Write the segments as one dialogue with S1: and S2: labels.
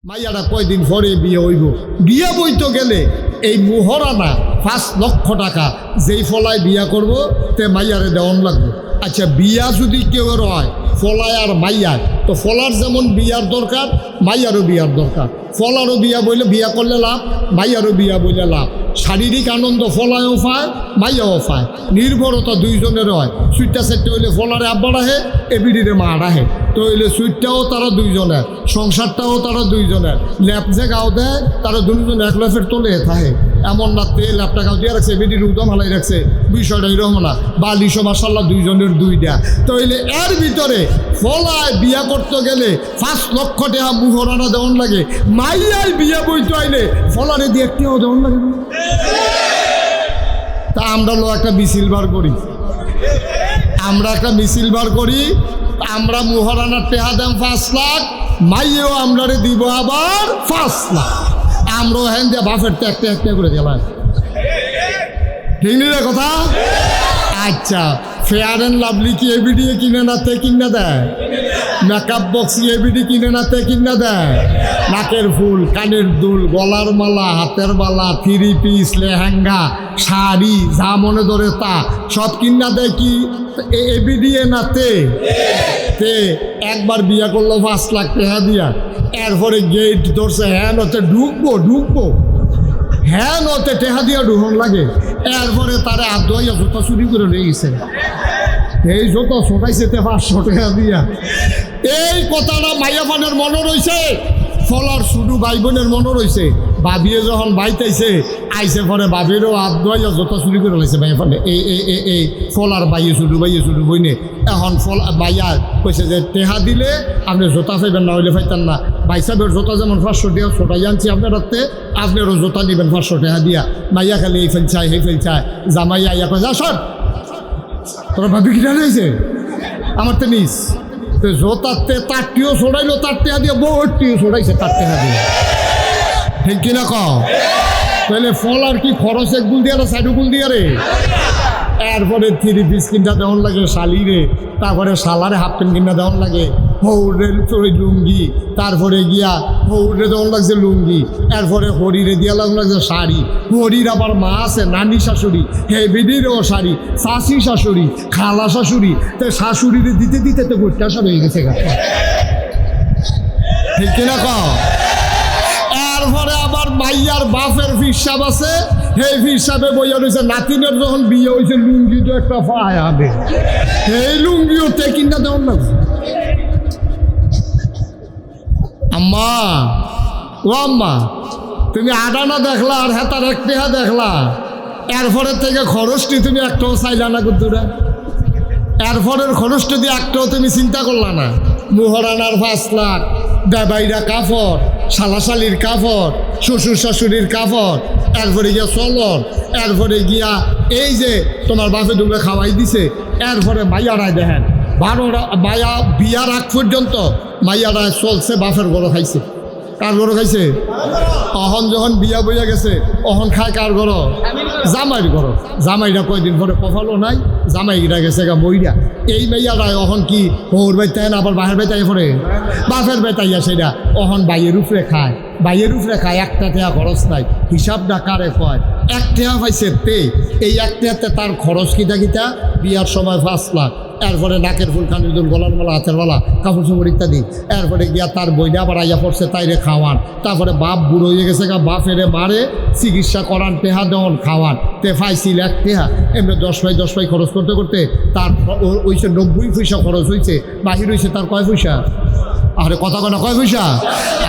S1: মাইয়াটা কয়দিন পরে বিয়ে হইব, বিয়ে বইতে গেলে এই মোহরানা 5 লক্ষ টাকা যেই ফলায় বিয়া করব তে মাইয়ারে দেওয়ান লাগবে। আচ্ছা, বিয়া যদি কেউ হয় ফলায় আর মাইয়ার, তো ফলার যেমন বিয়ার দরকার মাইয়ারও বিয়ার দরকার। ফলারও বিয়া বইলে বিয়া করলে লাভ, মাইয়ারও বিয়া বইলে লাভ। শারীরিক আনন্দ ফলায়ও পায় মাইয়াও পায়, নির্ভরতা দুইজনের হয়। সুইটটা সেটটা হইলে ফলারে আব্বা রাহে, এবিডিরে মা রাহে, তো হইলে সুইটটাও তারা দুইজনের, সংসারটাও তারা দুইজনের। ল্যাপ যে গাও দেয় তারা দুজন এক ল্যাপের তোলে থাকে, এমন না তে ল্যাপটা গাও দিয়ে রাখছে, এবিডির উদম হালাই রাখছে, বিষয়টা এরকম না। বালিশো মাসাল্লাহ দুইজনের দুইটা। তো হইলে এর ভিতরে ফলায় বিয়া করতে গেলে 5 লক্ষ টাকা মুহরানা দেওয়ান লাগে। মাইয়াই বিয়া বইতে আইলে ফলারে দিয়ে একটিও দেওয়ান লাগে। তা আমরা একটা মিছিল বার করি, আমরা মুহরানার টেহা দাম 5 লাখ, মাইয়েও আমরা দিব আবার 5 লাখ। আমরাও হ্যান দিয়ে বাফের একটা করে দিলাম, ঠিক নি রে কথা? আচ্ছা, ফেয়ার অ্যান্ড লাভলি কি এবিডি কিনে না তে কিনে দেয়? মেকআপ বক্স এবিডি কিনে না তে কিনে দেয়? নাকের ফুল, কানের দুল, গলার মালা, হাতের মালা, 3 পিস, লেহেঙ্গা, শাড়ি, যা মনে ধরে তা সব কিনা দেয় কি এবিডি না তে? একবার বিয়া করলো 5 লাখ টাকা দিয়া, এরপরে গেট ধরছে, হ্যাঁ নতে ঢুকবো হ্যাঁ নতে টেহা দিয়া ঢুকন লাগে। এরপরে তারা আদোয়া জোতা চুরি করে নিয়ে গেছে, এই জোতা ছোটাইছে 500 টাকা দিয়া। এই কথাটা মাইয়া ফানের মনে রয়েছে, ফলার শুধু ভাই বোনের মনে রয়েছে। বাবিয়ে যখন বাইতাইছে আইসে পরে বাবিরও আদোয়া জোতা চুরি করে লাইছে মাইয়া ফানে। এই ফলার বাইয়ে শুধু বইনে এখন ফল বাইয়া কইছে যে টেহা দিলে আপনি জোতা পাইবেন, না হইলে পাইতেন না। ভাই সাহেবের জোতা যেমন 500 টাকা ছোটাই আনছি আপনার হাতে, আপনারও জোতা নেবেন 500 টাকা দিয়া। মাইয়া খালি এই ফেল চায় জামাই আইয়া কয়, যা সর তোরা ভাবি কিনা রয়েছে আমার তো নিস। তো জোতাতে তারটিও ছোড়াইলো, তার টেহা দিয়ে বহুটিও ছোড়াইছে তার টেহা দিয়ে, ঠিক কিনা কও? তাহলে ফল আর কি খরচ এক গুল দিয়া, সাইড গুল দিয়া রে। এরপরে 3 পিস কিনা দেওয়ান লাগে শালিরে, তারপরে শালারে হাফ প্যান্ট কিনা দেওয়ান লাগে, হৌরের চড়ি লুঙ্গি, তারপরে গিয়া হৌরে দেওয়ান লাগছে লুঙ্গি, এরপরে হরিরে দিয়া লাগছে শাড়ি। হরির আবার মা আছে নানি শাশুড়ি, হেবিডিরও শাড়ি, শাশি শাশুড়ি, খালা শাশুড়ি, তো শাশুড়িরে দিতে তো গোট্টাশা হয়ে গেছে, ঠিক কিনা কও? এরপরে আবার মাইয়ার বাপের হিসাব আছে, সেই হিসাবে বইয়া রয়েছে নাতিনের যখন বিয়ে হয়েছে লুঙ্গি তো একটা পায় হবে, এই লুঙ্গিও তে কিনা দেওয়ান লাগছে। আম্মা ও আম্মা, তুমি আডানা দেখলা আর হেতার এক টেহা দেখলা, এরপরে থেকে খরচটি তুমি একটাও চাইলা না কুতুরা, এরপরের খরচটা দিয়ে একটাও তুমি চিন্তা করলা না। মুহরানার 5 লাখ, দেবাইরা কাপড়, শালাশালির কাপড়, শ্বশুর শাশুড়ির কাপড়, এরপরে গিয়া চলন, এরপরে গিয়া এই যে তোমার বাপে দুলে খাওয়াই দিছে। এরপরে মাইয়ারায় দেখেন 12টা মাইয়া বিয়ার আগ পর্যন্ত মাইয়ারায় চলছে, বাপের গরো খাইছে। কার গরো খাইছে? অহন যখন বিয়া বইয়া গেছে অহন খায় কার গরো? জামাইয়ের গরো। জামাইরা কয়দিন পরে কফালো নাই, জামাইরা গেছে গা বইরা। এই মাইয়ারায় অহন কি ওর বাইতে না আবার বাহের বাইতে পড়ে, বাপের বাইতাইয়া সেটা অহন বাইয়ের উপরে খায়, একটা টেহা খরচ নাই। হিসাবটা কারে কয়? 1 টেহা পাইছে তে, এই 1 টেহাতে তার খরচ কিটা বিয়ার সময় 5 লাখ, এরপরে নাকের ফুল, কানের দুল, গলার মালা, হাতের মালা, কাপড় চোপড় ইত্যাদি। এরপরে গিয়া তার বইটা আবার আইয়া পড়ছে তাইরে খাওয়ান, তারপরে বাপ বুড়ো হয়ে গেছে গা, বাপেরে মারে চিকিৎসা করান, টেহা দেওয়ান, খাওয়ান। তে পাইছিল 1 টেহা, এমনি 10 পাই খরচ করতে তার ওইসে 90 পয়সা খরচ হয়েছে, বাহির হয়েছে তার কয় পয়সা? আরে কথা কয় না, কয় পয়সা?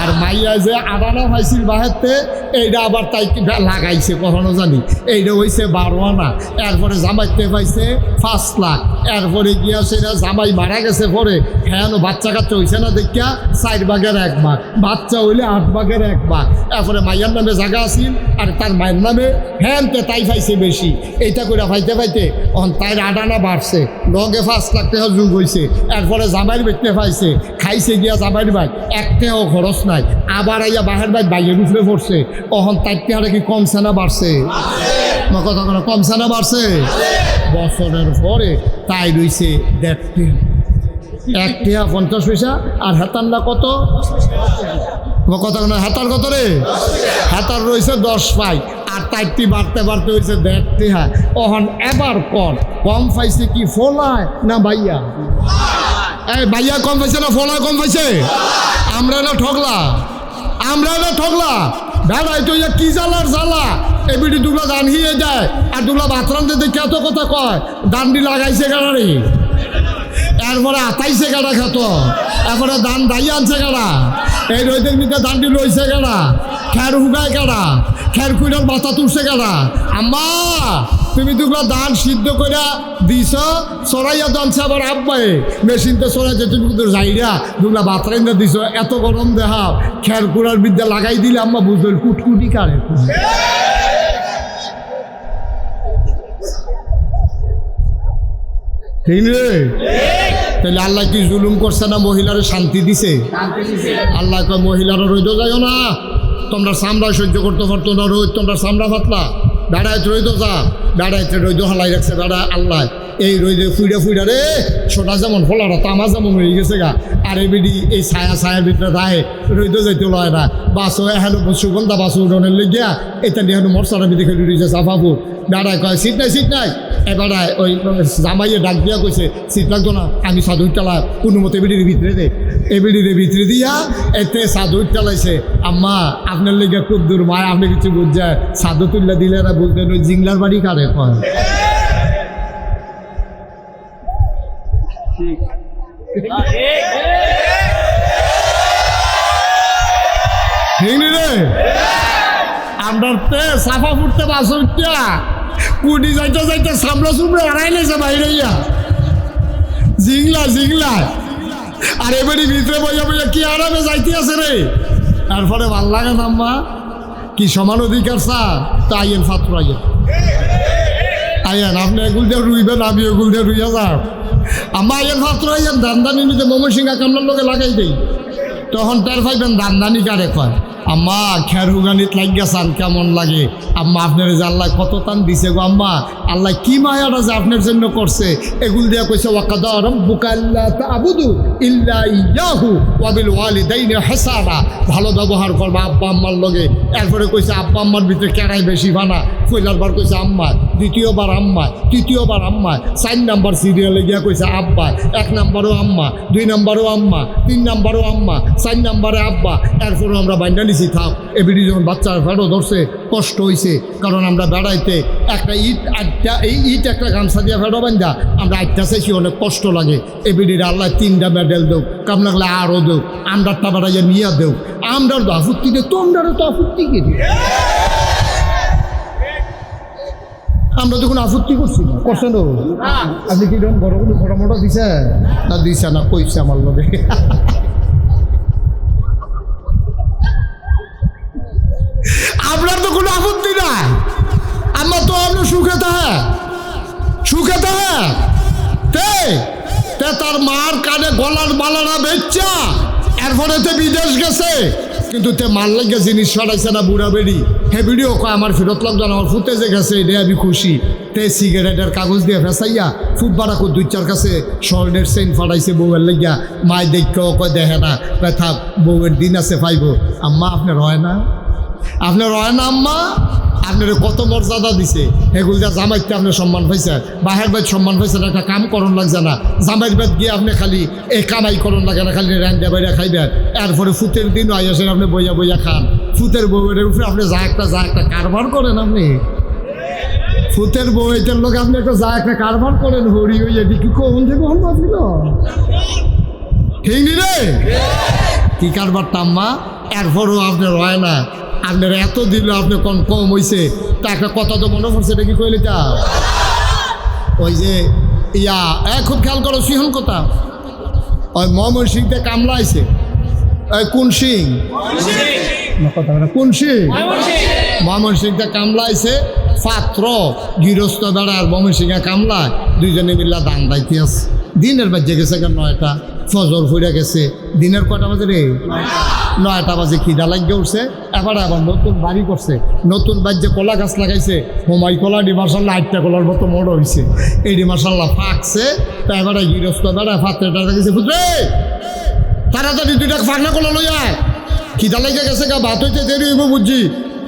S1: আর মাইয়া যে আদানা পাইছিল বাহেরতে, এইটা আবার তাই লাগাইছে কখনো জানি, এইটা হয়েছে 12 আনা। এরপরে জামাইতে পাইছে 5 লাখ, এরপরে গিয়া সেটা জামাই মারা গেছে পরে, হ্যাঁ বাচ্চা কাচ্চা হয়েছে না দেখিয়া 4 ভাগের 1 ভাগ, বাচ্চা হইলে 8 ভাগের 1 ভাগ। এরপরে মাইয়ার নামে জায়গা আসিল আর তার মায়ের নামে, হ্যাঁ তাই পাইছে বেশি। এইটা করে পাইতে অন তাই আডানা বাড়ছে, লগে 5 লাখ টাকা যুগ হয়েছে। এরপরে জামাইয়ের বেটতে পাইছে, খাইছে গিয়া জামাইয়ের ভাই, 1 টাকাও খরচ নাই। আবার আইয়া বাহের ভাই বাইয়ের উপরে পড়ছে, অহন তার টাকা কি কমছে না বাড়ছে? কথা কোনো কমছে না বাড়ছে? বছরের পরে তাই রয়েছে 1.5 টাকা, 1 টাকা 50 পয়সা। আর হেতান্ডা কত? কথা না, হেতার কত রে? হেতার রয়েছে 10 পাই, আর তাইটি বাড়তে বাড়তে হয়েছে 1.5 হ্যাঁ। ওহন এবার কম পাইছে কি ফলায় না ভাইয়া? এই ভাইয়া কম পাইছে না ফলায় কম পাইছে? আমরা না ঠকলা, বেড়াই তো কি জ্বালার জ্বালা। এবিডি দুগলা ধান হিয়ে যায় আর দুগলা বাথরাম দেখে এত কথা কয়, দান্ডি লাগাইছে গাড়ি, এরপরে আতাইছে গাড়া খেত, এরপরে ধান দাইয়ে আনছে গাড়া, এই রোদের মিতে ধানটি লইছে গাড়া, খের হুগায় গাড়া, খের কুইটার মাথা তুলছে গাড়া। আম্মা তুমি দুগলা ধান সিদ্ধ করে দিছ, সরাইয়া দানছে আবার আব্বাই মেশিনতে সরাইছে, তুমি কিন্তু যাইরা দুগলা বাতরাই না দিছ, এত গরম দেহা খের কুড়ার বিদ্যা লাগাই দিলে আম্মা বুঝল কুটকুটি কারে। ঠিক রে? তাহলে আল্লাহ কি জুলুম করছে না মহিলারে শান্তি দিছে? আল্লাহ কয় মহিলারা রইদ যাইও না, তোমরা চামড়া সহ্য করতে পারতো না রোদ, তোমরা চামড়া ফাতলা, বেড়াইতে রইদ যা, বেড়াইতে রইদ হালাই রাখছে বেড়া আল্লাহ। এই রইদে ফুইডা রে ছোটা যেমন ফলারা তামা যেমন হয়ে গেছে গা, আর এই বিডি এই ছায়ার ভিতরে রাহে রইদ যাইতে লয় না, বাসও এখন সুগন্ধা বাস উঠনের লেগিয়া এটা নিয়ে এখন মরসারা বিধি খেলে রয়েছে সাফাপুর। বেড়ায় কয় সিট নাই, এবারায় ওই জামাইয়ে ডাক দিয়া কইছে সিট লাগতো না, আমি সাধুর টালা কোনো মতো এবিডির ভিতরে দে, এবিডির ভিতরে দিয়া এতে সাধুর টালাইছে। আম্মা আপনার লেগে খুব দূর মায়, আপনি কিছু বুঝছেন? সাধু তুল্লা দিলে এরা বুঝলেন ওই জিংলার বাড়ি কারে কয়। রে আমরা সাফা ফুটতে বাস কুটি যাইতে সামলা সুমড়ে হারাই লেছে বাইরে জিংলা আর এবারে ভিতরে বইয়া কি আরামে যাইতে আছে রে। তারপরে ভাল লাগে না আম্মা, কি সমান অধিকার স্যার, তা আইয়েন ফাত্র আইয়েন আপনি এগুল দিয়ে রুইবেন, আমি এগুল দিয়ে রুইয়া যাও। আম্মা আইয়েন ফাত্র আইয়েন, ধানদানি নিতে ময়মনসিংহ কামলার লোকে লাগাই দেই, তখন টের পাইবেন ধানদানি কারে কয়। আম্মা খের হুগানিত লাগিয়া চান কেমন লাগে? আম্মা আপনার যে আল্লাহ কত টান দিছে গো আম্মা, আল্লাহ কি মায়াটা যে আপনার জন্য করছে। এগুল দিয়া কইছে ওয়াকাদা রাব্বুকা আল্লা তা'বুদু ইল্লা ইয়াহু ওয়া বিল ওয়ালিদাইনি ইহসানা, ভালো ব্যবহার করবা আব্বা আম্মার লগে। এরপরে কইছে আব্বা আম্মার ভিতরে কেরাই বেশি বানা, কইলার বার কইছে আম্মা, দ্বিতীয়বার আম্মা, তৃতীয়বার আম্মা, 4 নাম্বার সিরিয়ালে গিয়া কইছে আব্বা, 1 নাম্বারও আম্মা, 2 নাম্বারও আম্মা, 3 নাম্বারও আম্মা, 4 নাম্বারে আব্বা। এরপরও আমরা বাইন্ডা নিছি থাক। এবিডি যখন বাচ্চার ফেরো ধরছে কষ্ট হয়েছে, কারণ আমরা বেড়াইতে একটা ইট একটা গামছা দিয়ে ফেরো বান্ধা আমরা আটটা চাইছি, অনেক কষ্ট লাগে। এবিডির আল্লাহ 3টা মেডেল দেও, কাম লাগলে আরও দেও, আমরারটা বেড়াইয়া নিয়ে দেও, আমরার তো আপত্তি দে, তোমরারও তো আপত্তি কে দিও। আমরা তো কোনো আপত্তি করছি না, করছেন তো আপনি কি বড় কোনো ফটো মোটো দিছে না? দিছে না, কইছে আমার লগে। আপনার তো কোনো আপত্তি নাই, আমরা তো আপনি সুখে তার মার কানে গলার বালানা বেচ্চা, এরপরে তে বিদেশ গেছে, কিন্তু তে মার লাগে জিনিস সরাইছে না বুড়া বেড়ি। হে ভিডিও কয় আমার ফেরত লাগতো না, আমার ফুটে যে গেছে এটা আমি খুশি। তে সিগারেটের কাগজ দিয়ে ফেসাইয়া ফুট বাড়া কো 2-4 কাছে স্বর্ণের চেইন ফাটাইছে বউয়ের লাগিয়া। মায় দেখেও কয় দেখে না, থাক বউয়ের দিন আছে পাইব। আম্মা আপনার হয় না আম্মা, আপনার কত মর্যাদা দিছে, এগুলো যা জামাইতে আপনি সম্মান পাইছে, বাহের বাইর সম্মান পাইছেন, একটা কাম করণ লাগছে না, জামাইয়ের বাইর গিয়ে আপনি খালি এই কামাই করণ লাগে না, খালি রান্না বাইরে খাইবেন। এরপরে ফুতের দিনও আইসেন আপনি বইয়া খান, ফুতের বউয়ের উপরে আপনি যা একটা কারবার করেন, আপনি ফুতের বউয়ের লোক আপনি একটা কারবার করেন, হরি হইয়া কি কখন থেকে হন আপনি ঠিক নি রে কি কারবারটা আম্মা। এরপরও আপনার হয় না, আপনার এত দিল আপনি কম হয়েছে। তা একটা কথা তো মনে পড়ছে, এটা কি কইলে তা ওই যে খুব খেয়াল করো সিংহন কথা, ওই ময়মনসিংহতে কামলা আইছে, ওই কোন সিং ময়মনসিংহতে কামলা আইছে, পাত্র গৃহস্থ বেড়ার ময়মনসিংহে কামলা, দুইজনে মিল্লা দান দাইতে আছে। দিনের বাজে গেছে 9টা, ফজর ফুরে গেছে। দিনের কটা বাজে রে? 9টা বাজে খিদা লাগিয়ে উঠছে। আবার নতুন বাড়ি করছে, নতুন বাড়িতে কলা গাছ লাগাইছে, হোমাই কলা ডি মাসাল্লাহ 8টা কলার মতো মোড় হয়েছে। এইডি মাসাল্লাহ ফাঁকছে। তা এবারে গৃহস্থ বেড়া ফাত্রে গেছে, পুত্রে তাড়াতাড়ি 2টা ফাঁকনা কলা লই আয়। খিদা লেগে গেছে গা, ভাত হইতে দেরি হইব বুঝছি,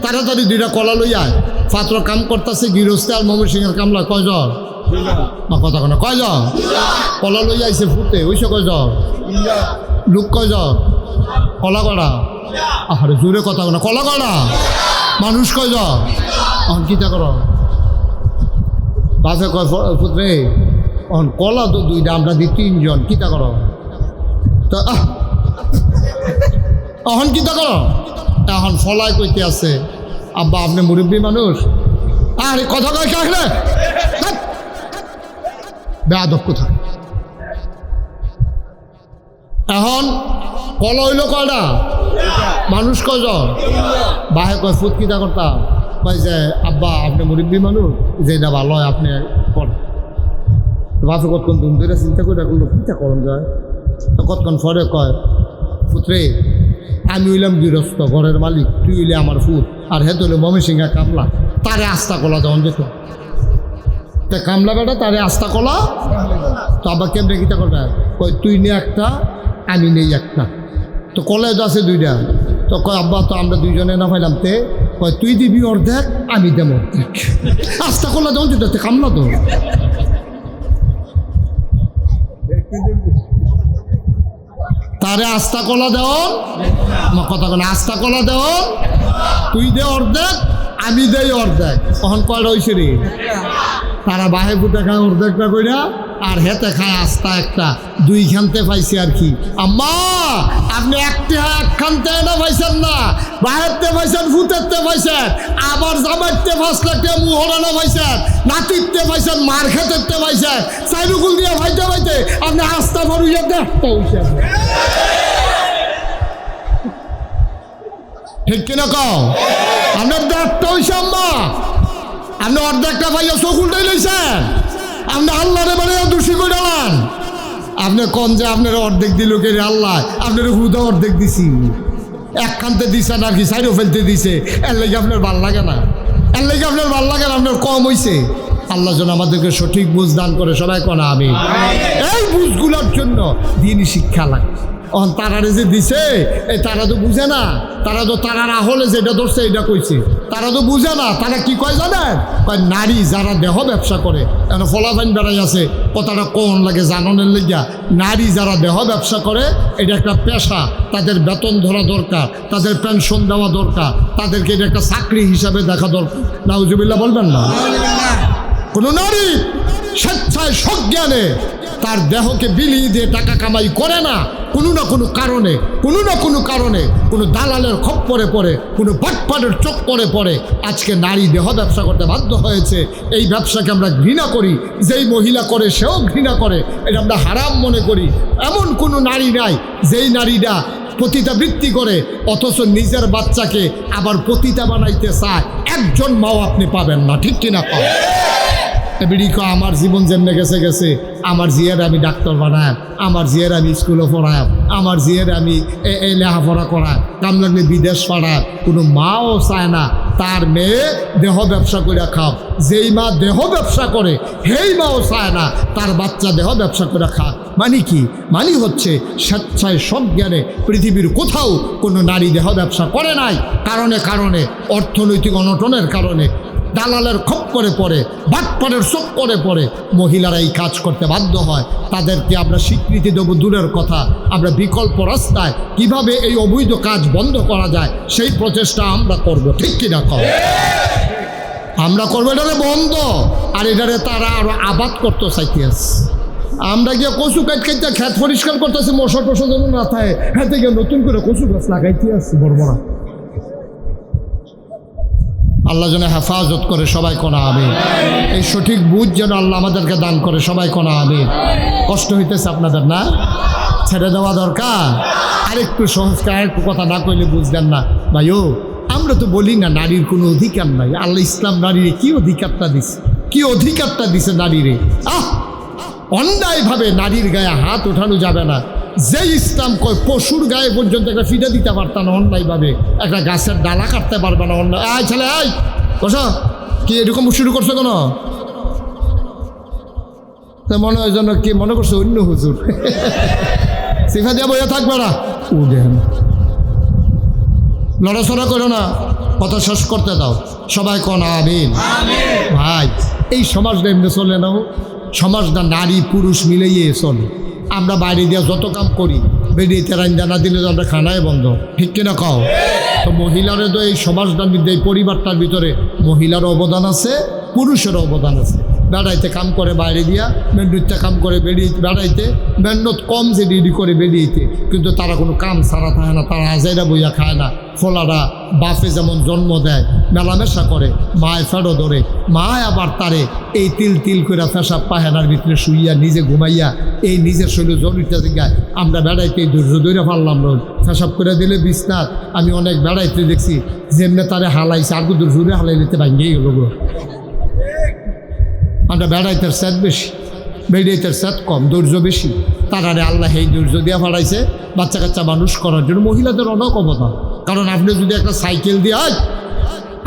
S1: তাড়াতাড়ি 2টা কলা লই আয়। পাত্র কাম করতেছে গৃহস্থ আর ময়মনসিংহের কামলা কয়জন না কথা কেন কয়জন কলা লই আইছে ফুটে ওইসে কয়জন লোক কয়জন কলা কড়া আরে জোরে কথা কেন কলা কড়া মানুষ কয়জন অন কিতা কর বাসে কয় ফুটরে অন কলা তো 2টা আমরা দিই 3 জন কিতা কর তো অহন কিতা কর এখন ফলাই কইতে আছে আব্বা আপনি মুরব্বী মানুষ আরে কথা কয় কে বেয়াদব কোথায় এখন কলা হইল কয়টা মানুষ কয়জন বাহে কয় ফুট কিতা করতাম কয় যে আব্বা আপনি মুরব্বী মানুষ যে এটা ভালো হয় আপনি করেন বাপে কতক্ষণ দুম ধরে চিন্তা করে করলো কিতা করন যায় কতক্ষণ পরে কয় ফুটরে আমি হইলাম গৃহস্থ ঘরের মালিক তুই হইলে আমার ফুট আর হেত হইলে ময়মনসিংহে কামলা তারে আস্তা কলা দেওয়ান যেত তা কামলা বেটা তারে আস্তা কলা তো আবার কেমনে কিতা করবে কয় তুই নে একটা আমি নেই একটা তো কলেজ আছে 2টা তো কয় আব্বা তো আমরা 2 জনে না পাইলাম তে কয় তুই দিবি অর্ধেক আমি দেব অর্ধেক আস্তা কলা দেওয়ান যেত কামলা তো তারে আস্তা কলা দেওন কথা কেন আস্তা কলা দেওন তুই দে অর্ধেক আমি দেই অর্ধেক তখন কয়টা হয়েছে রে তারা বাহে ফুটে খায় অর্ধেকটা কইরা আর হেতে খায় আস্তা একটা 2 খানতে পাইছে আর কি আম্মা আপনি একখানতে না পাইছেন না বাহেরতে পাইছেন ফুটেরতে পাইছেন আবার জামাইতে 5 লাখ টাকা মুহরানো পাইছেন নাতিতে পাইছেন মার খেতেতে পাইছেন চাইরুকুল দিয়ে ভাইতে ভাইতে আপনি আস্তা ভরুইয়া দেখতে হইছেন ঠিক কিনা কও আপনার দেখতে হইছে আম্মা আপনি অর্ধেকটা পাইয়া চোখ উল্টাই লইছেন আপনি আল্লাহরে মানে দোষী করে ডালান আপনি কন যে আপনার অর্ধেক দিল কে আল্লাহ আপনার হুদা অর্ধেক দিছি একখানতে দিছে না কি সাইডও ফেলতে দিছে এর লেগে আপনার ভাল লাগে না এর লেগে আপনার ভাল লাগে না আপনার কম হইছে আল্লাহ যেন আমাদেরকে সঠিক বুঝ দান করে সবাই কনা আমি এই বুঝগুলোর জন্য দিনই শিক্ষা লাগে অন তারারে যে দিছে এই তারা তো বুঝে না তারা তো তারার আহলে যেটা ধরছে এটা কইছে তারা তো বুঝে না তারা কি কয় জানেন কয় নারী যারা দেহ ব্যবসা করে এখন ফলাফাইন বেড়াই আছে কথাটা কোন লাগে জাননের লেগিয়া নারী যারা দেহ ব্যবসা করে এটা একটা পেশা তাদের বেতন ধরা দরকার তাদের পেনশন দেওয়া দরকার তাদেরকে এটা একটা চাকরি হিসাবে দেখা দরকার নাউজুবিল্লাহ বলবেন না কোনো নারী স্বেচ্ছায় সজ্ঞানে তার দেহকে বিলিয়ে দিয়ে টাকা কামাই করে না কোনো না কোনো কারণে কোনো দালালের খপ্পরে পড়ে কোনো বাটপাটের চক্করে পড়ে আজকে নারী দেহ ব্যবসা করতে বাধ্য হয়েছে এই ব্যবসাকে আমরা ঘৃণা করি যেই মহিলা করে সেও ঘৃণা করে এটা আমরা হারাম মনে করি এমন কোনো নারী নাই যেই নারীরা পতিতাবৃত্তি করে অথচ নিজের বাচ্চাকে আবার পতিতা বানাইতে চায় একজন মাও আপনি পাবেন না ঠিক কিনা পাবেন বিড়ি আমার জীবন যেমনে গেছে আমার জিয়ের আমি ডাক্তার বানায় আমার জিয়ের আমি স্কুলে পড়ায় আমার জিয়ের আমি এই লেখাপড়া করায় কাম লাগলে বিদেশ পড়ায় কোনো মাও চায় না তার মেয়ে দেহ ব্যবসা করে খাও যেই মা দেহ ব্যবসা করে সেই মাও চায় না তার বাচ্চা দেহ ব্যবসা করে খাক মানে কি মানে হচ্ছে স্বেচ্ছায় সজ্ঞানে পৃথিবীর কোথাও কোনো নারী দেহ ব্যবসা করে নাই কারণে অর্থনৈতিক অনটনের কারণে দালালের খপ্পরে পড়ে বাটপাড়ের চক্করে পড়ে মহিলারা এই কাজ করতে বাধ্য হয় তাদেরকে আমরা স্বীকৃতি দেবো দূরের কথা আমরা বিকল্প রাস্তায় কিভাবে এই অবৈধ কাজ বন্ধ করা যায় সেই প্রচেষ্টা আমরা করব ঠিক কিনা কর আমরা করবো এটারে বন্ধ আর এটারে তারা আরো আবাদ করতে চাইতে আছে আমরা গিয়ে কচু কাটতে খেত পরিষ্কার করতেছি মশা টসা যেন না থাকে হাতে গিয়ে নতুন করে কচু গাছ লাগাইতে আসছি বড় আল্লাহ যেন হেফাজত করে সবাই কোনা আমিন এই সঠিক বুঝ যেন আল্লাহ আমাদেরকে দান করে সবাই কোনা আমিন কষ্ট হইতেছে আপনাদের না ছেড়ে দেওয়া দরকার আরেকটু সংস্কার আরেকটু কথা না কইলে বুঝলেন না ভাইও আমরা তো বলি না নারীর কোনো অধিকার নাই আল্লাহ ইসলাম নারীরে কি অধিকারটা দিছে নারীরে অন্যায়ভাবে নারীর গায়ে হাত ওঠানো যাবে না যে ইসলাম কয় পশুর গায়ে পর্যন্ত একটা ফিটা দিতে পারতাম না অন্যায়ভাবে একটা গাছের ডালা কাটতে পারবে না অন্যায় আয় ছেলে আয় বসো কি এরকম শুরু করছো কেন মনে হয় যেন কি মনে করছো অন্য হুজুর সিফা দিয়া বইয়া থাকবে না উঠেন লড়াচড়া করো না, কথা শেষ করতে দাও, সবাই কোন আমিন। ভাই এই সমাজটা এমনি চলে না, সমাজটা নারী পুরুষ মিলেই চলে। আমরা বাইরে দিয়ে যত কাম করি, বেরিয়ে রান্না না দিলে তো আমরা খানায় বন্ধ, ঠিক কিনা কও? তো মহিলারও তো এই সমাজটার মধ্যে, এই পরিবারটার ভিতরে মহিলার অবদান আছে, পুরুষের অবদান আছে। বেড়াইতে কাম করে বাইরে দিয়া, মেন্ডুতে কাম করে বেরিয়ে বেড়াইতে, মেন্ডত কম যে ডিডি করে বেরিয়েতে, কিন্তু তারা কোনো কাম ছাড়া থাকে না, তারা হাজাইরা বইয়া খায় না। ফলারা বাপে যেমন জন্ম দেয়, মেলামেশা করে, মায় ফেরো ধরে, মায় আবার তারে এই তিল তিল করে পেশাব পাহেনার ভিতরে শুইয়া নিজে ঘুমাইয়া এই নিজের শরীরে জড়িতে গায়। আমরা বেড়াইতে ধৈর্য ধরে পারলাম রোজ পেশাব করে দিলে বিছনাথ। আমি অনেক বেড়াইতে দেখছি যেমনি তারে হালাইছে, আর দূর জুড়ে হালাই নিতে ভাঙিয়ে গেল গো। আমরা বেড়াইতের স্যাদ বেশি, বেড়াইতের স্যাদ কম, ধৈর্য বেশি। তারারে আল্লাহ এই ধৈর্য দিয়া ফাড়াইছে বাচ্চা কাচ্চা মানুষ করার জন্য। মহিলাদের অনেক অবদান। কারণ আপনি যদি একটা সাইকেল দিয়ে,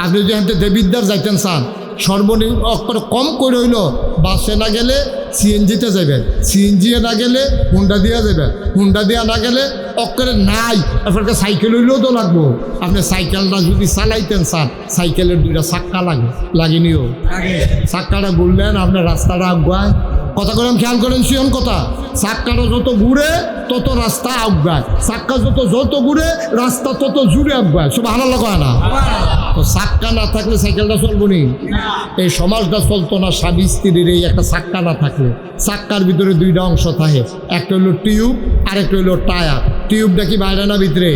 S1: আপনি যদি এখান থেকে দেবিদ্যার যাইতেন চান, সর্বনিম্ন অক্ষর কম করে হইল বাসে না গেলে সিএনজিতে যাবেন, সিএনজি না গেলে হুন্ডা দিয়া যাবেন, হুন্ডা দিয়া না গেলে অক্ষরে নাই আপনাকে সাইকেল হইলেও তো লাগবো। আপনি সাইকেলটা যদি চালাইতেন চান, সাইকেলের দুইটা চাক্কা লাগে, লাগেনিও। চাক্কাটা ঘুরলেন আপনার রাস্তাটা আগুয়ায়। কথা করেন, খেয়াল করেন, সিয়ন কথা। চাক্কাটা যত ঘুরে তত রাস্তা আগুয়ায়, চাক্কা যত ঘুরে রাস্তা তত জুড়ে আগুয়ায়। সব হারালো কয় না? তো চাক্কা না থাকলে সাইকেলটা চলবো নি? এই সমাজটা চলতো না স্বামী স্ত্রীর এই একটা চাক্কা না থাকলে। চাক্কার ভিতরে দুইটা অংশ থাকে, একটা হইলো টিউব আর একটা হইলো টায়ার। টিউবটা কি বাইরে না ভিতরে?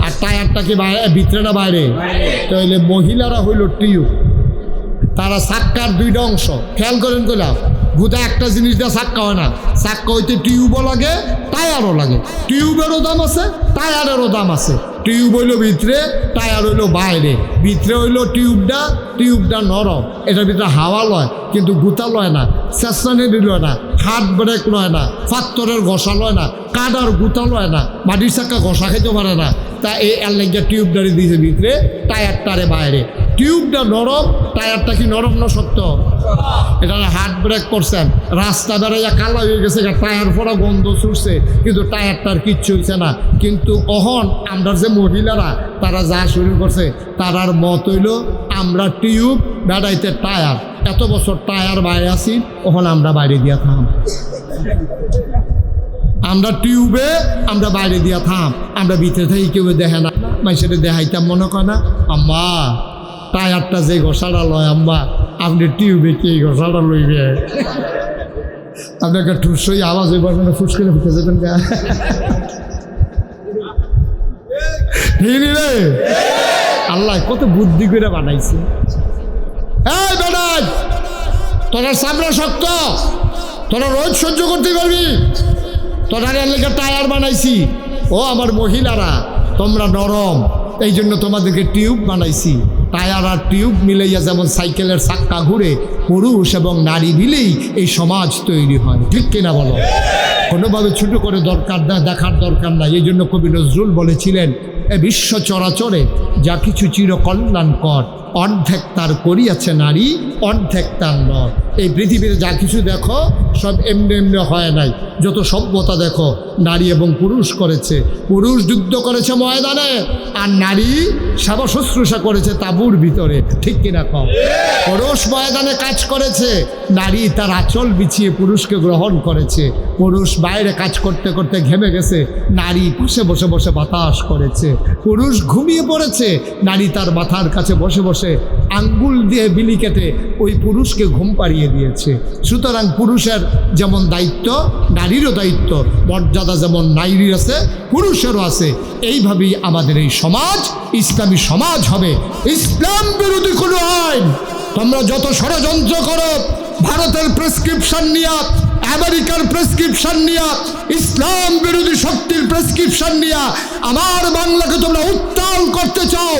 S1: আর টায়ারটা কি ভিতরে না বাইরে? তো হইলে মহিলারা হইলো টিউব, তারা চাক্কার দুইটা অংশ। খেয়াল করেন কইলাম, গুদা একটা জিনিস দিয়ে চাক্কা হয় না। চাক্কা হইতে টিউবও লাগে, টায়ারও লাগে। টিউবেরও দাম আছে, টায়ারেরও দাম আছে। টিউব হইলো ভিতরে, টায়ার হইলো বাইরে। ভিতরে হইলো টিউবটা নরম, এটার ভিতরে হাওয়া লয় কিন্তু গুতা লয় না, চেষ্টানি লয় না, হাত ব্রেক লয় না, পাত্তরের ঘষা লয় না, কাদার গুতা লয় না, মাটির চাক্কা ঘষা খাইতে পারে না। তা এই এলাকা টিউবটারে দিয়েছে ভিতরে, টায়ারটারে বাইরে। টিউবটা নরম, টায়ারটা কি নরম না শক্ত? এটা হাত ব্রেক করছেন, রাস্তা বেড়াইয়া কালা হয়ে গেছে, টায়ার পরা গন্ধ ছুটছে, কিন্তু টায়ারটার কিচ্ছু হয়েছে না। কিন্তু অহন আমরা যে মহিলারা তারা যা শুরু করছে, তারার মত হইল আমরা টিউব, বেড়াইতে টায়ার। এত বছর টায়ার বাইরে আছি, ওখানে আমরা বাইরে দিয়া থাম। আমরা টিউবে আমরা বাইরে দিয়া থাম, আমরা ভিতরে থাকি কেউ দেখে না। মানুষের দেখাইতাম মনে করে না, আম্মা টায়ারটা যে ঘষাটা লয়, আম্মা আপনি টিউবে কি ঘষাটা লইবে? আপনাকে ঠুসই আওয়াজ হইব, ফুস করে ফুটে যাবেন গা। রে আল্লাহ কত বুদ্ধি করে বানাইছে। এই বেড়াই, তোরা সামনে শক্ত, তোরা রোজ সহ্য করতে পারবি, তোরা লেগে টায়ার বানাইছি। ও আমার মহিলারা, তোমরা নরম, এই জন্য তোমাদেরকে টিউব বানাইছি। টায়ার আর টিউব মিলাইয়া যেমন সাইকেলের চাক্কা ঘুরে, পুরুষ এবং নারী মিলেই এই সমাজ তৈরি হয়, ঠিক কিনা বলো? কোনোভাবে ছোটো করে দেখার দরকার নাই। এই জন্য কবি নজরুল বলেছিলেন, এ বিশ্ব চরাচরে যা কিছু চিরকল্যাণকর, অর্ধেক তার করিয়াছে নারী, অর্ধেক তার নর। এই পৃথিবীতে যা কিছু দেখো সব এমনি এমনি হয় নাই। যত সভ্যতা দেখো নারী এবং পুরুষ করেছে। পুরুষ যুদ্ধ করেছে ময়দানে, আর নারী সেবা শুশ্রূষা করেছে তাঁবুর ভিতরে, ঠিক কিনা কম? পুরুষ ময়দানে কাজ করেছে, নারী তার আঁচল বিছিয়ে পুরুষকে গ্রহণ করেছে। পুরুষ বাইরে কাজ করতে করতে ঘেমে গেছে, নারী বসে বসে বসে বাতাস করেছে। পুরুষ ঘুমিয়ে পড়েছে, নারী তার মাথার কাছে বসে বসে আঙ্গুল দিয়ে বিলি কেটে ওই পুরুষকে ঘুম পাড়িয়ে দিয়েছে। সুতরাং পুরুষের যেমন দায়িত্ব, নারীরও দায়িত্ব, মর্যাদা যেমন নারীর আছে, পুরুষেরও আছে। এইভাবেই আমাদের এই সমাজ ইসলামী সমাজ হবে। ইসলাম বিরোধী কোনো আইন তোমরা যত ষড়যন্ত্র করো, ভারতের প্রেসক্রিপশন নিয়ে, আমেরিকার প্রেসক্রিপশন নিয়ে, ইসলাম বিরোধী শক্তির প্রেসক্রিপশন নিয়ে আমার বাংলাকে তোমরা উত্তাল করতে চাও,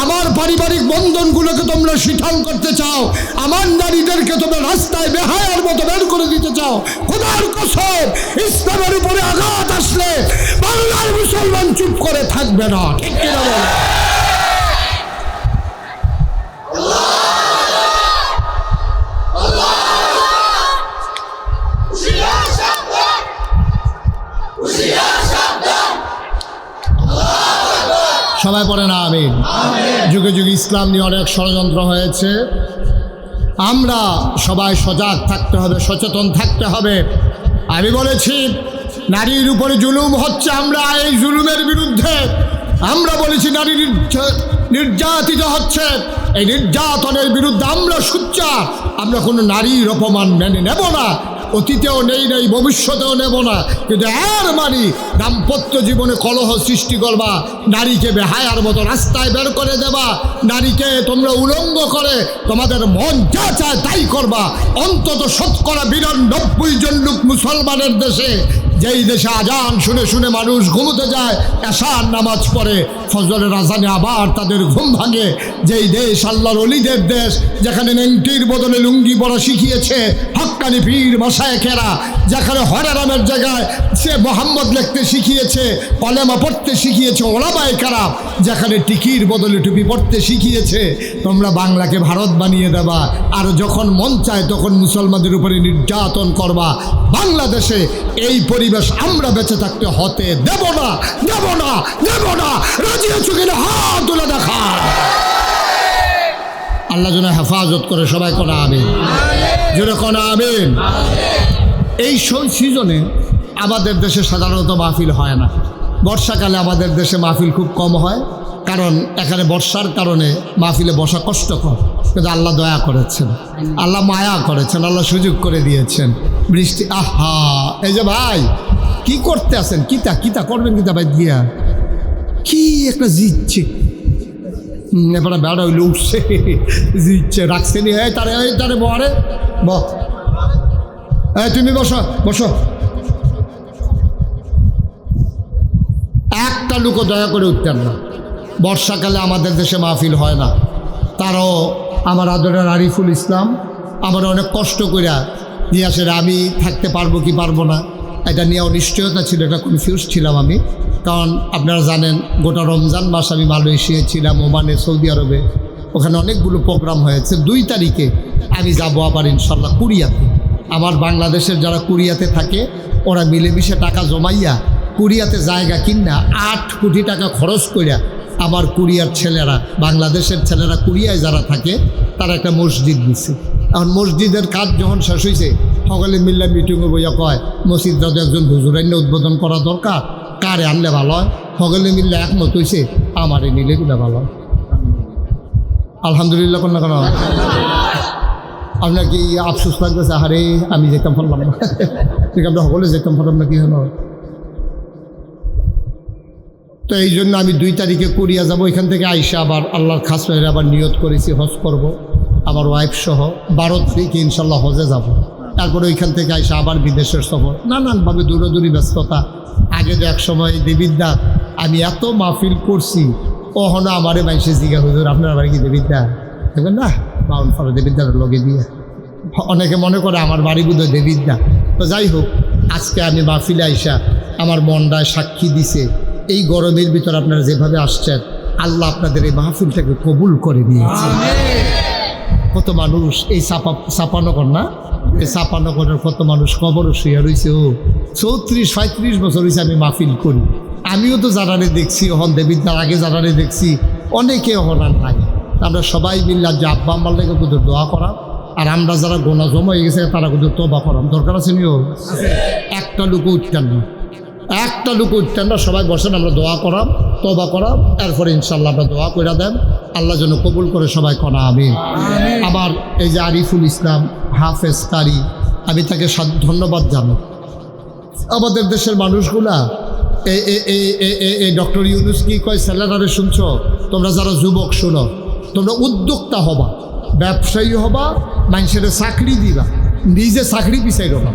S1: আমার পারিবারিক বন্ধনগুলোকে তোমরা শিথিল করতে চাও, আমার নারীদেরকে তোমরা রাস্তায় বেহায়ার মতো বের করে দিতে চাও, খোদার কসম ইসলামের উপরে আঘাত আসলে বাংলার মুসলমান চুপ করে থাকবে না, ঠিক কিনা বলো? সবাই পড়ে না। যুগে যুগে ইসলাম নিয়ে অনেক ষড়যন্ত্র হয়েছে। আমরা সবাই সজাগ থাকতে হবে, সচেতন থাকতে হবে। আমি বলেছি নারীর উপরে জুলুম হচ্ছে, আমরা এই জুলুমের বিরুদ্ধে। আমরা বলেছি নারী নির্যাতিত হচ্ছে, এই নির্যাতনের বিরুদ্ধে আমরা সোচ্চার। আমরা কোনো নারীর অপমান মেনে নেব না, অতীতেও নেই, ভবিষ্যতেও নেব না। কিন্তু এর মানে দাম্পত্য জীবনে কলহ সৃষ্টি করবা, নারীকে বেহায়ার মতো রাস্তায় বের করে দেবা, নারীকে তোমরা উলঙ্গ করে তোমাদের মন যা চায় তাই করবা। অন্তত ৯২% জন লোক মুসলমানের দেশে, যেই দেশে আজান শুনে শুনে মানুষ ঘুমোতে যায়, এশার নামাজ পড়ে, ফজরের আজানে আবার তাদের ঘুম ভাঙে, যেই দেশ আল্লাহর ওলিদের দেশ, যেখানে নেংটির বদলে লুঙ্গি পরা শিখিয়েছে হক্কানি পীর মাশায়েখেরা, যেখানে হরেরামের জায়গায় সে মোহাম্মদ লিখতে শিখিয়েছে, কলেমা পড়তে শিখিয়েছে ওলামায়ে কেরাম, যেখানে টিকির বদলে টুপি পড়তে শিখিয়েছে, তোমরা বাংলাকে ভারত বানিয়ে দেবা। আর যখন মন চায় তখন মুসলমানদের উপরে নির্যাতন করবা। বাংলাদেশে এই পরিবেশ আমরা বেঁচে থাকতে হতে দেব না, দেব না, দেব না। রাজি আছো কিনা হাত তুলে দেখা। আল্লাহ যেন হেফাজত করে, সবাই কোনা আমিন, জোরে কোনা আমিন। এই সিজনে আমাদের দেশে সাধারণত মাহফিল হয় না। বর্ষাকালে আমাদের দেশে মাহফিল খুব কম হয়, কারণ এখানে বর্ষার কারণে মাহফিলে বসা কষ্টকর। কিন্তু আল্লাহ দয়া করেছেন, আল্লাহ মায়া করেছেন, আল্লাহ সুযোগ করে দিয়েছেন। বৃষ্টি, আহা, এই যে ভাই কি করতে আছেন, কিতা করবেন, কিতা ভাই দিয়া কি একটা জিতছে, এবার বেড়া হইলে উঠছে, জিতছে, রাখছে নি, তারে বরে তুমি বসো বসো। একটা লোকও দয়া করে উঠতেন না। বর্ষাকালে আমাদের দেশে মাহফিল হয় না। তারও আমার আদরের আরিফুল ইসলাম আমার অনেক কষ্ট করিয়া নিয়ে আসে। আমি থাকতে পারবো কি পারবো না এটা নিয়ে অনিশ্চয়তা ছিল, এটা কনফিউজ ছিলাম আমি। কারণ আপনারা জানেন গোটা রমজান মাস আমি মালয়েশিয়ায় ছিলাম, ওমানে, সৌদি আরবে, ওখানে অনেকগুলো প্রোগ্রাম হয়েছে। 2 তারিখে আমি যাব আবার ইনশাল্লাহ কুরিয়াতে। আমার বাংলাদেশের যারা কুরিয়াতে থাকে ওরা মিলেমিশে টাকা জমাইয়া কুরিয়াতে জায়গা কিনা 8 কোটি টাকা খরচ করিয়া আমার কুরিয়ার ছেলেরা, বাংলাদেশের ছেলেরা কুরিয়ায় যারা থাকে তারা একটা মসজিদ দিচ্ছে। এখন মসজিদের কাজ যখন শেষ হয়েছে সকলে মিল্লা মিটিংয়ে বইয়া কয় মসজিদটা তো একজন হুজুরাইনে উদ্বোধন করা দরকার, কারে আনলে ভালো হয়। সকলে মিললে একমত হয়েছে আমারে নিলে কিনা ভালো হয়। আলহামদুলিল্লাহ কোন না কেন আপনার কি আফসোস লাগতেছে? আরে আমি যেতাম পারলাম না, ঠিক আমরা সকলে যেতাম পারলাম না, কি হলো? তো এই জন্য আমি 2 তারিখে কোরিয়া যাব। এখান থেকে আইসা আবার আল্লাহর খাস মেরে আবার নিয়ত করেছি হজ করব, আমার ওয়াইফ সহ 12 তারিখে ইনশাল্লাহ হজে যাব। তারপরে ওইখান থেকে আইসা আবার বিদেশের সফর, নানানভাবে দূরদূরি ব্যস্ততা। আগে তো এক সময় দেবিদ্যা আমি এত মাহফিল করছি, ওহনো আমারে মাইসে জিগা হুজুর আপনার বাড়ি কি দেবিদ্যা? দেখবেন না বাউন ফলে দেবিদ্যার লগে দিয়ে অনেকে মনে করে আমার বাড়ি বোধ দেবিদ্যা। তো যাই হোক, আজকে আমি মাহফিলে আইসা আমার মনটায় সাক্ষী দিছে এই গরমের ভিতর আপনারা যেভাবে আসছেন, আল্লাহ আপনাদের এই মাহফিলটাকে কবুল করে নিয়েছে। কত মানুষ এই চাপানগর না, এই চাপানগরের কত মানুষ কবরও শুয়ে রয়েছে। ও 34-35 বছর হয়েছে আমি মাহফিল করি। আমিও তো জানারে দেখছি, ওহন দেবিদ্যার আগে জানারে দেখছি, অনেকে ওহন আর নাই। আমরা সবাই মিললে যে আব্বা আম্মার লেগে কিন্তু দোয়া করা, আর আমরা যারা গোনা জমা হয়ে গেছে তারা কিন্তু তবা করাম দরকার আছে নিও। একটা লোক উঠতেন না, একটা লোক উঠতেন না, সবাই বসেন, আমরা দোয়া করাম, তবা করাম, এরপরে ইনশাল্লাহ আমরা দোয়া করে দেন, আল্লাহ যেন কবুল করে সবাই করা। আমিন। আবার এই যে আরিফুল ইসলাম হাফেজ কারি, আমি তাকে ধন্যবাদ জানাই। আমাদের দেশের মানুষগুলা এই ডক্টর ইউনুস কি কয় ছেলেরারে শুনছ, তোমরা যারা যুবক শুনো, তোমরা উদ্যোক্তা হবা, ব্যবসায়ী হবা, মানুষের চাকরি দিবা, নিজে চাকরি পিছাইল না।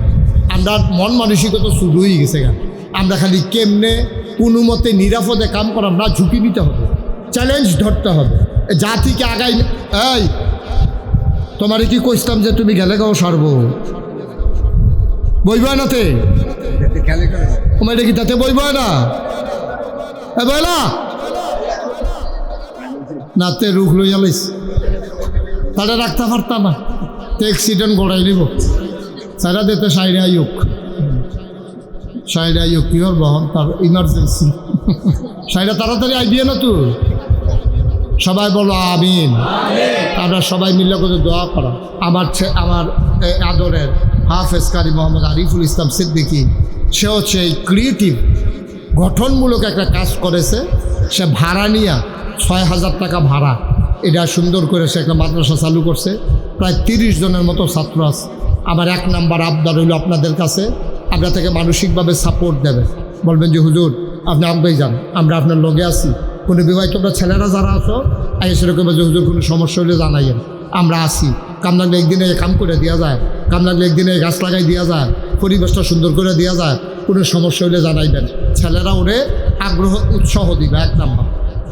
S1: আমরা মন মানসিকতা শুরু হয়ে গেছে গা। আমরা খালি কেমনে কোনো মতে নিরাপদে কাম করাম না, ঝুঁকি নিতে হবে, চ্যালেঞ্জ ধরতে হবে, জাতিকে আগাই। এই তোমারে কি কইতাম যে তুমি গেলে গাও সারব বইবা নাতে, তোমার কি তাতে বইব না, বইলা নাতে রুখ লইয়া লইস, তাহলে রাখতে পারতাম না, তো অ্যাক্সিডেন্ট গড়াই নিব। সারা দিতে সাইডে আইক, সাইডে আইক কি হল বহন তার ইমার্জেন্সি, সাইডে তাড়াতাড়ি আইবিয়ে না তুই। সবাই বলো আমিন। আমরা সবাই মিলে করে দোয়া করা। আমার আদরের হাফেজ কারি মোহাম্মদ আরিফুল ইসলাম সিদ্দিকী, সে হচ্ছে এই ক্রিয়েটিভ গঠনমূলক একটা কাজ করেছে। সে ভাড়া নিয়ে ৬,০০০ টাকা ভাড়া, এটা সুন্দর করে সে একটা মাদ্রাসা চালু করছে। প্রায় ৩০ জনের মতো ছাত্র আছে। আমার ১ নাম্বার আবদার হইল আপনাদের কাছে, আপনার থেকে মানসিকভাবে সাপোর্ট দেবে। বলবেন যে হুজুর আপনি আমরাই যান, আমরা আপনার লগে আছি। কোনো বিবাহ তোমরা ছেলেরা যারা আছো আগে সেরকম যে হুজুর কোনো সমস্যা হলে জানাইয়েন, আমরা আসি। কাম লাগলে একদিনে কাম করে দেওয়া যায়, কাম লাগলে একদিনে গাছ লাগাই দেওয়া যায়, পরিবেশটা সুন্দর করে দেওয়া যায়। কোনো সমস্যা হলে জানাইবেন, ছেলেরা ওরে আগ্রহ উৎসাহ দিবে। ১ নাম্বার।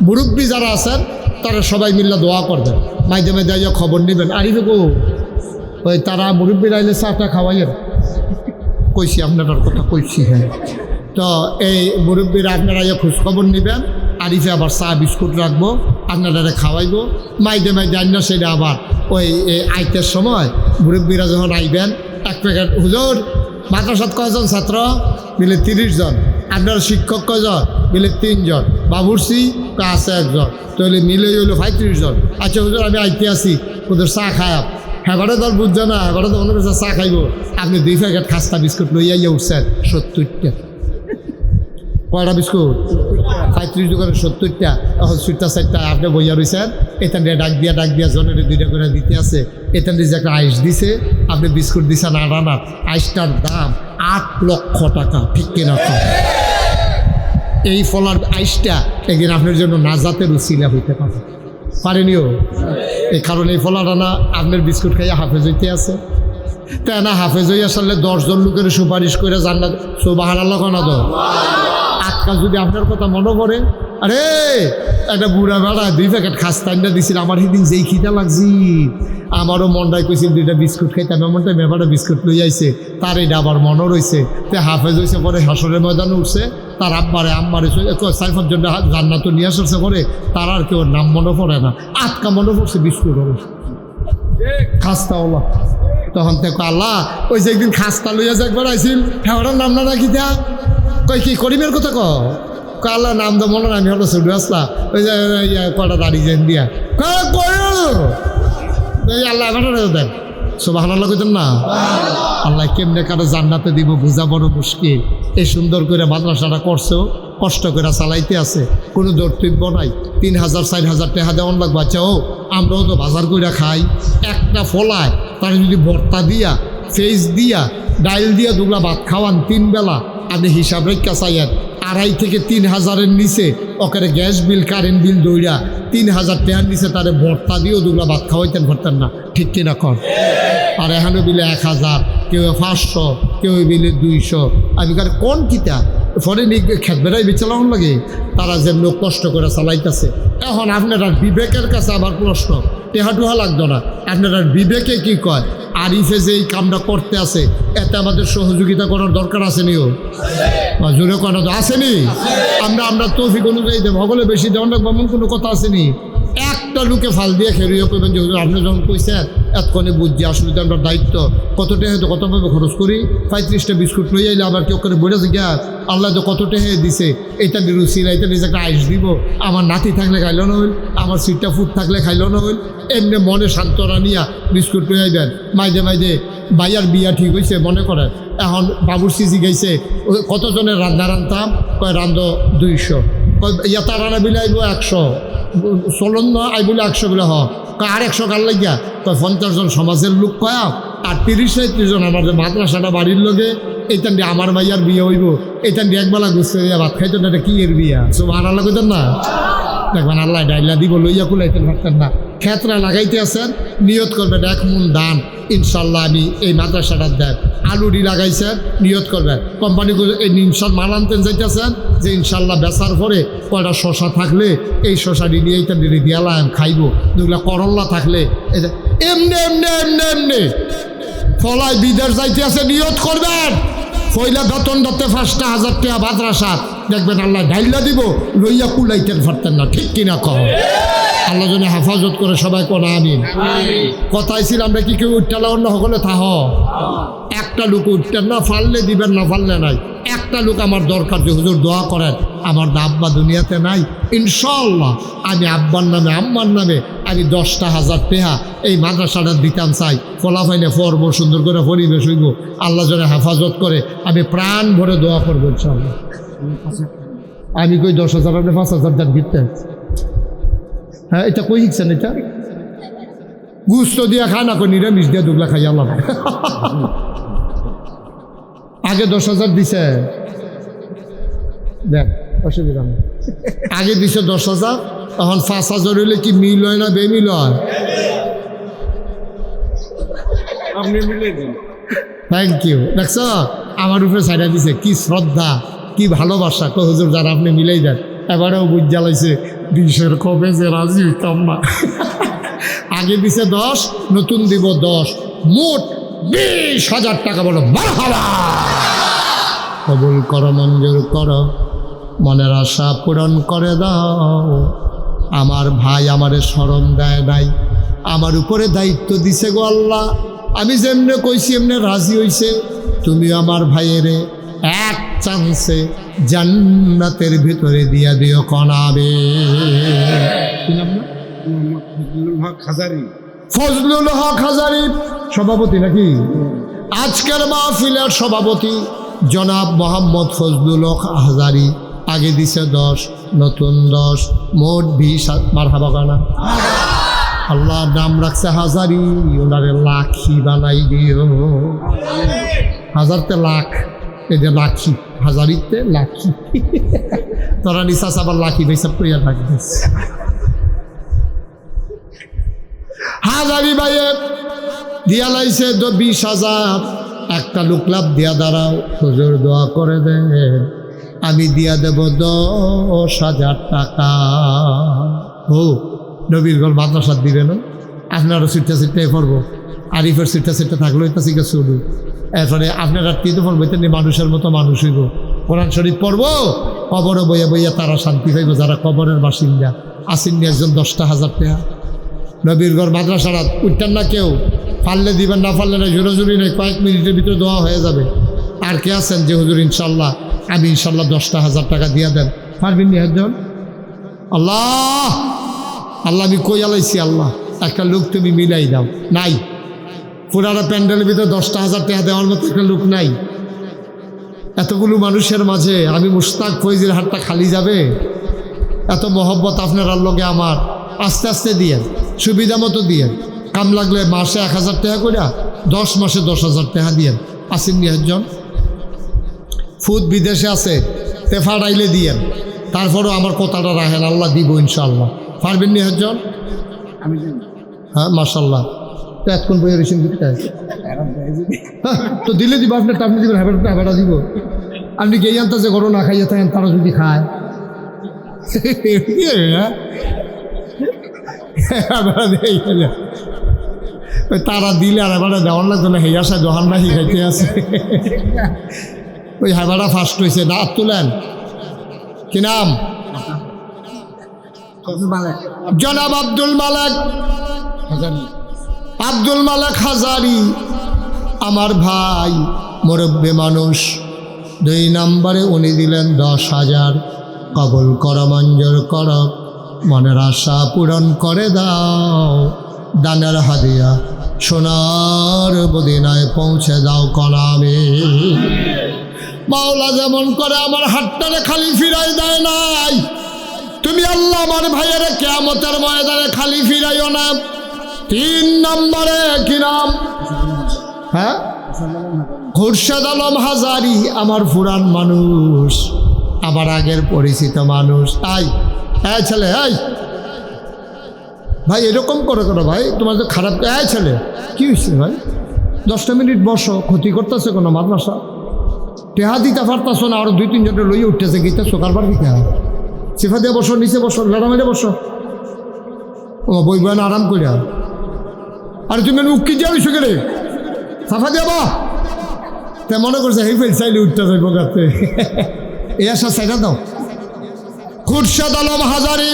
S1: মুরব্বী যারা আছেন তারা সবাই মিল্লা দোয়া করবেন, মাঝে মাঝে আইয়া খবর নেবেন। আরিফে গো ওই তারা মুরব্বীর আইলে চাটা খাওয়াইয়েন, কইছি আপনার কথা কইছি। হ্যাঁ, তো এই মুরব্বীরা আপনারা আইয়া খোঁজখবর নেবেন। আরিফে আবার চা বিস্কুট রাখবো, আপনারা খাওয়াইবো। মাইদে মাইদে আইনা সেটা আবার ওই আইতের সময় মুরব্বীরা যখন আইবেন 1 প্যাকেট হুজুর মাদ্রাসাত কয়জন ছাত্র মিলে 30 জন, আপনার শিক্ষক কয়জন মিলে 3 জন, বাবুর্চি আছে 1 জন, তাহলে মিলে হইলো 35 জন। আচ্ছা হুজুর আমি আইতে আসি, ওদের চা খায়। হেবারে দল বুঝছে না, হেবারে তো অনেক চা খাইব। আপনি 2 প্যাকেট খাস্তা বিস্কুট লইয়া উঠছেন 70টা। কয়টা বিস্কুট? 35 দোকানে 70টা। এখন 4টা আপনি বইয়া রয়েছেন। এখান দিয়ে ডাক দিয়া জনের 2টা করে দিতে আছে। এখান দিয়ে যে একটা আইস দিছে, আপনি বিস্কুট দিচ্ছেন 8 আনার। আইসটার দাম 8 লক্ষ টাকা, ঠিক কিনা? এই ফলার আইসটা একদিন আপনার জন্য নাজাতের উসিলা হইতে পারে, পারেনিও। এই কারণে এই ফলাটা না আপনার বিস্কুট খাইয়া হাফেজ হইতে আছে। তাই না হাফেজ হইয়া আসলে 10 জন লোকের সুপারিশ করে জান্নাত সুবহানাল্লাহ না তো। আজকা যদি আপনার কথা মনে পড়ে, আরে একটা বুড়া বেড়া 2 প্যাকেট খাস্তাইনটা দিছিল, আমার সেদিন যেই খিদা লাগছি আমারও মনটাই কইছিল 2টা বিস্কুট খাইতাম। এমনটাই ব্যাপারটা বিস্কুট লই আইছে, তার এটা আবার মনও রয়েছে। তে হাফেজ হয়েছে পরে হাসরের ময়দানে উঠছে, তার আম্মারে 4-5 জন জান্নাত নিয়ে আসছে পরে তার আর কেউ নাম মনে পড়ে না। আটকা মনে পড়ছে বিস্কুট হলো খাস্তাওয়ালা। তখন থেকে আল্লাহ ওই যে একদিন খাস্তা লইয়া যে একবার আইছিল, হ্যাঁ নাম না রাখি দেয়া কই কি করিমের কথা আল্লাহ নাম তো মনে নাই। আমি হলো ছুটে আসলাম ওই যে কটা দাঁড়ি যেন দিয়া আল্লাহ এবার দেন সুবহানাল্লাহ কইতেন না। আল্লাহ কেমনে কারো জান্নাতে দিব বোঝা বড় মুশকিল। এই সুন্দর করে মাদ্রাসাটা করছেও, কষ্ট করে চালাইতে আছে, কোনো দর্তব্য নাই। 3,000-4,000 টাকা দেওয়ান লাগবে। আচ্ছা ও আমরাও তো বাজার করে খাই, একটা ফলায় তার যদি ভর্তা দিয়া ফেস দিয়া ডাইল দিয়া 2 ভাত খাওয়ান 3 বেলা, আপনি হিসাব রেখা চাইয়েন 2,500 থেকে 3,000-এর নিচে ওখানে গ্যাস বিল কারেন্ট বিল দৌড়া 3,000 টাকার নিচে তারে ভর্তা দিয়েও 2 ভাত খাওয়াইতেন পারতেন না, ঠিক কিনা কর? আর এখানে বিলে 1,000, কেউ 500, কেউ বিলে 200। আমি কার কোন কিতা ফলে খেত বেড়াই বেচালাম লাগে, তারা যেন কষ্ট করে চালাইতেছে। এখন আপনারা বিবেকের কাছে আবার প্রশ্ন, টেহাটুহা লাগতো না, আপনারা বিবেকে কি কয়? আরিফে যে এই কামটা করতে আছে এতে আমাদের সহযোগিতা করার দরকার আসেনিও, জোরে করা তো আসেনি। আমরা তৌফিক অনুযায়ী দেব, সকলে বেশি দেওয়ান রাখবো এমন কোনো কথা আসেনি। একটা লোকে ফাল দিয়ে খেলিয়ে করবেন যে আপনি যখন কইছেন এতক্ষণে বুঝছি আসলে তো আমরা দায়িত্ব কত টাকা তো কতভাবে খরচ করি। 35টা বিস্কুট লই আইলে আবার কেউ করে বলেছে গিয়া আল্লাহ তো কত টাকা দিছে, এইটা রুচির এইটা নিজে একটা আইস দিব, আমার নাতি থাকলে খাইল না হইল, আমার সিটটা ফুট থাকলে খাইল না হইল। এমনি মনে সান্ত্বনা নিয়া বিস্কুট লই আইবেন। মাঝে বাইয়ার বিয়া ঠিক হয়েছে মনে করেন, এখন বাবুর সিজি গাইছে কতজনের রান্না রান্তাম, কয় রান্ধ 200, ইয়াতা রান্না বিলে আইব 100, চলন না আই বলে 100 বলে আর 100 কার লাগিয়া কয় 50 জন সমাজের লোক কয়া আর 30-35 জন আমার মাদ্রাসাটা বাড়ির লোকে এইটান দিয়ে আমার মাইয়ার বিয়ে হইব, এইটান দিয়ে একবেলা গুছতে দিয়া ভাত খাইতেন না, এটা কি এর বিয়া? সুবহানাল্লাহ কইতেন না? দেখবেন আল্লাহ ডাইলা দিব লইয়া কুলাইতেন পারতেন না। ক্ষেত্রে লাগাইতে আছেন, নিয়ত করবেন 1 মণ ধান ইনশাল্লাহ আমি এই মাদ্রাসাটার দেন। আলুরি লাগাইছেন, নিয়ত করবেন। কোম্পানিগুলো এই ইনশাল মাল আনতেন যাইতেছেন যে ইনশাল্লাহ বেচার পরে কয়টা শশা থাকলে এই শশাটি নিয়ে এইটা দিয়ালাম খাইব, যেগুলো করল্লা থাকলে এমনি ফলায় বিদেশ যাইতে আছে, নিয়ত করবেন। পয়লা বেতন ধরতে 5,000 টাকা মাদ্রাসা, দেখবেন আল্লাহ ঢাইলা দিব লইয়া কুলাইতেন পারতেন না, ঠিক কিনা কহ? আল্লাহ যেন হেফাজত করে সবাই কোনা আমিন। কথাই ছিল আমরা কি কেউ উঠটালা অন্য সকলে থাহ, একটা লোক উঠতেন না, ফাললে দিবেন না ফাললে নাই। একটা লোক আমার দরকার যে হুজুর দোয়া করেন আমার আব্বা দুনিয়াতে নাই, ইনশাআল্লাহ আমি আব্বার নামে আম্মার নামে আমি 10,000 টাকা এই মাদ্রাসাটা দিতাম চাই। ফলাফাইনে পড়ব, সুন্দর করে পরিবেশ হইব, আল্লাহ যেন হেফাজত করে, আমি প্রাণ ভরে দোয়া করবো ইনশাআল্লাহ। আমি কই 10,000 আপনি 5,000 দেন দিতে? হ্যাঁ, এটা কই শিখছেন? এটা গুস্ত দিয়া খায় না, কই নিরামিষ দিয়া দুগলা খাই আল্লাহ। আগে 10,000 দিছে, দেখ অসুবিধা নেই। আগে দিছে 10,000, তখন 5,000 হইলে কি মিল হয় না বেমিল হয়?
S2: আপনি মিলে দিন।
S1: Thank you. দেখছ আমার উপরে ছাইড়া দিছে, কি শ্রদ্ধা, কি ভালোবাসা। তো হুজুর যারা আপনি মিলেই দেন। এবারেও বুঝ জ্বালাইছে, 20-এর কবে যে রাজি হইতাম না। আগে দিছে 10, নতুন দিব 10, মোট 20,000 টাকা। বলো মারহাবা। কবুল করো, মঞ্জুর করো, মনের আশা পূরণ করে দাও। আমার ভাই আমারে শরম দেয় নাই, আমার উপরে দায়িত্ব দিছে গো আল্লাহ। আমি যেমনে কইছি এমনি রাজি হইছে। তুমি আমার ভাইয়েরে এক চান্সে জান্নাতের ভিতরে দিয়া দিও কনাবে। ফজলুল হক হাজারি সভাপতি নাকি? আজকের মাহফিলের সভাপতি জনাব মোহাম্মদ ফজলুল হক হাজারি। আগে দিছে 10, নতুন 10, মোট 20। মারহাবা গানা। আল্লাহ নাম রাখছে হাজারি, ওনারে লাখি বানাই দিও। হাজারতে লাখ, এই যে লাখি, হাজারিতে লাখি। তোরা নিশাস আবার লাখি বেসব করিয়া থাকবে। হাজারি ভাইয়ে দিয়া লাইছে 20,000। একটা লুকলাভ দিয়া দাঁড়াও, হুজুর দোয়া করে দেন, আমি দিয়া দেব 10,000 টাকা। ও নবীরগঞ্জ মাদ্রাসা দিবে না? আপনারও সিটটা সিটটাই পড়বো, আরিফের সিটটা সিটটা থাকলো, এটা শিখে শুরু। এরপরে আপনারা তীর্থ পড়বো, তেমনি মানুষের মতো মানুষ হইব। কোরআন শরীফ পড়বো, কবরও বইয়া বইয়া তারা শান্তি পাইব, যারা কবরের বাসিন্দা। আসেননি একজন 10,000 টাকা। নবীরগঞ্জ মাদ্রাসারা উঠতেন না কেউ, পারলে দিবেন, না পারলে না, জোরাজুরি নেই, কয়েক মিনিটের ভিতরে দোয়া হয়ে যাবে। আর কে আছেন যে হুজুর ইনশাল্লাহ আমি ইনশাল্লাহ 10,000 টাকা দিয়ে দেন? পারবেন নি একজন? আল্লাহ আল্লাহ আমি কই আলাইছি, আল্লাহ একটা লোক তুমি মিলাই দাও। নাই, পুরানো প্যান্ডেলের ভিতরে 10,000 টাকা দেওয়ার মতো একটা লোক নাই। এতগুলো মানুষের মাঝে আমি মুশতাক ফৈজির হাতটা খালি যাবে? এত মহব্বত আপনার আল্লাহকে আমার। আস্তে আস্তে দিয়েন, সুবিধা মতো দিয়েন। কাম লাগলে মাসে 1,000 টাকা করে, 10 মাসে 10,000 টাকা দিয়েন। আসেননি একজন? ফুদ বিদেশে আছে, তেফাড়াইলে দিয়েন। তারপরেও আমার কথাটা রাখেন, আল্লাহ দিব ইনশাআল্লাহ। পারবেন নি একজন? হ্যাঁ মাশাল্লাহ। তো এতক্ষণ বইয়ের রেশন দিতে তো দিলে দিব, আপনার আপনি দিবেন, হ্যাঁ হ্যাঁ দিব। আপনি গিয়ে আনতে যে গরু না খাইয়ে থাকেন, তারা যদি খায় তারা দিলে আর এবারে দেওয়ার লাগতো না। হেয়া সাহেব দোহান না খাইতে আছে, ওই হেবাটা ফার্স্ট হয়েছে। না তুলেন, কি নাম? জনাব আব্দুল মালেক। আব্দুল মালেক হাজারি আমার ভাই, মুরব্বী মানুষ। 2 নম্বরে উনি দিলেন 10,000। কবুল কর, মঞ্জুর কর, মনের আশা পূরণ করে দাও। দানের হাদিয়া সোনার মদিনায় পৌঁছে দাও কনামে। মাওলা যেমন করে আমার হাতটারে খালি ফিরাই দেয় নাই, তুমি আল্লাহ আমার ভাইয়ের কিয়ামতের ময়দানে খালি ফিরাইও না। 3 নম্বরে কি নাম? হ্যাঁ, খুরশেদ আলম হাজারি আমার পুরান মানুষ, আমার আগের পরিচিত মানুষ। এই ছেলে, এই ভাই এরকম করে ভাই, তোমার তো খারাপ। এই ছেলে কি হয়েছে ভাই? 10টা মিনিট বসো, ক্ষতি করতেছে কোনো মাদ্রাসা? টেহা দিতে পারতাছো না? আরো 2-3 জনটা লইয়ে উঠতেছে, গীতা সকালবার দিতে হয়। সিফা দিয়ে বসো, নিচে বসো, লড়া মেরে বসো। ও বই বয়ান আরাম করিয়া। আর তুমি উকি যা হইছো কে রে? সাফা দিয়ে বা তা মনে করছে হেই ফেল চাইলে উঠতে যাইব গাতে। এই আসা সাইডা দাও। খুরশেদ আলম হাজারি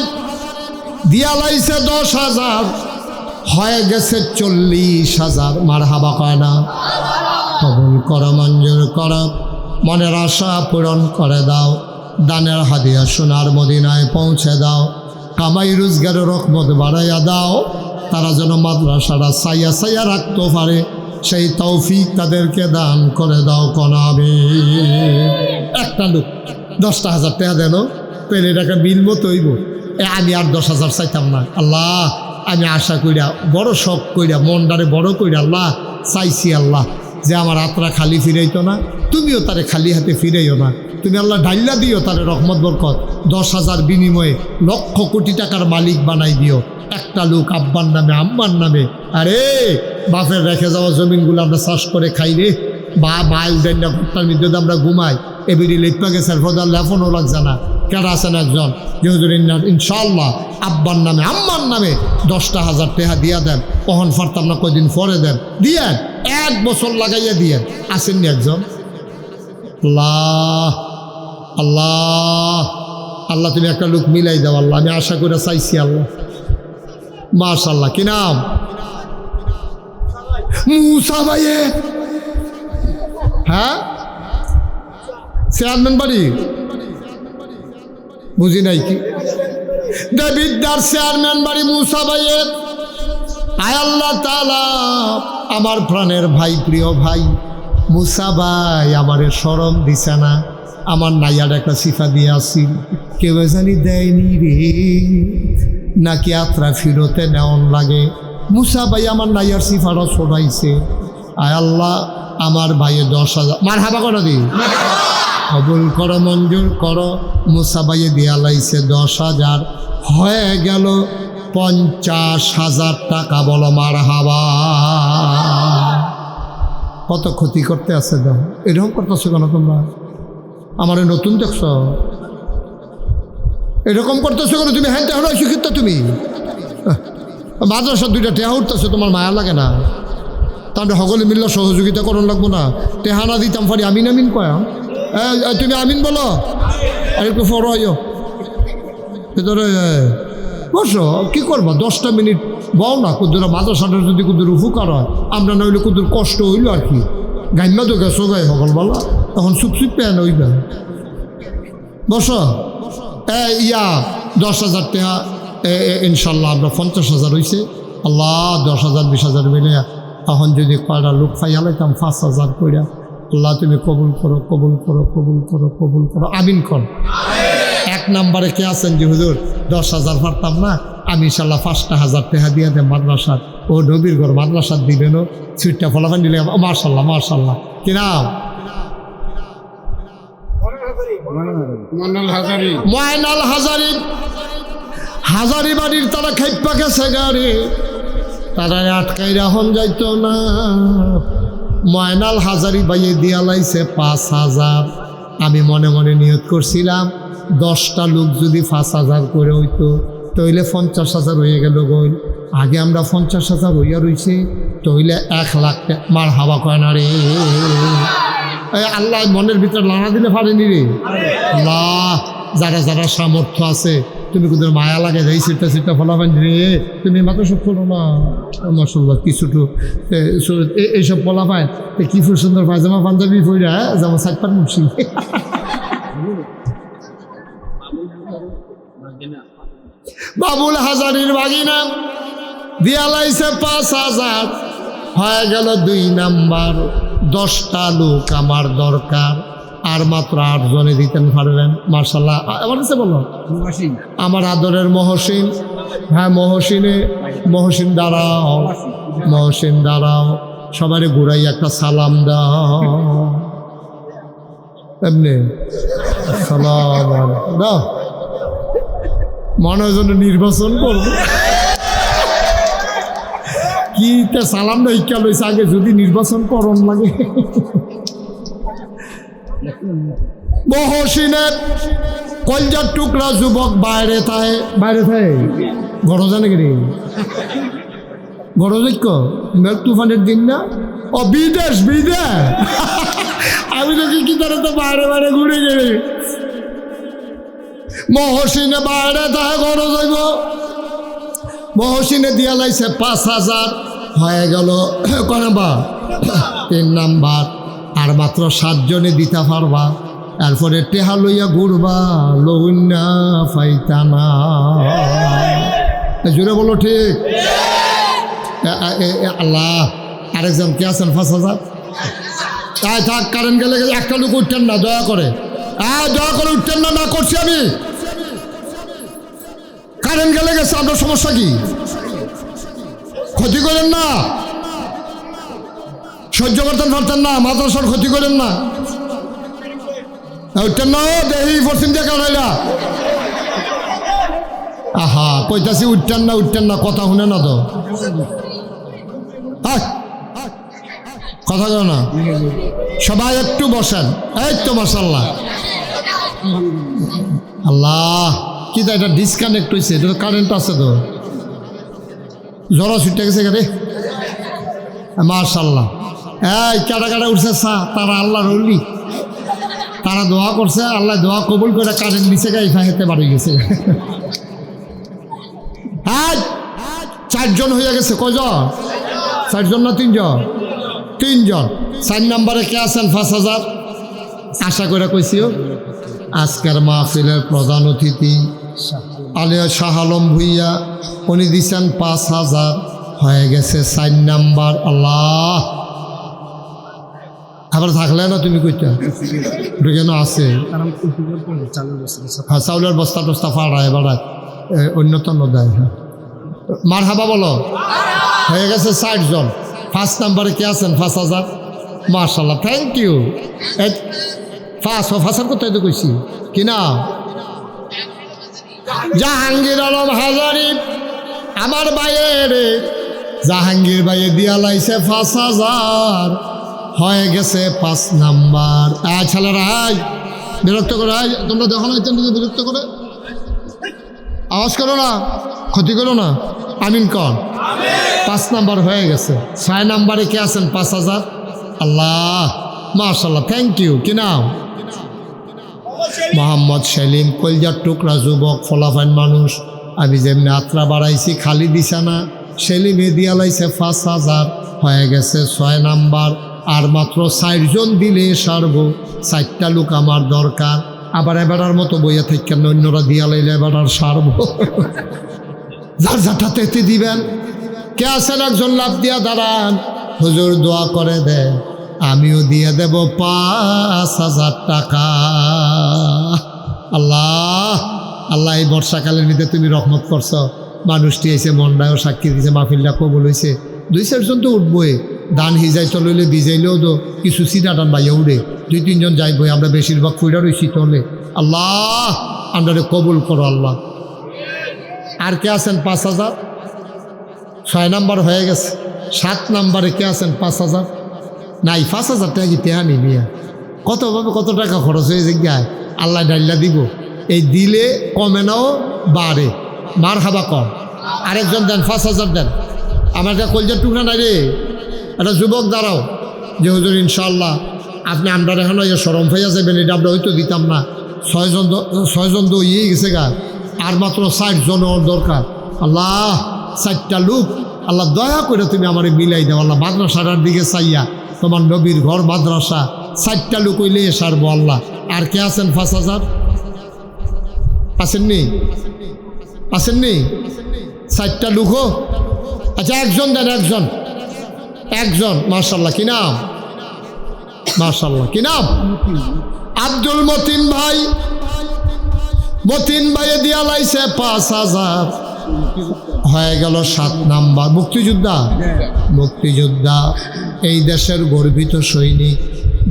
S1: দিয়া লাইছে 10,000, হয়ে গেছে 40,000। মারহাবা কয় না? কবুল কর, মঞ্জুর কর, মনের আশা পূরণ করে দাও। দানের হাদিয়া সোনার মদিনায় পৌঁছে দাও, কামাই রোজগারের রহমত বাড়াইয়া দাও, তারা যেন মাদ্রাসাটা সাইয়া সাইয়া রাখতে পারে সেই তৌফিক তাদেরকে দান করে দাও কনাবে। একটা লোক 10,000 টাকা দেন, পেলে টাকা বিল মতো হইব। আমি আর 10,000 চাইতাম না। আল্লাহ আমি আশা কইরা বড় শখ কইরা মনটারে বড় কইরা আল্লাহ চাইছি আল্লাহ যে আমার আত্রা খালি ফিরাইতো না, তুমিও তারে খালি হাতে ফিরাইও না। তুমি আল্লাহ ঢাইলা দিও তারে রহমত বরকত, 10,000 বিনিময়ে লক্ষ কোটি টাকার মালিক বানাই দিও। একটা লোক আব্বার নামে আম্মার নামে, আরে বাপের রেখে যাওয়া জমিনগুলো আমরা চাষ করে খাই রে, বা মাইল দেন না ঘরটার মধ্যে আমরা ঘুমাই, এবিডি লেপা গেছে ফদার লেফনও লাগছে না। কেন আছেন একজন যে হুজুর ইনশাল্লাহ আব্বার নামে আম্মার নামে 10,000 টাকা দিয়া দেন, কখন ফারতাম না কয়দিন পরে দেন, দিয়েন 1 বছর লাগাইয়া দিয়েন। আসেননি একজন? আল্লাহ আল্লাহ আল্লাহ তুমি একটা লোক মিলাই দাও আল্লাহ, আমি আশা করে চাইছি আল্লাহ। মাশাআল্লাহ, কি নাম? মুসা ভাইয়ে, হ্যাঁ চেয়ারম্যান বাড়ি, বুঝি নাই কি দেবিদ্যার চেয়ারম্যান বাড়ি মুসা ভাইয়ে। আয় আল্লাহ তাআলা আমার প্রাণের ভাই, প্রিয় ভাই মুসা ভাই আমারে শরম দিছে না, আমার নাইয়ার একটা সিফা দিয়ে আসি, কেউ জানি দেয়নি রে নাকি আত্রা ফিরতে নেওয়ান লাগে। মুসা ভাই আমার নাইয়ার সিফাটা শোনাইছে। আয় আল্লাহ আমার ভাইয়ে 10,000 মারহাবা করে দি, কবুল করো, মঞ্জুর করো। মুসা ভাইয়ে দিয়া লাইছে 10,000, হয়ে গেল 50,000 টাকা। বলো মারহাবা। কত ক্ষতি করতে আছে দাও, এরকম করতেছো কেন তোমরা? আমার নতুন দেখছ এরকম করতেছো কেন তুমি? হ্যাঁ তেহরা শিক্ষিত তুমি মাদ্রাসা 2টা টেহা উঠতেছো, তোমার মায়া লাগে না? তাহলে সকলে মিললে সহযোগিতা করণ লাগবো না? টেহা না দিতাম পারি আমিন আমিন কয়া, তুমি আমিন বলো আর একটু ফর ভিতরে বসো। কি করবা 10টা মিনিট বও না, কুদুরা মাদ্রাসাটার যদি কুদুর উপকার হয়, আমরা নইলে কুদুর কষ্ট হইল আর কি। গাইমা তো গেছো গাই সকালবেলা, তখন চুপ চুপ পেয়ে হইবে। বসো। ইয়া 10,000 টাকা ইনশাল্লাহ আমরা 50,000 হয়েছে। আল্লাহ 10,000 20,000 মিলে তখন যদি কয়টা লোক ফাইয়ালাইতাম 5,000 কইরা। আল্লাহ তুমি কবুল করো, কবুল করো, কবুল করো, কবুল করো, আমিন কর। 1 নম্বরে কে আছেন যে হুজুর 10,000 পারতাম না, আমি ইনশাল্লাহ 5,000 টাকা দিয়ে দেন মাদ্রাসার, ও নবীর ঘর মাদ্রাসার দিবেনও, সুইটটা ফলাফান দিলে মার্শাল্লাহ মার্শাল্লাহ। কি নাম? ময়নাল হাজারি। হাজারি বাড়ির তারা খাইপা গেছে গাড়ি, তারা আটকাই রাখন যাইতো না। ময়নাল হাজারি বাইয়ে দিয়া লাইছে 5,000। আমি মনে মনে নিয়ত করছিলাম 10টা লোক যদি 5,000 করে হইতো তইলে 50,000 হয়ে গেল গই। আগে আমরা 50,000 হইয়া রইছে, তইলে 1,00,000 টাকা। মার হাওয়া কয় না রে, আল্লাহ মনের ভিতরে লানা দিলে পারেনি রে। আল্লাহ যারা যারা সামর্থ্য আছে তুমি কিন্তু মায়া লাগে এই সিটটা সিটটা ফলাফান রে, তুমি মাত্র সব করো না। মাশাআল্লাহ কিছুটু এইসব ফলাফান কি ফুল সুন্দর পায়জামা পাঞ্জাবি পইরা যেমন সাইপার মুন্সি। বাবুল হাজারির বাগিনা দিয়া লাইছে 5,000, হয়ে গেল 2 নাম্বার। 10টা লোক আমার দরকার, আর মাত্র 8 জনে দিতেন পারবেন। মার্শাল্লাহ। আমার কাছে বলো আমার আদরের মহসিন। হ্যাঁ মহসিন দাঁড়াও, মহসিন দাঁড়াও, সবারই ঘুরাই একটা সালাম দাও। এমনি সালাম দাও, মনে হয় যেন নির্বাচন করবো কি সালাম না ইকা লইছে আগে যদি নির্বাচন করণ লাগে। মহসিনের কলজার টুকরা যুবক বাইরে থাকে, ঘর জানে কি ঘর যোগ্য মেঘ তুফানের দিন না, ও বিদেশ আমি দেখি কি তারা তো বাইরে বাইরে ঘুরে গেলে। মহসিনে বাইরে থাকে ঘর যাইব। মহসিনে দিয়া লাইছে 5,000, হয়ে গেল কয় নাম্বার? 3 নাম্বার। আর মাত্র 7 জনে দিতে পারবা। এরপরে টেহা লইয়া ঘুরবা লউন্না ফাইতানা। জোরে বলো ঠিক। আল্লাহ, আরেকজন কে আছেন 5,000? তাই থাক, কারেন্ট গেলে একটা লোক উঠতেন না, দয়া করে দয়া করে উঠতেন না, না করছি আমি। কারেন্ট গেলে গেছে, আপনার সমস্যা কি? ক্ষতি করেন না, সহ্য করতেন পারতেন না, মাদ্রাসার ক্ষতি করেন না, উঠতেন না। দেখি পশ্চিম দিয়ে কেন হইলা? আহা, কইতাছি উঠতেন না, কথা শুনে না তো, কথা কেন না? সবাই একটু বসেন। এই তো মাশাআল্লাহ, আল্লাহ কি তা এটা ডিসকানেক্ট হয়েছে, এটা কারেন্ট আছে তো, জ্বর ছুটে গেছে রে মাশাআল্লাহ। এই কাটা উঠছে তারা আল্লাহর ওলি, তারা দোয়া করছে, আল্লাহ দোয়া কবুল করে কারেন্ট দিছে, গাইফা হেতে বাড়ি গেছে। হ্যাঁ, 4 জন হয়ে গেছে। কয়জন? 4 জন না 3 জন? 3 জন। 4 নম্বরে কে আছেন? 5,000। আশা করে কইছিও আজকের মাহফিলের প্রধান অতিথি আলিয়া শাহ আলম ভুইয়া, উনি দিচ্ছেন 5,000, হয়ে গেছে 4 নাম্বার। আল্লাহ, আবার থাকলে না তুমি কইটা কেন আছে? হ্যাঁ, চাউলের বস্তা টস্তা ফাড়ায় অন্যতম দেয়। মার হাবা বলো। হয়ে গেছে 60 জন। 5 নাম্বারে কে আছেন? 5,000। মাশাআল্লাহ, থ্যাংক ইউ। 5,000 কোথায় তো কইছি কি না? জাহাঙ্গীর আলম হাজারি, আমার বাইয়ের জাহাঙ্গীর বাইয়ে দিয়া লাইছে 5,000, হয়ে গেছে 5 নাম্বার। ছেলেরা বিরক্ত করে, তোমরা দেখো না বিরক্ত করে, আওয়াজ করো না, ক্ষতি করো না, আমিন কন। 5 নাম্বার হয়ে গেছে। 6 নাম্বারে কে আছেন? 5,000। আল্লাহ, মাশাআল্লাহ, থ্যাংক ইউ। কি নাম? মোহাম্মদ সেলিম, কলজার টুকরা যুবক, ফলাফাইন মানুষ। আমি যেমনি আত্রা বাড়াইছি, খালি দিছে না, সেলিমে দিয়া লাইছে 5,000, হয়ে গেছে 6 নাম্বার। আর মাত্র 4 জন দিলে সারব। 4টা লোক আমার দরকার। আবার এবারার মতো বইয়া থাকেন, অন্যরা দিয়া লাইলে এবার আর সারব। যার যাটাতে এতে দিবেন। কে আছেন? একজন লাভ দিয়া দাঁড়ান, হুজুর দোয়া করে দেন, আমিও দিয়ে দেব 5,000 টাকা। আল্লাহ, আল্লাহ, এই বর্ষাকালের মধ্যে তুমি রহমত করছো। মানুষটি এসে মন্ডায়ও সাক্ষী দিয়েছে, মাহফিলটা কবুল হয়েছে। 2-4 জন তো উঠবই, ধান হিজাই চললে ভিজাইলেও তো কিছু সিটা টান বাইয়া উড়ে, 2-3 জন যাইবই। আমরা বেশিরভাগ ফুইরা রয়েছি চলে। আল্লাহ, আমরা কবুল করো আল্লাহ। আর কে আছেন? 5,000। 6 নাম্বার হয়ে গেছে। 7 নাম্বারে কে আছেন? 5,000। নাই, 5,000 টাকা কি তেহানি নিয়ে কত টাকা খরচ হয়ে যায়। আল্লাহ ডাইল্লা দিব, এই দিলে কমে নাও বাড়ে। মার হাবা কম। আরেকজন দেন, 5,000 দেন। আমার একটা কলজার টুকরা নাই রে, একটা যুবক দাঁড়াও, যে হুজুর ইনশাল্লাহ আপনি আমরা এখন সরম হইয়া যাবেন, এটা আমরা হয়তো দিতাম না। 6 জন তো ইয়ে গেছে গা, আর মাত্র 60 জন দরকার। আল্লাহ, 4টা লোক, আল্লাহ দয়া করে তুমি আমার মিলাই দাও আল্লাহ। মাদ্রাসাটার দিকে চাইয়া, তোমার নবীর ঘর মাদ্রাসা, 4টা লোক হইলে সারবো আল্লাহ। আর কে আছেন? 5,000 আসেননি? 4টা লোক। আচ্ছা, একজন দেন, একজন। মাশাআল্লাহ, কি নাম? মাশাআল্লাহ, কি নাম? আব্দুল মতিন ভাই। মতিন ভাইয়ে দিয়া লাইছে 5,000, হয়ে গেল 7 নাম্বার। মুক্তিযোদ্ধা, এই দেশের গর্বিত সৈনিক,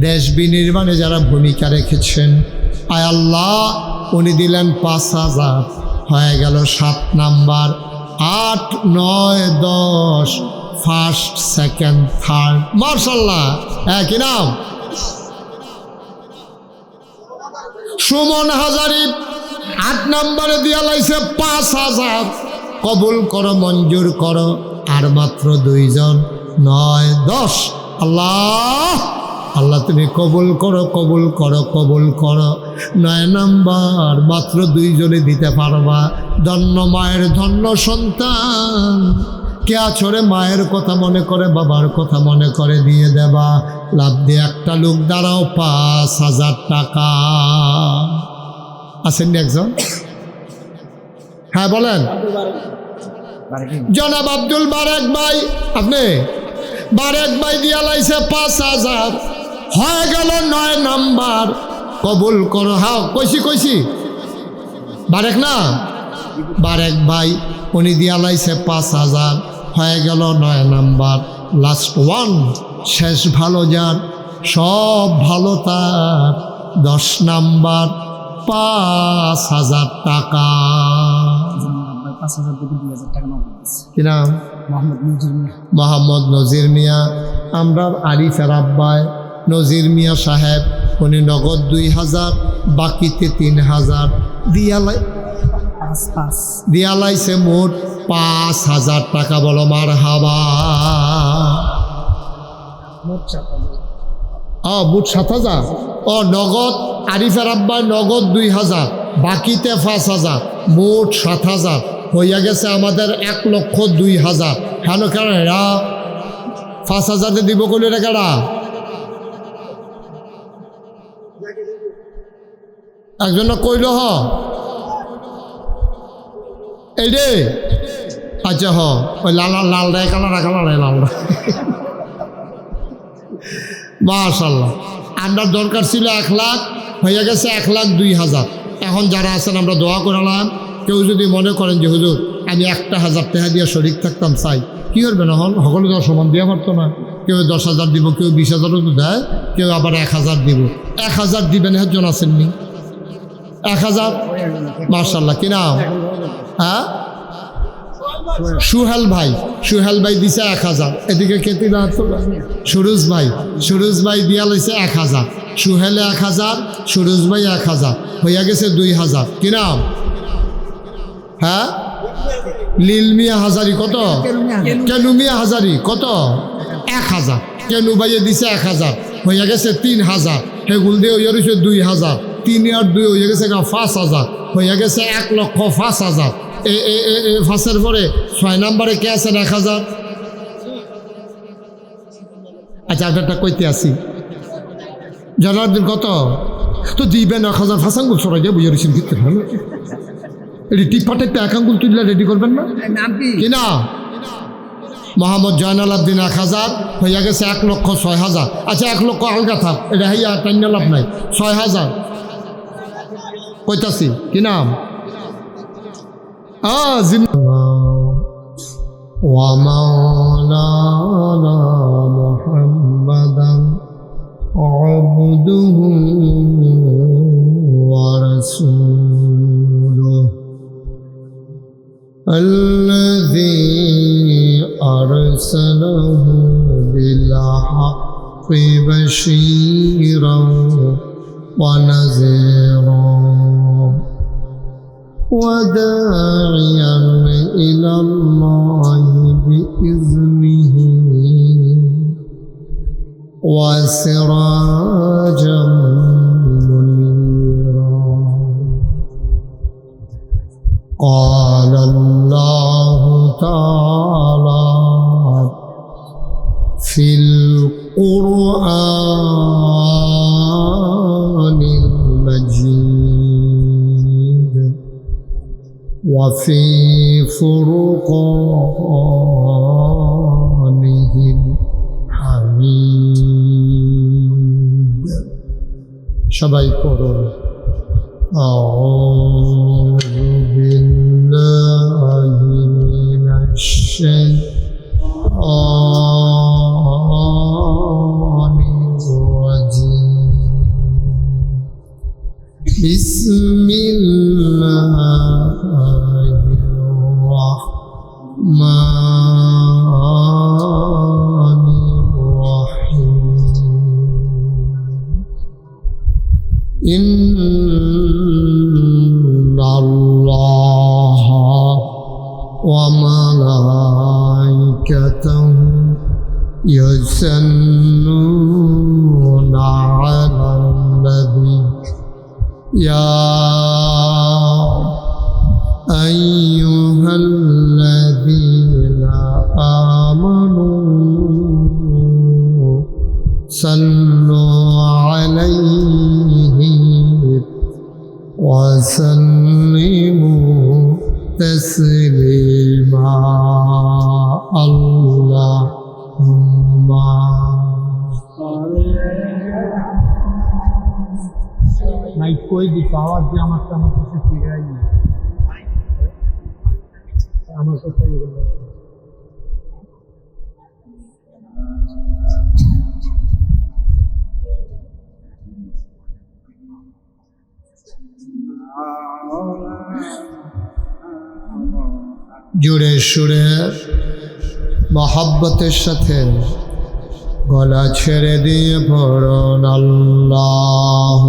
S1: দেশ বিনির্মাণে যারা ভূমিকা রেখেছেন, আয় আল্লাহ, উনি দিলেন 5,000, হয়ে গেল 7 নাম্বার। 8, 9, 10, first, second, third. মাশাআল্লাহ। কি নাম? সুমন হাজারি, 8 নাম্বারে দিয়া লাইছে 5,000। কবুল করো, মঞ্জুর করো। আর মাত্র 2 জন, 9, 10। আল্লাহ, আল্লাহ তুমি কবুল করো, কবুল করো, কবুল করো। 9 নাম্বার, মাত্র 2 জনে দিতে পারবা। ধন্য মায়ের ধন্য সন্তান, কে আছরে মায়ের কথা মনে করে, বাবার কথা মনে করে দিয়ে দেবা। লাভ দিয়ে একটা লোক দাঁড়াও, 5,000 টাকা। আসেননি একজন? হ্যাঁ বলেন। জনাব আব্দুল বারেক ভাই, আপনি বারেক ভাই দিয়া লাইছে 5,000, হয়ে গেল 9 নাম্বার। কবুল করো। হ্যাঁ কইছি বারেক না, বারেক ভাই উনি দিয়া লাইছে 5,000, হয়ে গেল 9 নাম্বার। লাস্ট ওয়ান, শেষ ভালো যার, সব ভালো তার, 10 নাম্বার 5,000 টাকা। কি নাম? মোহাম্মদ নজির মিয়া। আমরা আরিফের আব্বায় নজির মিয়া সাহেব, উনি নগদ 2,000, বাকিতে 3,000 দিয়া লাইছে মোট 5,000 টাকা। বলো মার হাবা। মোট 7,000। নগদ আরিফের আব্বায় নগদ 2,000, বাকিতে 5,000, মোট 7,000 হইয়া গেছে আমাদের 1,02,000। কেন কেন এরা 5,000 দিব কইলে রে কেডা? একজন কইল এই রে। আচ্ছা ওই লাল রে কালার লাল। মাশাআল্লাহ। আমরা দরকার ছিল 1 লাখ, হয়ে গেছে 1,02,000। এখন যারা আছেন আমরা দোয়া করালাম, কেউ যদি মনে করেন যে হুজুর আমি 1,000 টাকা দিয়ে শরীক থাকতাম, চাই কি করবে না? হল সকলে তো সমান দেওয়া পারতো না। কেউ 10,000 দিব, কেউ 20,000 তো দেয়, কেউ আবার 1,000 দিব। 1,000 দিবেন একজন আসেননি? 1,000। মাশাআল্লাহ। কি নাম? হ্যাঁ সুহেল ভাই দিছে 1,000। এদিকে কেতি না সুরুজ ভাই দিয়া লইছে 1,000। সুহেলে 1,000, সুরুজ ভাই 1,000, হইয়া গেছে 2,000। কি নাম? হ্যাঁ লীল মিয়া হাজারি। কত? কেনু মিয়া হাজারি। কত? 1,000। কেনু ভাইয়ে দিছে 1,000, হইয়া গেছে 3,000। হেগুল দিয়ে হইয়া রয়েছে 2,000, 3 আর 2 হইয়া গেছে 5,000, হইয়া গেছে 1,05,000। ফাঁসের পরে 6 নাম্বারে কে আছেন? 1,000। আচ্ছা আপনারটা কইতে আসি। জানার কত তো দিবেন? 1,000 ফাঁসাঙ্গুল সরাই দিয়ে বুঝে রয়েছেন ভিতরে। এটি টিপাটে একাঙ্গুল তুললে রেডি করবেন না? কি না? মোহাম্মদ জয়নাল আবদিন 1,000, হইয়া গেছে 1,06,000। আচ্ছা 1 লক্ষ আলগা থাক, এটা হইয়া টাইন্য লাভ নাই। 6,000 কইতাছি। কি নাম? ومولانا محمدا عبده ورسوله الذي أرسله بالحق بشيرا ونذيرا وداعيا إلى الله بإذنه وسراجا منيرا. قال الله تعالى في القرآن المجيد وفي فرقانه الحميد. সবাই পড়ুন أعوذ بالله من الشيطان الرجيم. بسم الله الرحمن الرحيم. إن الله وملائكته يصلون على النبي يا أيها الذين صلوا عليه وسلموا تسليما اللهم নাই কই দিতে আওয়াজ দিয়ে আমার কাছে ফিরে আই আমার কোথায় গেল জোরে সুরে মহব্বতের সাথে গলা ছেড়ে দিয়ে পড়ুন আল্লাহুম্মা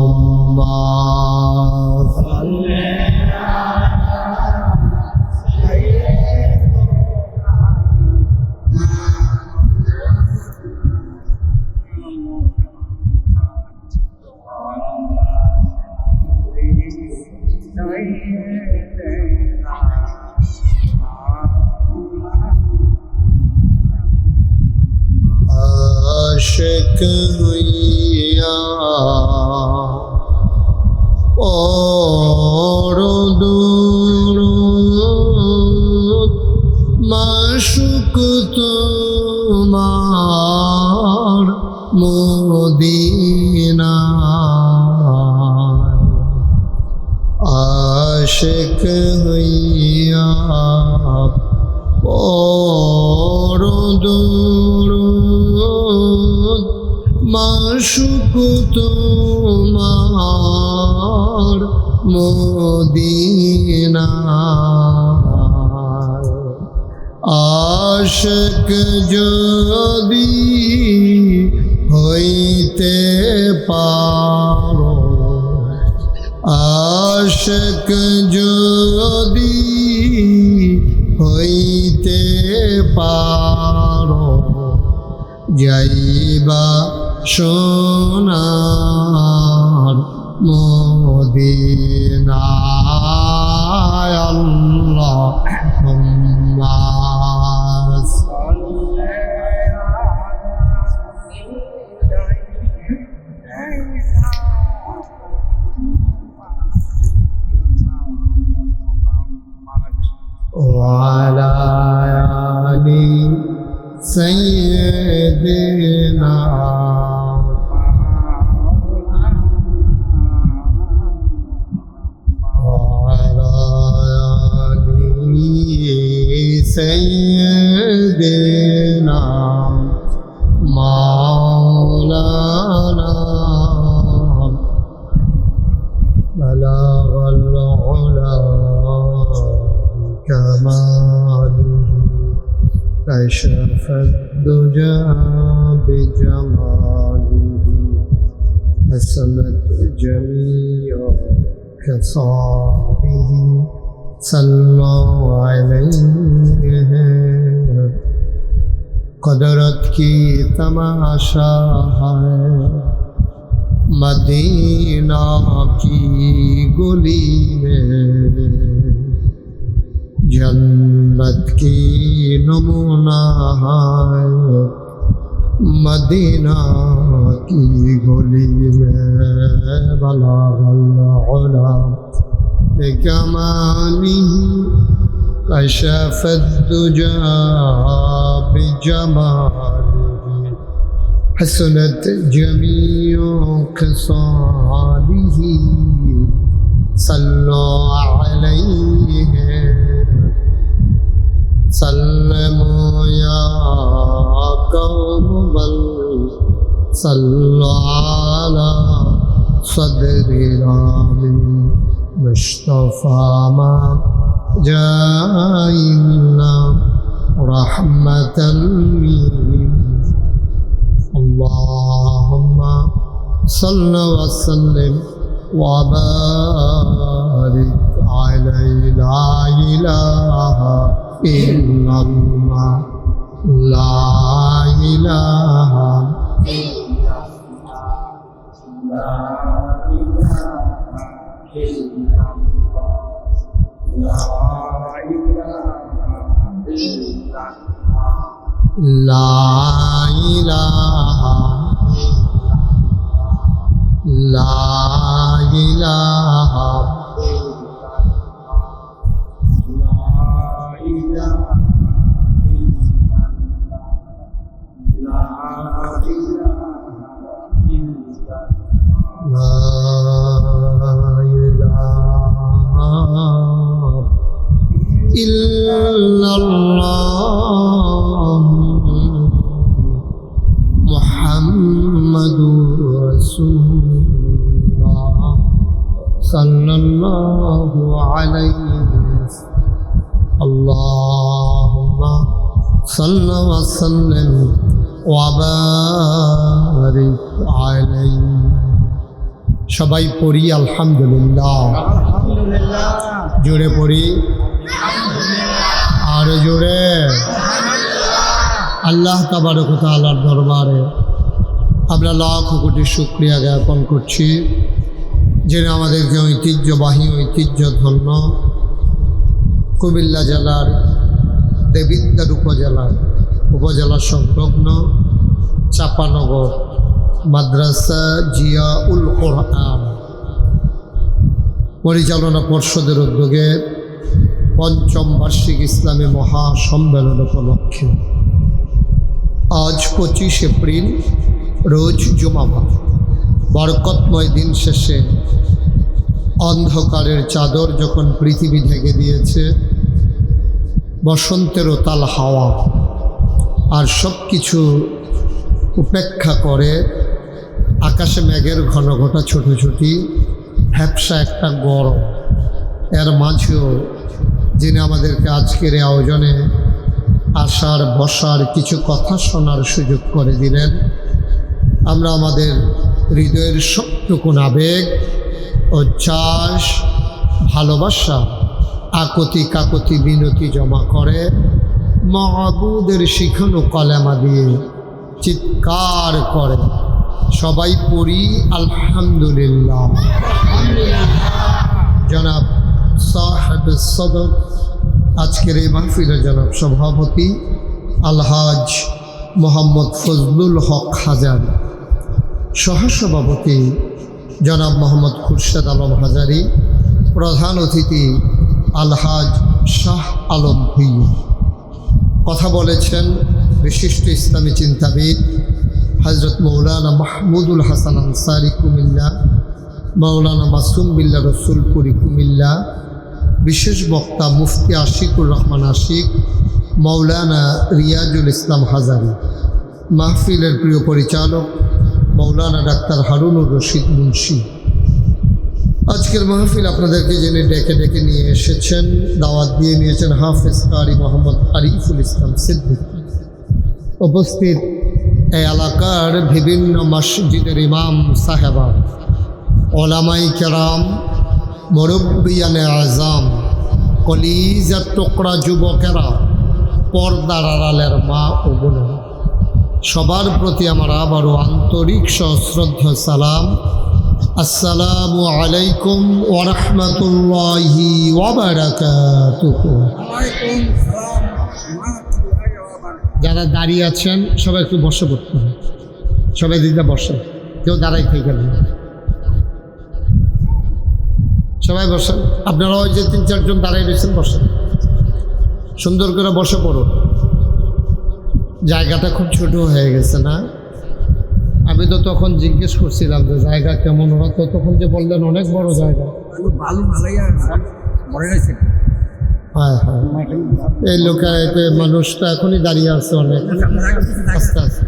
S1: আশিক হইয়া দুরূদ মাশুক তোমার মদিনা আশিক হইয়া দুরূদ মাশুক তোমার মদিনা আশিক যদি হইতে পারো আশিক যদি হইতে পারো যাইবা সোনার মদিনায় আল্লাহুম্মা وعلى آل سيدنا وعلى آل سيدنا مولانا بلغ العلا كماله كشف الدجى بجماله حسنت جميع خصاله صلوا عليه قدرت کی تماشا ہے مدینہ کی گلی میں जन्नत की नमूना है मदीना की गली में बलगल बिकमाली कशफ الدجى بجماله حسنت جميع خصاله صلوا عليه سلموا يا قوم بل صلوا على صدر رامي مصطفى ما جاء إلا رحمة اللهم صل وسلم وبارك عليه لا إله إلا الله لا إله إلا الله لا إله লা ইলাহা লা ইলাহা ইল্লাল্লাহ মুহাম্মাদুর রাসূলুল্লাহ সাল্লাল্লাহু আলাইহি আল্লাহুম্মা সাল্লি ওয়া সাল্লিম ওয়া বারিক আলাইহি। সবাই পড়ি আলহামদুলিল্লাহ। জোরে পড়ি, আর জোরে। আল্লাহ তাবারক ওয়া তাআলার দরবারে আমরা লাখ কোটি শুকরিয়া জ্ঞাপন করছি, যিনি আমাদেরকে ঐতিহ্যবাহী ঐতিহ্যধন্য কুমিল্লা জেলার দেবিদ্বার উপজেলা সংলগ্ন চাপানগর মাদ্রাসা জিয়াউল কোরআন পরিচালনা পর্ষদের উদ্যোগে পঞ্চম বার্ষিক ইসলামী মহাসম্মেলন উপলক্ষে আজ 25 এপ্রিল রোজ জুমাবার বরকতময় দিন শেষে অন্ধকারের চাদর যখন পৃথিবী ঢেকে দিয়েছে, বসন্তের তাল হাওয়া আর সব কিছু উপেক্ষা করে আকাশে মেঘের ঘন ঘটা ছোটাছুটি, ভ্যাপসা একটা গরম, এর মাঝেও যিনি আমাদেরকে আজকের এই আয়োজনে আসার বসার কিছু কথা শোনার সুযোগ করে দিলেন, আমরা আমাদের হৃদয়ের সবটুকুন আবেগ, উচ্ছ্বাস, ভালোবাসা, আকুতি কাকুতি বিনতি জমা করে মাবুদের শিখানো কলেমা দিয়ে চিৎকার করে সবাই পড়ি আলহামদুলিল্লাহ। জনাব সাহেব সদর, আজকের এই মাহফিলের জনাব সভাপতি আলহাজ মোহাম্মদ ফজলুল হক হাজারি, সহসভাপতি জনাব মোহাম্মদ খুরশেদ আলম হাজারি, প্রধান অতিথি আলহাজ শাহ আলম ভুইয়া। কথা বলেছেন বিশিষ্ট ইসলামী চিন্তাবিদ হজরত মৌলানা মাহমুদুল হাসান আনসারি কুমিল্লা, মৌলানা মাসুম বিল্লা রসুলপুরি কুমিল্লা, বিশেষ বক্তা মুফতি আশিকুর রহমান আশিক, মৌলানা রিয়াজুল ইসলাম হাজারি, মাহফিলের প্রিয় পরিচালক মৌলানা ডাক্তার হারুনুর রশিদ মুন্সি। আজকের মাহফিল আপনাদেরকে যিনি ডেকে ডেকে নিয়ে এসেছেন, দাওয়াত দিয়ে নিয়েছেন হাফেজ কারি মোহাম্মদ আরিফুল ইসলাম সিদ্দিক। উপস্থিত এই এলাকার বিভিন্ন মসজিদের ইমাম সাহেবা, ওলামাই কেরাম, মুরব্বিয়ানে আজম, কলিজার টুকরা যুবকেরা, পর্দার আড়ালের মা ও বোনেরা, সবার প্রতি আমার আবারও আন্তরিক সশ্রদ্ধা সালাম। আসসালামু আলাইকুম ওয়া রাহমাতুল্লাহি ওয়া বারাকাতুহু। যারা দাঁড়িয়ে আছেন সবাই একটু বসে পড়তে হবে, সবাই দিকে বসে, কেউ দাঁড়াই থেকে গেলেন, সবাই বসেন। আপনারা ওই যে 3-4 জন দাঁড়াই রয়েছেন, বসেন, সুন্দর করে বসে পড়ো। জায়গাটা খুব ছোট হয়ে গেছে না? আমি তো তখন জিজ্ঞেস করছিলাম যে জায়গা কেমন হতো, তখন যে বললেন অনেক বড় জায়গা। হ্যাঁ হ্যাঁ, এই লোকালয়তে মানুষ তো এখনই দাঁড়িয়ে আছে অনেক, আস্তে আস্তে।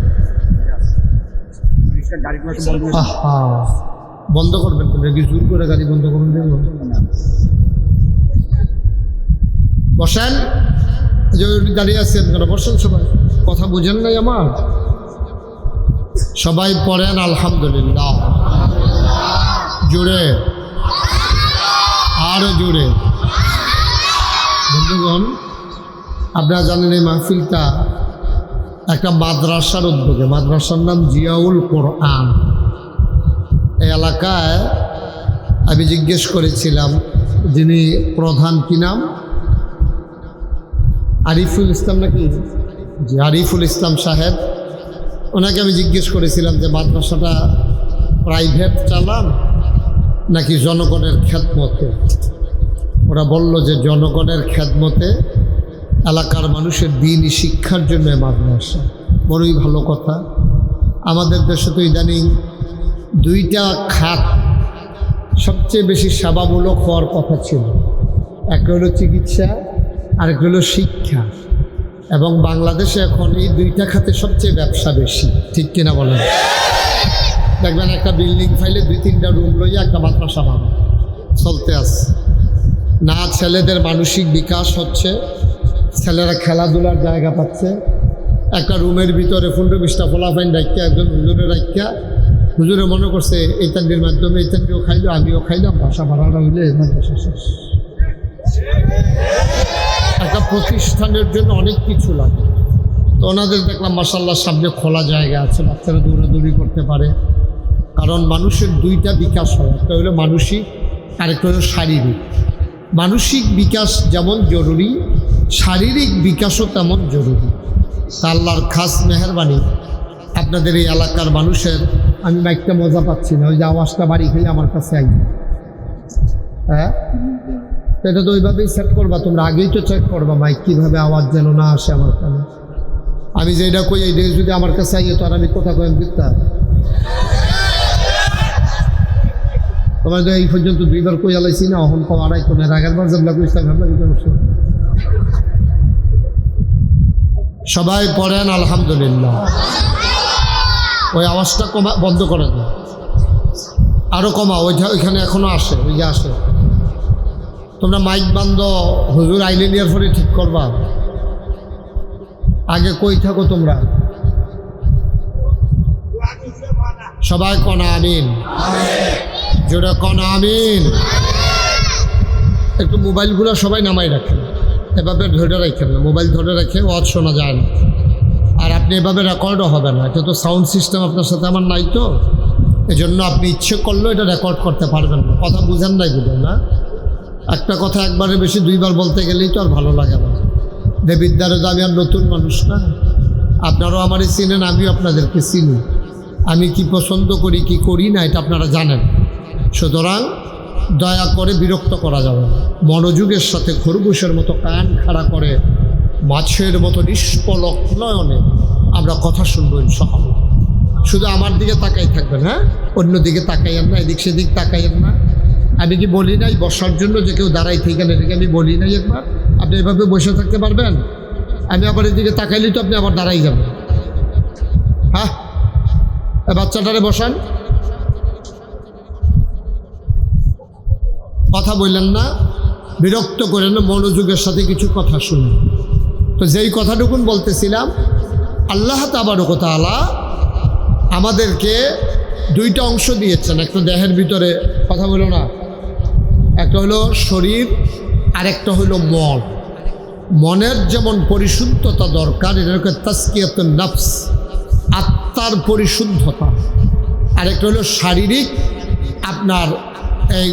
S1: বন্ধ করবেন, কি জোর করে গাড়ি বন্ধ করুন, বসেন। দাঁড়িয়ে আছেন কেন? বসেন সবাই, কথা বুঝেন নাই আমার? সবাই পড়েন আলহামদুলিল্লাহ, জোরে, আরো জোরে। বন্ধুগণ, আপনারা জানেন এই মাহফিলটা একটা মাদ্রাসার উদ্যোগে, মাদ্রাসার নাম জিয়াউল কোরআন। এই এলাকায় আমি জিজ্ঞেস করেছিলাম, যিনি প্রধান, কি নাম? আরিফুল ইসলাম নাকি? জি, আরিফুল ইসলাম সাহেব। ওনাকে আমি জিজ্ঞেস করেছিলাম যে মাদ্রাসাটা প্রাইভেট চালান নাকি জনগণের খেদমতে? ওরা বলল যে জনগণের খেদমতে, এলাকার মানুষের দ্বীনি শিক্ষার জন্য মাদ্রাসা। বড়ই ভালো কথা। আমাদের দেশে তো ইদানিং দুইটা খাত সবচেয়ে বেশি সেবামূলক হওয়ার কথা ছিল, একটা হলো চিকিৎসা, আরেকটা হলো শিক্ষা। এবং বাংলাদেশে এখন এই দুইটা খাতে সবচেয়ে ব্যবসা বেশি, ঠিক কিনা বলেন? দেখবেন একটা বিল্ডিং ফাইলে 2-3টা রুম লইয়া একটা মাদ্রাসা বানানো চলতে আছে। না ছেলেদের মানসিক বিকাশ হচ্ছে, ছেলেরা খেলাধুলার জায়গা পাচ্ছে। একটা রুমের ভিতরে 15-20টা ফলাফাইন রাখা, একজন হুজুরে রাখা, হুজুরে মনে করছে এই তান্ডির মাধ্যমে এই তান্ডিও খাইলো, আমিও খাইলাম, ভাষা ভাড়াটা হইলে মাদ্রাসা শেষ। একটা প্রতিষ্ঠানের জন্য অনেক কিছু লাগে। তো ওনাদের দেখলাম মাশাআল্লাহ সামনে খোলা জায়গা আছে, বাচ্চারা দৌড়াদৌড়ি করতে পারে। কারণ মানুষের দুইটা বিকাশ হয়, একটা হলো মানসিক, আরেকটা হলো শারীরিক। মানসিক বিকাশ যেমন জরুরি, শারীরিক বিকাশও তেমন জরুরি। তা আল্লাহর খাস মেহেরবানি আপনাদের এই এলাকার মানুষের, আমি মাইকটা মজা পাচ্ছি না, ওই যে আওয়াজটা বাড়ি খেয়ে আমার কাছে আই। হ্যাঁ, এটা তো ওইভাবেই সেট করবা তোমরা, আগেই তো চেক করবা মাইক কীভাবে আওয়াজ যেন না আসে আমার কানে। আমি যেটা কই এই যদি আমার কাছে আইয়ে তো আর আমি কথা কয়েন দিতা। তোমার তো এই পর্যন্ত 2বার কই আলাইছি না, অহন কম আড়াই কোনের আগের বার যেগুলা কইস ভাবলা কিন্তু সবাই পড়েন আলহামদুলিল্লাহ। ওই আওয়াজটা কমা, বন্ধ করে দাও, আরও কমা, ওইখানে এখনো আসে, ওই যে আসে। তোমরা মাইক বান্ধ, হুজুর আইলে নিয়ার পরে ঠিক করবা। আগে কই থাকো তোমরা? সবাই কনা আমিন, জোরে কনা আমিন। একটু মোবাইলগুলো সবাই নামাই রাখেন, এভাবে ধরে রাখেন না, মোবাইল ধরে রেখে ওয়াজ শোনা যায় না। আর আপনি এভাবে রেকর্ডও হবে না, এটা তো সাউন্ড সিস্টেম আপনার সাথে আমার নাই, তো এজন্য আপনি ইচ্ছে করলেও এটা রেকর্ড করতে পারবেন না। কথা বুঝেন নাই বুঝেন না? একটা কথা একবারে বেশি 2বার বলতে গেলেই তো আর ভালো লাগে না। দেবিদ্বারে তো আমি আর নতুন মানুষ না, আপনারাও আমারই চিনেন, আমিও আপনাদেরকে চিনি। আমি কি পছন্দ করি কি করি না এটা আপনারা জানেন। সুতরাং দয়া করে বিরক্ত করা যাবে না। মনোযোগের সাথে খরগোশের মতো কান খাড়া করে মাছের মতো নিষ্পলক নয়নে আমরা কথা শুনবো ইনশাআল্লাহ। শুধু আমার দিকে তাকাই থাকবেন, হ্যাঁ, অন্য দিকে তাকাইয়েন না, এদিক সেদিক তাকাইয়েন না। আমি কি বলি নাই বসার জন্য যে কেউ দাঁড়াই থেকে এদিকে আমি বলি নাই একবার? আপনি এভাবে বসে থাকতে পারবেন? আমি আবার এদিকে তাকাইলেই তো আপনি আবার দাঁড়াই যাবেন। হ্যাঁ, বাচ্চাটারে বসান, কথা বললেন না, বিরক্ত করেন না, মনোযোগের সাথে কিছু কথা শুনুন। তো যেই কথাটুকুন বলতেছিলাম, আল্লাহ তাবারক ওয়া তাআলা আমাদেরকে 2টা অংশ দিয়েছেন। একটা দেহের ভিতরে, কথা বলো না, একটা হলো শরীর আর একটা হলো মন। মনের যেমন পরিশুদ্ধতা দরকার, এটাকে তাজকিয়াতুন নফস, আত্মার পরিশুদ্ধতা। আরেকটা হলো শারীরিক আপনার এই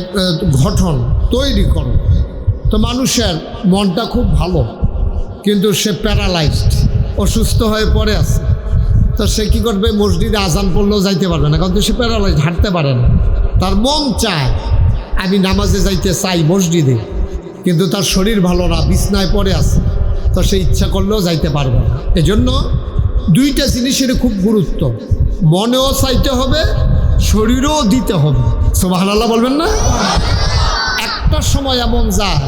S1: গঠন তৈরি করো। তো মানুষের মনটা খুব ভালো, কিন্তু সে প্যারালাইজড, অসুস্থ হয়ে পড়ে আছে। তো সে কী করবে? মসজিদে আজান পড়লেও যাইতে পারবে না, কারণ তো সে প্যারালাইজড, হাঁটতে পারে না। তার মন চায় আমি নামাজে যাইতে চাই মসজিদে, কিন্তু তার শরীর ভালো না, বিছনায় পড়ে আছে, তো সে ইচ্ছা করলেও যাইতে পারবে না। এজন্য 2টা জিনিসের খুব গুরুত্ব, মনেও চাইতে হবে, শরীরও দিতে হবে। সুবহানাল্লাহ বলবেন না? একটা সময় এমন যায়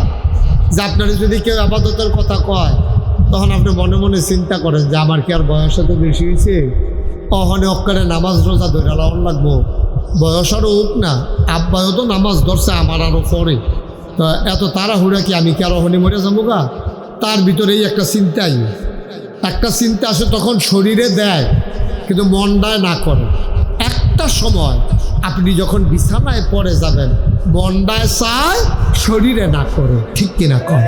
S1: যে আপনারা যদি কেউ আবাদতের কথা কয়, তখন আপনি মনে মনে চিন্তা করেন যে আমার কি আর বয়স এত বেশি হয়েছে, অহনে অক্কারে নামাজ রোজা ধরে লাউন লাগবো, বয়স আরও হোক না, আব্বাও তো নামাজ ধরছে আমার আরও পরে, তো এত তাড়াহুড়া কি, আমি কি আর অহনে মরে যাবো গা? তার ভিতরেই একটা চিন্তা আসে, তখন শরীরে দেয় কিন্তু মনটায় না করে। একটা সময় আপনি যখন বিছানায় পড়ে যাবেন, মনটায় চায়, শরীরে না করে, ঠিক কিনা কয়?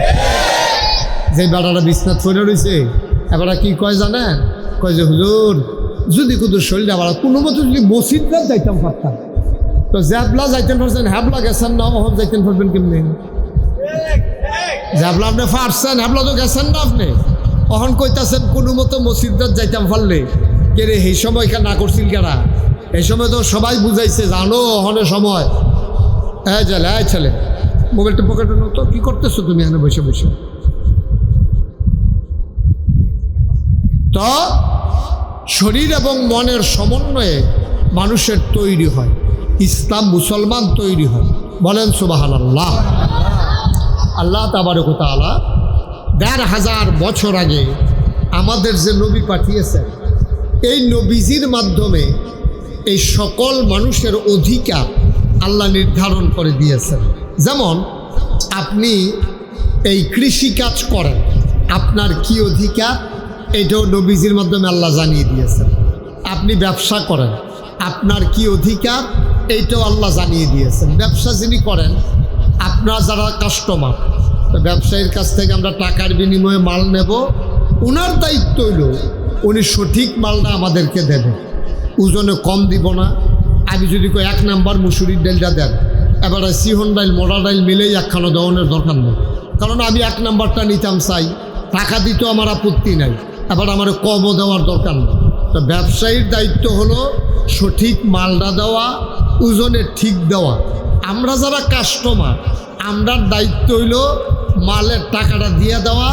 S1: যে বেড়াটা বিছনাথ পড়ে রয়েছে, এবার কি কয় জানেন? কয় যে হুজুর যদি কিন্তু শরীরে আবার কোনো মতো যদি মসজিদটা যাইতাম পারতাম, তো জ্যাবলা যাইতেন পারছেন, হ্যাবলা গেছেন না, ওহন যাইতেন পারবেন কেমনি? জ্যাবলা আপনি পারছেন, হ্যাবলা তো গেছেন না আপনি, অহন কইতাছেন কোনো মতো মসজিদটা যাইতাম পারলে কে রে, এই সময়কার না করছিল কারা? এই সময় তো সবাই বুঝাইছে, জানো অনেক সময় এই ছেলে মোবাইলটা পকেটে নো তো, কি করতেছো তুমি এখানে বসে বসে? তো শরীর এবং মনের সমন্বয়ে মানুষের তৈরি হয়, ইসলাম মুসলমান তৈরি হয়। বলেন সুবহানাল্লাহ। আল্লাহ তাবারক ওয়া তাআলা ১,৫০০ বছর আগে আমাদের যে নবী পাঠিয়েছেন, এই নবীজির মাধ্যমে এই সকল মানুষের অধিকার আল্লাহ নির্ধারণ করে দিয়েছেন। যেমন আপনি এই কৃষিকাজ করেন, আপনার কি অধিকার এটাও নবীজির মাধ্যমে আল্লাহ জানিয়ে দিয়েছেন। আপনি ব্যবসা করেন, আপনার কি অধিকার এইটাও আল্লাহ জানিয়ে দিয়েছেন। ব্যবসা যিনি করেন, আপনার যারা কাস্টমার, তো ব্যবসায়ীর কাছ থেকে আমরা টাকার বিনিময়ে মাল নেব, ওনার দায়িত্ব হইল উনি সঠিক মালটা আমাদেরকে দেবে, ওজনে কম দিব না। আমি যদি কই ১ নাম্বার মুসুরির ডালটা দেন, এবারে সিহন ডাইল মোড়া ডাইল মিলেই একখানো দেওয়ানোর দরকার নেই, কারণ আমি ১ নাম্বারটা নিতাম চাই, টাকা দিতেও আমার আপত্তি নাই, এবার আমার কমও দেওয়ার দরকার নেই। তো ব্যবসায়ীর দায়িত্ব হলো সঠিক মালটা দেওয়া, ওজনে ঠিক দেওয়া। আমরা যারা কাস্টমার, আমরার দায়িত্ব হইল মালের টাকাটা দিয়ে দেওয়া,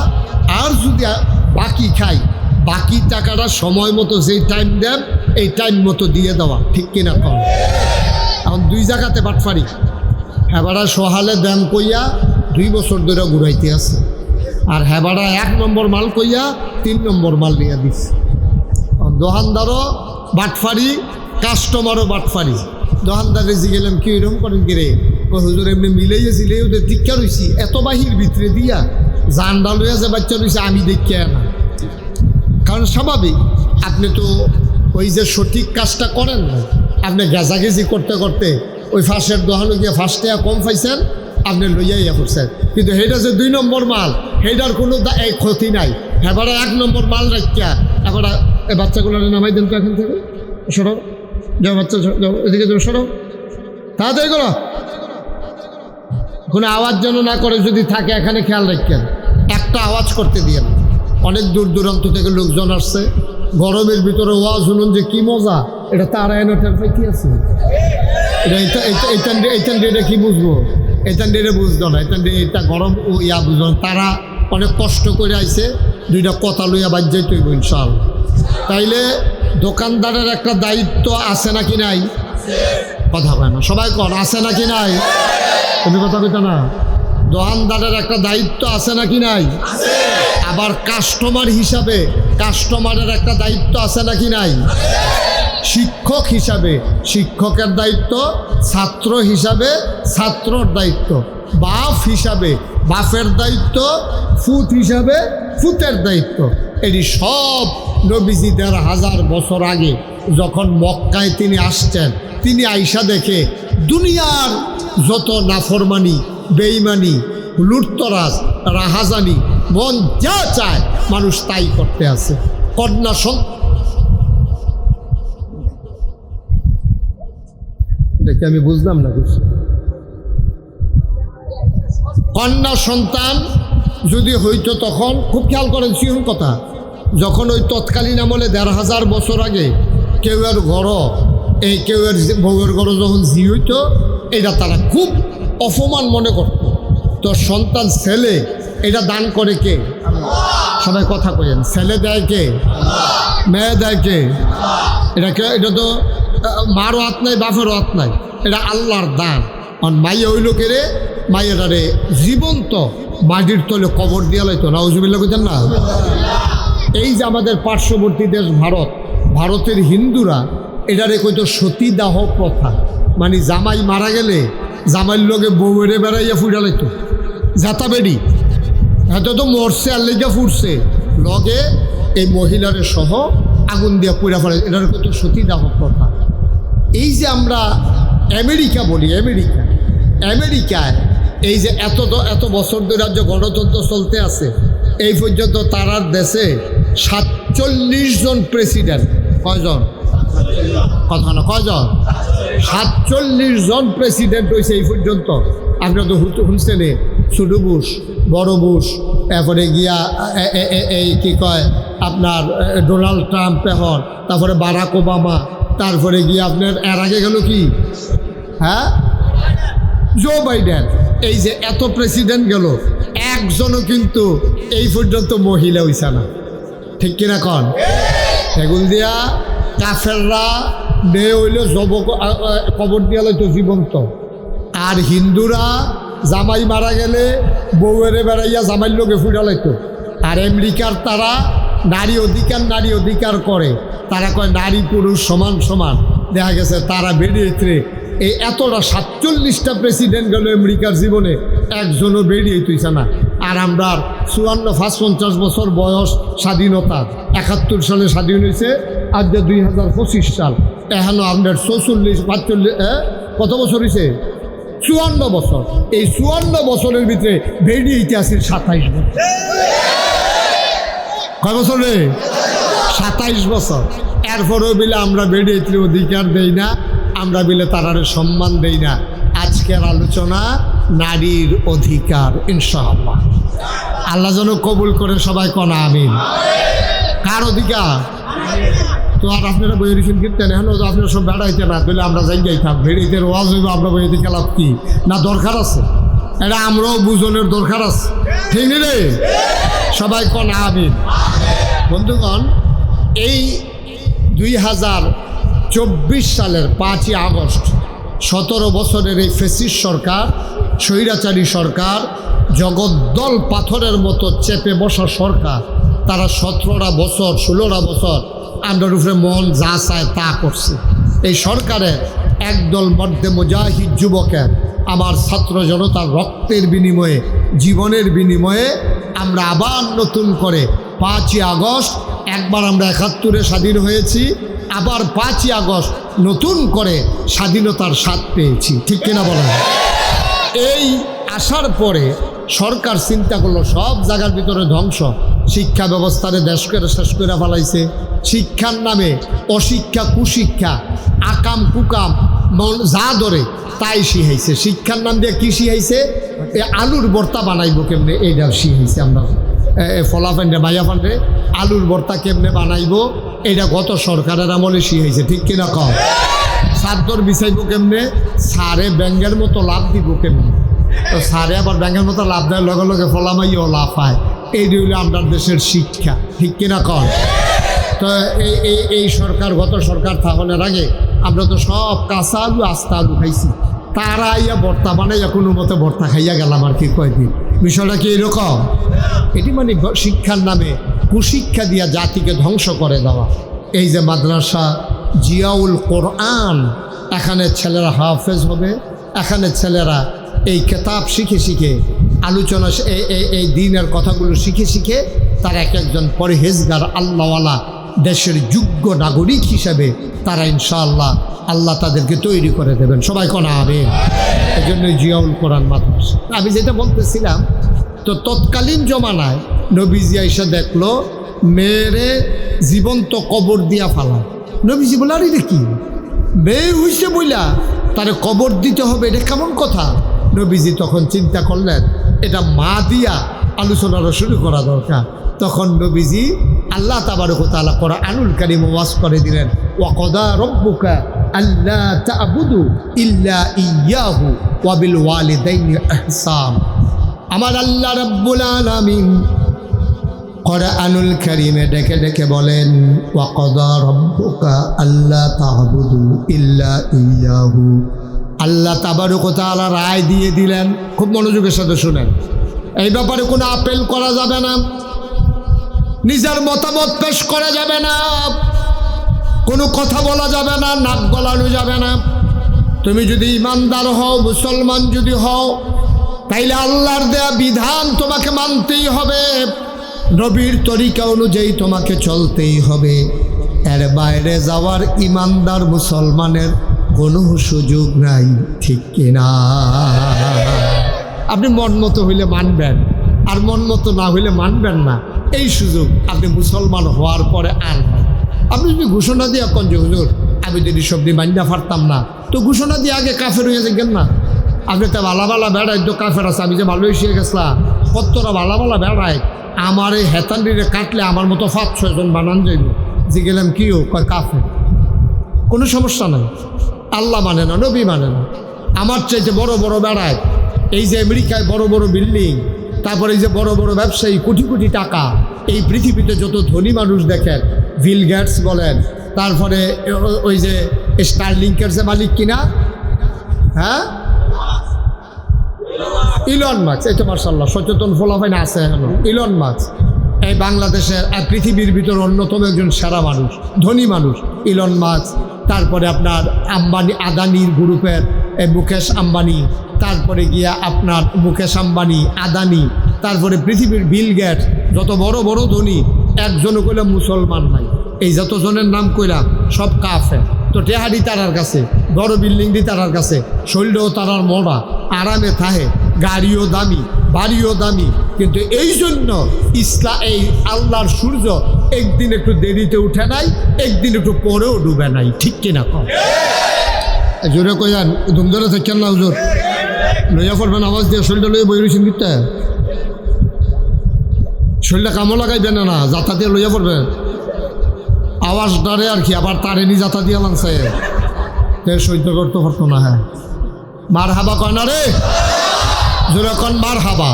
S1: আর যদি বাকি খাই, বাকি টাকাটা সময় মতো যেই টাইম দেন এই টাইম মতো দিয়ে দেওয়া, ঠিক কিনা কম? এখন 2 জায়গাতে বাটফারি, হেবাড়া সহালে দেন কইয়া 2 বছর ধরে ঘুরাইতে আছে, আর হেবাড়া 1 নম্বর মাল কইয়া 3 নম্বর মাল নিয়ে দিচ্ছে। দোকানদারও বাটফারি, কাস্টমারও বাটফারি। দোকানদারে জিগেলাম কি এরকম করেন কি রে? হুজুর এমনি মিলাইয়াছিলে, ওদের দীক্ষা রয়েছি এত বাহির ভিতরে দিয়া জানডা লইয়া যে বাচ্চা রয়েছে আমি দেখিয়া না। কারণ স্বাভাবিক, আপনি তো ওই যে সঠিক কাজটা করেন না, আপনি গেজাগেজি করতে করতে ওই ফাঁসের দোকানে গিয়ে 5 টাকা কম পাইছেন, আপনি লইয়াইয়া করছেন। কিন্তু সেইটা যে 2 নম্বর মাল, সেইটার কোনো এই ক্ষতি নাই। এবারে 1 নম্বর মাল রাখিয়া এবার এই বাচ্চাগুলো নামাই দেন তো এখান থেকে, সরো যাও বাচ্চা, যাও এদিকে যাও, সরো তাড়াতাড়ি করো, কোনো আওয়াজ যেন না করে, যদি থাকে এখানে খেয়াল রাখেন, একটা আওয়াজ করতে দিয়ে না। অনেক দূর দূরান্ত থেকে লোকজন আসছে, গরমের ভিতরে ওয়াজ শুনুন যে কি মজা, এটা তারা এনে কি আছে, এইটান ডেটে কি বুঝবো, এইটান ডেটে বুঝতো না, এটা গরম ও ইয়া বুঝবো না। তারা অনেক কষ্ট করে আইছে, 2টা কথা লইয়া বাদ যাই তৈব ইনশাআল্লাহ। তাইলে দোকানদারের একটা দায়িত্ব আছে নাকি নাই? কথা কয় না সবাই, কর আছে নাকি নাই? তুমি কথা কইতা না? দোকানদারের একটা দায়িত্ব আছে নাকি নাই? আবার কাস্টমার হিসাবে কাস্টমারের একটা দায়িত্ব আছে নাকি নাই? শিক্ষক হিসাবে শিক্ষকের দায়িত্ব, ছাত্র হিসাবে ছাত্রর দায়িত্ব, বাপ হিসাবে বাপের দায়িত্ব, ফুত হিসাবে ফুতের দায়িত্ব। এটি সব নবীজি ১,৫০০ বছর আগে যখন মক্কায় তিনি আসছেন, তিনি আইসা দেখে দুনিয়ার যত নাফরমানি, বেঈমানি, লুটতরাজ, রাহাজানি, মন যা চায় মানুষ তাই করতে আছে। কন্যা দেখে আমি বুঝলাম না কিছু। কন্যা সন্তান যদি হইতো তখন, খুব খেয়াল করেন সিহন কথা, যখন ওই তৎকালীন আমলে ১,৫০০ বছর আগে কেউয়ের ঘর, এই কেউয়ের বউয়ের ঘর যখন জি হইতো, এটা তারা খুব অপমান মনে করত। তো সন্তান ছেলে, এটা দান করে কে? সবাই কথা কইেন, ছেলে দেয় কে? মেয়ে দেয় কে? এটা তো মারও হাত নাই, বাপেরও হাত নাই, এটা আল্লাহর দান। আর মাইয়া হইল কে রে? মাইয়াটারে জীবন্ত মাটির তলে কবর দিয়া লাইতো, নাউজুবিল্লাহ কইতেন না? এই যে আমাদের পার্শ্ববর্তী দেশ ভারত, ভারতের হিন্দুরা এটারে কইতো সতীদাহ প্রথা, মানে জামাই মারা গেলে জামাইয়ের লোকে বউয়েরে বেড়াইয়া ফুটা লাইতো, জাতা বেড়ি এত তো মরছে আর লেগে ফুটছে, লগে এই মহিলারে সহ আগুন দিয়া পুড়া ফেলে, এটার কত সতীদাহ প্রথা। এই যে আমরা আমেরিকা বলি, আমেরিকায় এই যে এত বছর ধরে যে গণতন্ত্র চলতে আছে, এই পর্যন্ত তারার দেশে 47 জন প্রেসিডেন্ট, কয়জন? কথা না, কয়জন? 47 জন প্রেসিডেন্ট হয়েছে এই পর্যন্ত। আপনার তো শুনছেন, ছোট বুশ, বড় বুশ, তারপরে গিয়া এই কি কয় আপনার ডোনাল্ড ট্রাম্প, এখন তারপরে বারাক ওবামা, তারপরে গিয়ে আপনার এর আগে গেল কি, হ্যাঁ, জো বাইডেন। এই যে এত প্রেসিডেন্ট গেল, একজনও কিন্তু এই পর্যন্ত মহিলা হইছে না, ঠিক কিনা কন? এগুল দিয়া কাফেররা মেয়ে হইল জব কবর দিয়া লইতো জীবন্ত, আর হিন্দুরা জামাই মারা গেলে বউয়েরে বেড়াইয়া জামাইর লোকে ফুটা লাইতো। আর আমেরিকার তারা নারী অধিকার করে, তারা কয় নারী পুরুষ সমান সমান। দেখা গেছে তারা বেরিয়েছে এই এতটা 47টা প্রেসিডেন্ট গেল আমেরিকার জীবনে, একজনও বেরিয়ে তুইছে না। আর আমরা 54-50 বছর বয়স স্বাধীনতার, 71 সালে স্বাধীন হয়েছে, আজ 2025 সাল, এখনো আপনার 44-45 কত বছর হয়েছে? 54 বছর। এই 54 বছরের ভিতরে বেরিয়ে ইতিহাসের 27 বছর। কয় বছর রে? 27 বছর। এরপরেও বিলে আমরা বেরিয়ে অধিকার দেই না, আমরা বিলে তারার সম্মান দেই না। আজকের আলোচনা নারীর অধিকার, ইনশাআল্লাহ আল্লাহ যেন কবুল করে, সবাই কনা আমিন। কার অধিকার? তো আর আপনারা বই রিসেন কিনতেন, এখন তো আপনারা সব বেড়াইতে না, তাহলে আমরা যাই যাইতাম বেরিয়েতে ওয়াজ হইব, আমরা বইতে খেলাপ কি না দরকার আছে, এটা আমরাও বুঝনের দরকার আছে, ঠিক নি রে? সবাই কনা আমিন। বন্ধুগণ, এই 2024 সালের 5ই আগস্ট 17 বছরের এই ফেসিস্ট সরকার, স্বৈরাচারী সরকার, জগদ্দল পাথরের মতো চেপে বসা সরকার, তারা 17টা বছর 16টা বছর আমরার উপরে মন যা চায় তা করছে। এই সরকারের একদল মধ্যে মুজাহিদ যুবকের, আমার ছাত্র জনতার রক্তের বিনিময়ে, জীবনের বিনিময়ে আমরা আবার নতুন করে 5ই আগস্ট, একবার আমরা 71-এ স্বাধীন হয়েছি, আবার 5ই আগস্ট নতুন করে স্বাধীনতার স্বাদ পেয়েছি, ঠিক কিনা বলেন? এই আসার পরে সরকার চিন্তা করলো সব জায়গার ভিতরে ধ্বংস, শিক্ষা ব্যবস্থারে দেশ করে শেষ করে ফেলাইছে। শিক্ষার নামে অশিক্ষা, কুশিক্ষা, আকাম কুকাম যা ধরে তাই শিখাইছে। শিক্ষার নাম দিয়ে কি শিখাইছে? আলুর ভর্তা বানাইবো কেমনে, এইটা শিখাইছে। আমরা ফলা ফান্ডে মাইয়া ফান্ডে আলুর ভর্তা কেমনে বানাইবো, এটা গত সরকারের আমলে শিখাইছে, ঠিক কিনা কম? সারদর বিছাইব কেমনে, সারে ব্যাঙ্গের মতো লাভ দিব কেমনে, তো সারে আবার ব্যাঙ্গের মতো লাভ দেয়, লগে লগে ফলামাইও লাভ পায়। এইটি হইল আমরা দেশের শিক্ষা, ঠিক কিনা কম? তো এই সরকার, গত সরকার থাকনের আগে আমরা তো সব কাঁচা আলু আস্তা আলু খাইছি, তারা আইয়া ভর্তা বানাইয়া কোনো মতে ভর্তা খাইয়া গেলাম আর কি কয়দিন। বিষয়টা কি এরকম? এটি মানে শিক্ষার নামে কুশিক্ষা দিয়া জাতিকে ধ্বংস করে দেওয়া। এই যে মাদ্রাসা জিয়াউল কোরআন, এখানে ছেলেরা হাফেজ হবে, এখানে ছেলেরা এই কেতাব শিখে শিখে আলোচনা, এই দিনের কথাগুলো শিখে শিখে তারা এক একজন পরহেজগার আল্লাহওয়ালা দেশের যোগ্য নাগরিক হিসেবে তারা ইনশাআল্লাহ আল্লাহ তাদেরকে তৈরি করে দেবেন, সবাই কনা হবে। এই জন্য জিয়াউল কোরআন মাদ্রাসা। আমি যেটা বলতেছিলাম, তো তৎকালীন জমানায় নবীজি আইসা দেখলো মেয়েরে জীবন্ত কবর দিয়া ফালায়। নবীজি বলে, আর এটা কি মেয়ে হইছে বইলা তারে কবর দিতে হবে, এটা কেমন কথা? নবীজি তখন চিন্তা করলেন এটা মা দিয়া আলোচনাটা শুরু করা দরকার। তখন নবীজি আল্লাহ তাবারক ওয়া তাআলা কোরআনুল কারীম ওয়াজ করে দিলেন, ওয়া কদা রাব্বুকা আল্লা তা'বুদু ইল্লা ইয়্যাহু ওয়া বিল ওয়ালিদাইনি ইহসান। আমার আল্লাহ রাব্বুল আলামিন কোরআনুল কারীমে ডেকে ডেকে বলেন, ওয়া কদা রাব্বুকা আল্লা তা'বুদু ইল্লা ইয়্যাহু। আল্লাহ তাবারক ওয়া তাআলা রায় দিয়ে দিলেন, খুব মনোযোগের সাথে শুনেন, এই ব্যাপারে কোনো আপিল করা যাবে না, নিজের মতামত পেশ করা যাবে না, কোনো কথা বলা যাবে না, নাক গলানো যাবে না। তুমি যদি ইমানদার হও, মুসলমান যদি হও, তাইলে আল্লাহর দেয়া বিধান তোমাকে মানতেই হবে, নবীর তরিকা অনুযায়ী তোমাকে চলতেই হবে। এর বাইরে যাওয়ার ইমানদার মুসলমানের কোনো সুযোগ নাই, ঠিক কিনা? আপনি মন মতো হইলে মানবেন, আর মন মতো না হইলে মানবেন না, এই সুযোগ আপনি মুসলমান হওয়ার পরে আর নাই। আপনি যদি ঘোষণা দিয়ে এখন যে হুজুর আমি যদি সবজি মাইনা পারতাম না, তো ঘোষণা দিয়ে আগে কাফের হয়ে যাবেন না। আপনি তো ভালা ভালা বেড়াই, তো কাফের আছে, আমি যে ভালো এসে গেছিলাম, কতটা ভালা ভালা বেড়াই, আমার এই হেতান্ডিরে কাটলে আমার মতো 5-6 জন বানান যাইব। যে গেলাম কি ও কয় কাফের, কোনো সমস্যা নাই। আল্লাহ মানে না, নবী মানে না। আমার চাইতে বড় বড় বেড়ায়, এই যে আমেরিকায় বড় বড় বিল্ডিং, তারপরে এই যে বড় বড় ব্যবসায়ী, কোটি কোটি টাকা, এই পৃথিবীতে যত ধনী মানুষ দেখেন, বিল গেটস বলেন, তারপরে ওই যে স্টারলিংকের যে মালিক কিনা, হ্যাঁ, ইলন মাস্ক, এই তো মার্শাল্লাহ সচেতন ফলাফাইন আছে এখন। ইলন মাস্ক এই বাংলাদেশের পৃথিবীর ভিতর অন্যতম একজন সেরা মানুষ, ধনী মানুষ ইলন মাস্ক। তারপরে আপনার আম্বানি, আদানির গ্রুপের মুকেশ আম্বানি, তারপরে গিয়া আপনার মুকেশ আম্বানি, আদানি, তারপরে পৃথিবীর বিল গেটস, যত বড় বড় ধনী, একজনও কইলাম মুসলমান নাই। এই যতজনের নাম কইলাম সব কাফের। তো টেহারি তারার কাছে, বড় বিল্ডিং দি তারার কাছে, শৈলও তারার মোড়া, আরামে থাহে, গাড়িও দামি, বাড়িও দামি, কিন্তু এই জন্য এই আল্লাহর সূর্য একদিন একটু দেরিতে উঠে নাই, একদিন একটু পরেও ডুবে নাই। ঠিক কিনা কম জোরে কইয়ান, ধুমধরে থাকেন না হুজুর, লইয়া পড়বেন আওয়াজ দিয়ে, শরীরটা লইয়া বই রয়েছেন কিনতে, শরীরটা কামও লাগাইবেন না, যাতা দিয়ে লইয়া পড়বেন আওয়াজ ডারে আর কি, আবার তারেনি যাতা দিয়ে লানছে, সহ্য করতে পারতো না। হ্যাঁ, মার হাবা কয় না রে, জোরে কন মার হাবা।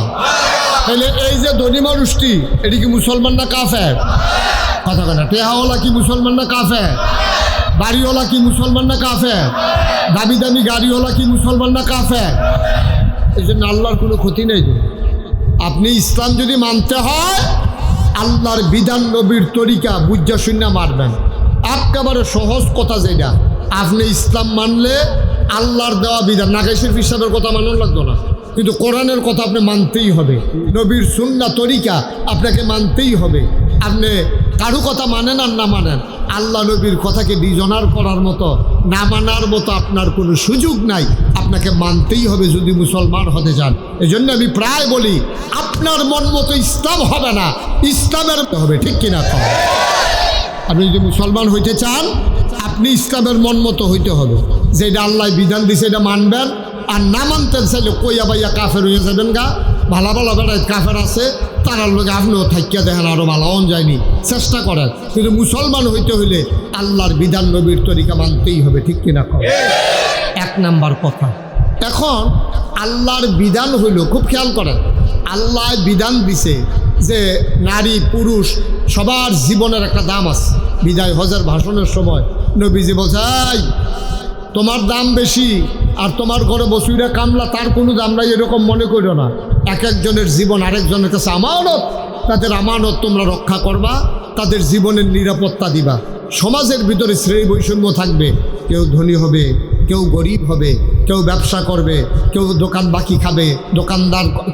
S1: তাহলে এই যে ধনী মানুষটি, এটি কি মুসলমান না কাফের? কথা কয় না। টেহাওয়ালা কি মুসলমান না কাফের? বাড়িওয়ালা কি মুসলমান না কাফের? দামি দামি গাড়িওয়ালা কি মুসলমান না কাফের? এই জন্য আল্লাহর কোনো ক্ষতি নেই। আপনি ইসলাম যদি মানতে হয়, আল্লাহর বিধান, নবীর তরিকা বুঝা শূন্য মারবেন। একেবারে সহজ কথা যেটা, আপনি ইসলাম মানলে আল্লাহর দেওয়া বিধান, নাগাইশের হিসাবের কথা মানানো লাগতো না, কিন্তু কোরআনের কথা আপনি মানতেই হবে, নবীর সুন্নাহ তরিকা আপনাকে মানতেই হবে। আপনি কারো কথা মানেন আর না মানেন, আল্লাহ নবীর কথাকে ডিজনার করার মতো, না মানার মতো আপনার কোনো সুযোগ নাই, আপনাকে মানতেই হবে যদি মুসলমান হতে চান। এই জন্য আমি প্রায় বলি, আপনার মন মতো ইসলাম হবে না, ইসলামের হবে। ঠিক কিনা? আপনি যদি মুসলমান হইতে চান, আপনি ইসলামের মন মতো হইতে হবে, যেটা আল্লাহ বিধান দিছে এটা মানবেন। আর না মানতে চাইলে কইয়া বাইয়া কাফের হয়ে যাবেন গা। ভালো ভালো বেড়ায় কাফের আছে, তারার লোক আপনিও থাকিয়া দেখেন, আরও ভালো হন যায়নি, চেষ্টা করেন। কিন্তু মুসলমান হইতে হইলে আল্লাহর বিধান, নবীর তরিকা মানতেই হবে। ঠিক কিনা? এক নাম্বার কথা। এখন আল্লাহর বিধান হইল, খুব খেয়াল করেন, আল্লাহ বিধান দিছে যে নারী পুরুষ সবার জীবনের একটা দাম আছে। বিদায় হজের ভাষণের সময় নবীজি বলছে, তোমার দাম বেশি আর তোমার ঘরে বসুইরা কামলা, তার কোনো দাম নাই, এরকম মনে করো না। এক একজনের জীবন আরেকজনের কাছে আমানত, তাদের আমানত তোমরা রক্ষা করবা, তাদের জীবনের নিরাপত্তা দিবা। সমাজের ভিতরে শ্রেণী বৈষম্য থাকবে, কেউ ধনী হবে, কেউ গরিব হবে, কেউ ব্যবসা করবে, কেউ দোকান বাকি খাবে,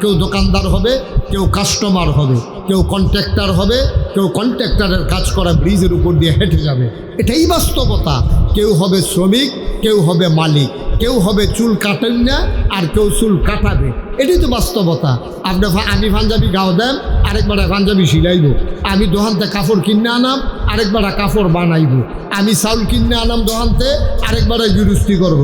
S1: কেউ দোকানদার হবে, কেউ কাস্টমার হবে, কেউ কন্ট্রাক্টর হবে, কেউ কন্ট্রাক্টরের কাজ করা ব্রিজের উপর দিয়ে হেঁটে যাবে। এটাই বাস্তবতা। কেউ হবে শ্রমিক, কেউ হবে মালিক, কেউ হবে চুল কাটেন না আর কেউ চুল কাটাবে। এটাই তো বাস্তবতা। আমি পাঞ্জাবি গাও দেন, আরেকবার পাঞ্জাবি সিলাইব। আমি দোকানতে কাপড় কিনে আনাম, আরেকবার কাপড় বানাইব। আমি চাউল কিনে আনাম দোকানতে, আরেকবারে গৃহস্থী করব,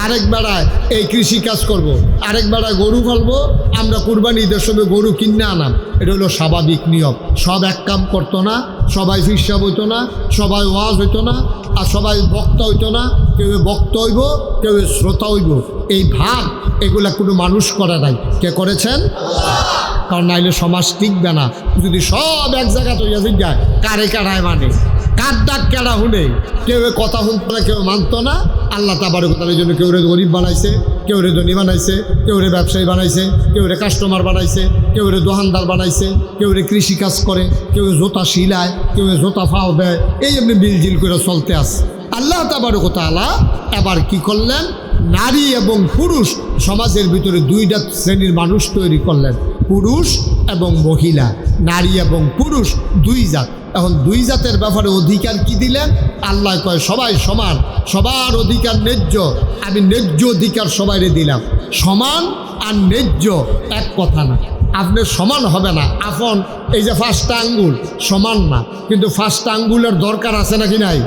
S1: আরেকবারে এই কৃষি কাজ করব, আরেকবারে গরু ফেলবো। আমরা কুরবানি ঈদের সময় গরু কিনে আনাম। এটা হলো স্বাভাবিক নিয়ম। সব এক কাম করতো না, সবাই ফিরসাব হইতো না, সবাই ওয়াজ হইতো না, আর সবাই বক্তা হইতো না। কেউ বক্তা হইব, কেউ শ্রোতা হইব। এই ভাগ এগুলা কোনো মানুষ করে নাই। কে করেছেন? কারণ নাইলে সমাজ টিকবে না। যদি সব এক জায়গায় তৈরি যায়, কারে কারায় মানে, কার ডাক কেডা শুনে, কেউ কথা শুনতো না, কেউ মানতো না। আল্লাহ তাবারক ওয়া তাআলার জন্য কেউ রে গরিব বানাইছে, কেউ রে ধনী বানাইছে, কেউ রে ব্যবসায়ী বানাইছে, কেউ রে কাস্টমার বানাইছে, কেউ রে দোকানদার বানাইছে, কেউ রে কৃষিকাজ করে, কেউ জোতা শিলায়, কেউ জোতা ফাও দেয়। এই এমনি বিলজিল করে চলতে আসে। আল্লাহ তাবারক ওয়া তাআলা এবার কি করলেন? নারী এবং পুরুষ সমাজের ভিতরে দুইটা শ্রেণীর মানুষ তৈরি করলেন, পুরুষ এবং মহিলা। নারী এবং পুরুষ দুই জাত। এখন দুই জাতের ব্যাপারে অধিকার কি দিলেন? আল্লাহ কয় সবাই সমান, সবার অধিকার ন্যায্য। আমি ন্যায্য অধিকার সবাইরে দিলাম। সমান আর ন্যায্য এক কথা না। আপনি সমান হবে না। আপন এই যে 5টা আঙ্গুল সমান না, কিন্তু 5টা আঙ্গুলের দরকার আছে নাকি নাই?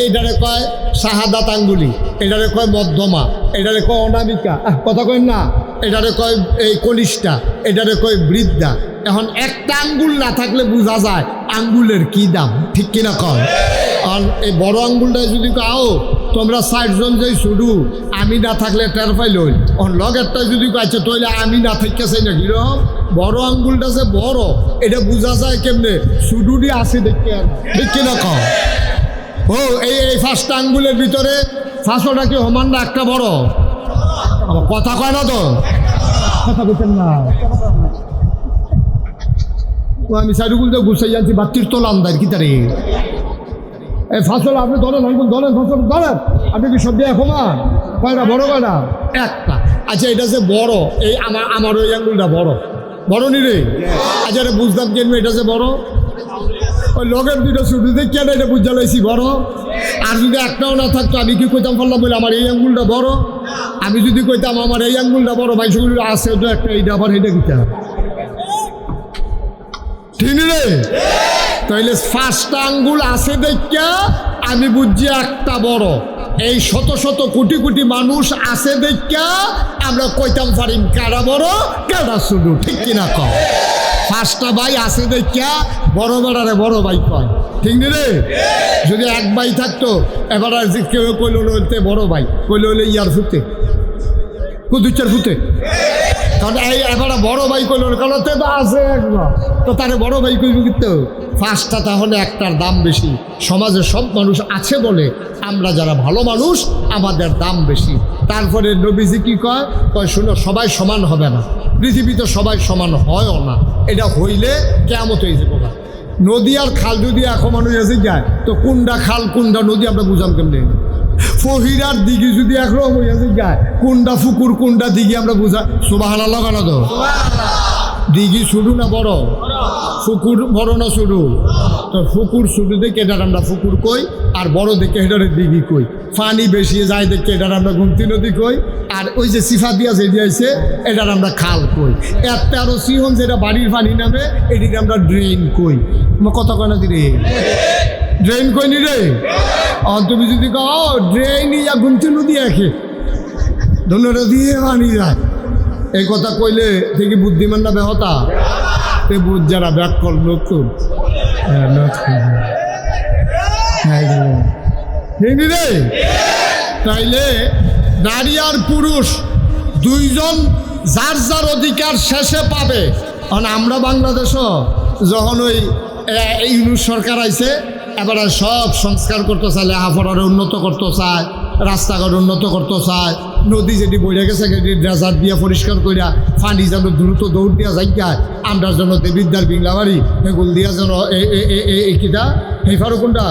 S1: এইটারে কয় শাহাদাত আঙ্গুলি, এটারে কয় মধ্যমা, এটারে কয় অনামিকা, কথা কয় না, এটারে কয় এই কনিষ্ঠা, এটারে কয় বৃদ্ধা। এখন একটা আঙ্গুল না থাকলে বোঝা যায় আঙ্গুলের কি দাম, ঠিক কিনা কর। আর এই বড় আঙ্গুলটায় যদি কাও তোমরা 60 জন যেই শুধু আমি না থাকলে টের পাইল, ওর লগেরটা যদি কাছে তৈলে আমি না থাকতেছে না কিরকম। বড় আঙ্গুলটা যে বড় এটা বোঝা যায় কেমনে, শুধুটি আসে দেখতে, ঠিক কিনা কর। ও এই 5টা আঙ্গুলের ভিতরে 500টা কি সমান না একটা বড়? আমার কথা কয় না তো, কথা বলছেন না। ও আমি সাইডুগুল তো গুছাই যাচ্ছি বাত্তির তোল আন্দার কি তারে এই ফসল আপনি ধরেন আঙ্গুল ধরেন, ফসল ধরেন, আপনি কি সব দিয়ে সমান? কয়টা বড় কয়টা? একটা। আচ্ছা এটা যে বড়, এই আমার ওই আঙ্গুলটা বড় বড় নি রে। আচ্ছা এটা বুঝতাম কেন এটা যে বড়, ওই লগের দুটো শুধু দেখি না, এটা বুঝা লাইছি বড়। আর যদি একটাও না থাকতো আমি কি কইতাম পারলাম বলে আমার এই আঙ্গুলটা বড়? আমি যদি কইতাম আমার এই আঙ্গুলটা বড়, ভাই সেগুলো আছে তো একটা, এইটা আবার এটা কিতাম, ঠিক রে? তাইলে 5টা আঙ্গুল আছে দেখা আমি বুঝছি একটা বড়। এই শত শত কোটি কোটি মানুষ আছে দেখা আমরা কইতাম পারিম কারা বড় কারা শুধু, ঠিক কিনা কম। 5টা ভাই আছে দেখা বড় বেড়ারে বড় ভাই কয়, ঠিক নি রে? যদি এক ভাই থাকতো এবার আর যে কেউ কইল হইতে বড় ভাই, কইল হইলে ইয়ার ফুটে কুদুচার ফুটে, কারণ এই এবার বড় ভাই কইল কারণ তো আছে একবার, তো তারে বড় ভাই কইব কিন্তু 5টা, তাহলে একটার দাম বেশি। সমাজে সব মানুষ আছে বলে আমরা যারা ভালো মানুষ আমাদের দাম বেশি। তারপরে নবীজি কি কয়, কয় শুনো সবাই সমান হবে না, পৃথিবীতে সবাই সমান হয়ও না, এটা হইলে কেয়ামত হয়ে যাবো না। নদী আর খাল যদি এখন মানুষ এসে যায় তো কোনটা খাল কোনটা নদী আমরা বুঝাম কেমনে? ফহিরার দিঘি যদি একরকম হয়ে যায় কোনটা ফুকুর কোনটা দিঘি আমরা বুঝা। সুবহানাল্লাহ কেন তো? দিঘি শুরু না বড়, ফুকুর বড় না শুরু? তো ফুকুর শুরু দেখে এটার আমরা ফুকুর কই, আর বড় দেখে এটার দিঘি কই। পানি বেশি যায় দেখে এটার আমরা গুমতি নদী কই, আর ওই যে সিফা দিয়া যে দিয়েছে এটার আমরা খাল কই। একটা আরো সিহন যেটা বাড়ির পানি নামে এটিকে আমরা ড্রেন কই। কথা কয় না দিদি, ড্রেন কই নি রে? তুমি যদি কও ড্রেন ইয়া গুমতি নদী একে ধন্যটা দিয়ে পানি যায়, এই কথা কইলে থেকে বুদ্ধিমান না বেহতা? তে বুঝ যারা ব্যাক কল নতুন রে। তাইলে নারী আর পুরুষ দুইজন যার যার অধিকার শেষে পাবে। কারণ আমরা বাংলাদেশও যখন ওই ইউনুস সরকার আইছে এবার সব সংস্কার করতে চায়, লেখাপড়ার উন্নত করতে চায়, রাস্তাঘাট উন্নত করতে চায়, নদী যেটি বইয়া গেছে ড্রেজার দিয়া পরিষ্কার করিয়া পানি যেন দ্রুত দৌড় দিয়া যাইয়া আমরার জন্য দেবিদ্যার বিংলাবাড়ি এগুলো দিয়া যেন কিটা এই ফারো কোনটা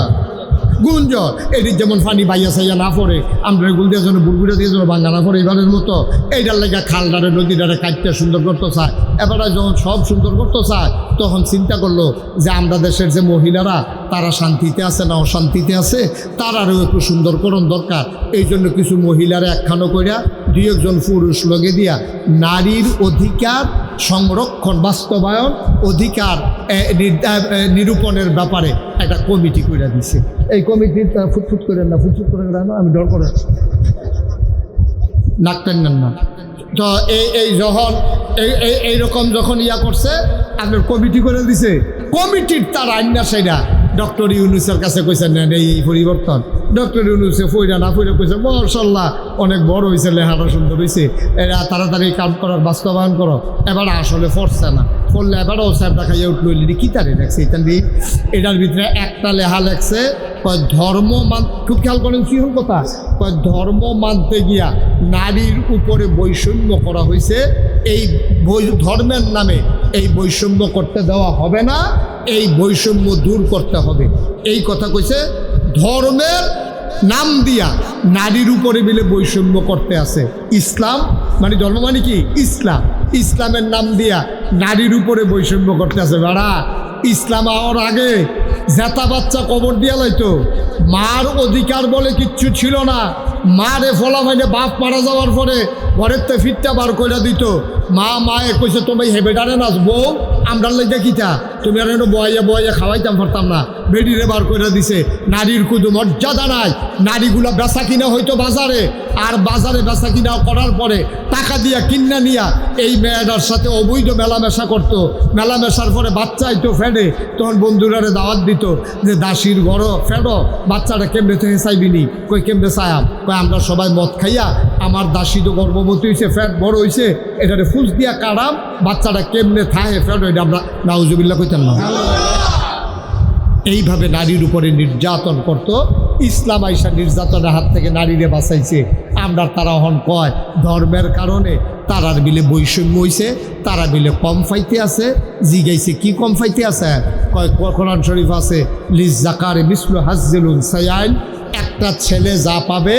S1: গুঞ্জ এটির যেমন পানি বাইয়া চাইয়া না পড়ে, আমরা এগুলো দিয়ে যেন বুড়বুড়া দিয়ে যেন বাঙ্গা না পড়ে এবারের মতো এইটার লেগে খালডারে নদীটারে কাটতে সুন্দর করতে চায়। এবারে যখন সব সুন্দর করতে চায় তখন চিন্তা করলো যে আমরা দেশের যে মহিলারা তারা শান্তিতে আছে না অশান্তিতে আছে, তারারও একটু সুন্দরকরণ দরকার। এই জন্য কিছু মহিলারা একখানো করিয়া 2-1 পুরুষ লগে দিয়া নারীর অধিকার সংরক্ষণ বাস্তবায়ন অধিকার নিরূপণের ব্যাপারে একটা কমিটি করে দিছে। এই কমিটির ফুটফুট করেন না, ফুটফুট করে না, আমি ডর করে নাকতেন না। তো এই যখন এইরকম যখন ইয়া করছে আপনার কমিটি করে দিছে, কমিটির তার আইনা সেটা ডক্টর ইউনুসের কাছে কইছেন নেন এই পরিবর্তন। ডক্টর ইউনুসে ফইরা না ফইরা কইছে মাশাআল্লাহ অনেক বড় হয়েছে, লেখাটা সুন্দর হয়েছে, এরা তাড়াতাড়ি কাম করার বাস্তবায়ন করো। এবার আসলে ফরছে না, ফললে এবারও স্যারটা খাইয়ে উঠলো কি তারে লেখছে এটার ভিতরে একটা লেখা লেখছে কয় ধর্ম খুব খেয়াল করেন কি হল কথা, কয় ধর্ম মানতে গিয়া নারীর উপরে বৈষম্য করা হয়েছে, এই ধর্মের নামে এই বৈষম্য করতে দেওয়া হবে না, এই বৈষম্য দূর করতে হবে। এই কথা কইছে। ধর্মের নাম দিয়া নারীর উপরে মিলে বৈষম্য করতে আছে ইসলাম, মানে ধর্ম মানে কি ইসলাম, ইসলামের নাম দিয়া নারীর উপরে বৈষম্য করতে আছে। বেড়া ইসলাম আওয়ার আগে জেতা বাচ্চা কবর দিয়া লাইতো, মার অধিকার বলে কিচ্ছু ছিল না। মারে ফলা মাইনে বাপ মারা যাওয়ার পরে ঘরের তো ফিটটা বার করে দিত। মায়ে কইছে তুমি হেবেটারে নাচ বউ আমরার লেগে কিতা তুমি আর বয়াইয়া বয়াইয়া খাওয়াইতাম পারতাম না, বেডিরে বার করে দিছে। নারীর কোনো মর্যাদা নাই। নারীগুলা বেচা কিনা হয়তো বাজারে, আর বাজারে বেচা কিনা করার পরে টাকা দিয়া কিনা নিয়া এই মেয়েটার সাথে অবৈধ মেলামেশা করতো। মেলামেশার পরে বাচ্চা আইতো ফেডে, তখন বন্ধুরারে দাওয়াত দিত যে দাসির ঘরও ফেডো, বাচ্চাটা কেমনে থেকে চাইবিনি? কই কেমনে চায়াম? কই আমরা সবাই মদ খাইয়া আমার দাসী তো গর্ভবতী হয়েছে, ফ্যাট বড় হয়েছে, এটারে ফুস দিয়া কাড়াম, বাচ্চাটা কেমনে থাহে ফ্যাট, এটা আমরা নাউজুবিল্লাহ কইতাম না। এইভাবে নারীর উপরে নির্যাতন করত। ইসলাম আইসা নির্যাতনের হাত থেকে নারীরে বাঁচাইছে। আমরা তারা হন কয় ধর্মের কারণে তারার বিলে বৈষম্য হইছে, তারা বিলে কম ফাইতে আছে। জিগাইছে কি কম ফাইতে আছে? কয় কোরআন শরীফ আছে লিজ জাকারে মিসলু হাজ্জিল উনসায়াইন, একটা ছেলে যা পাবে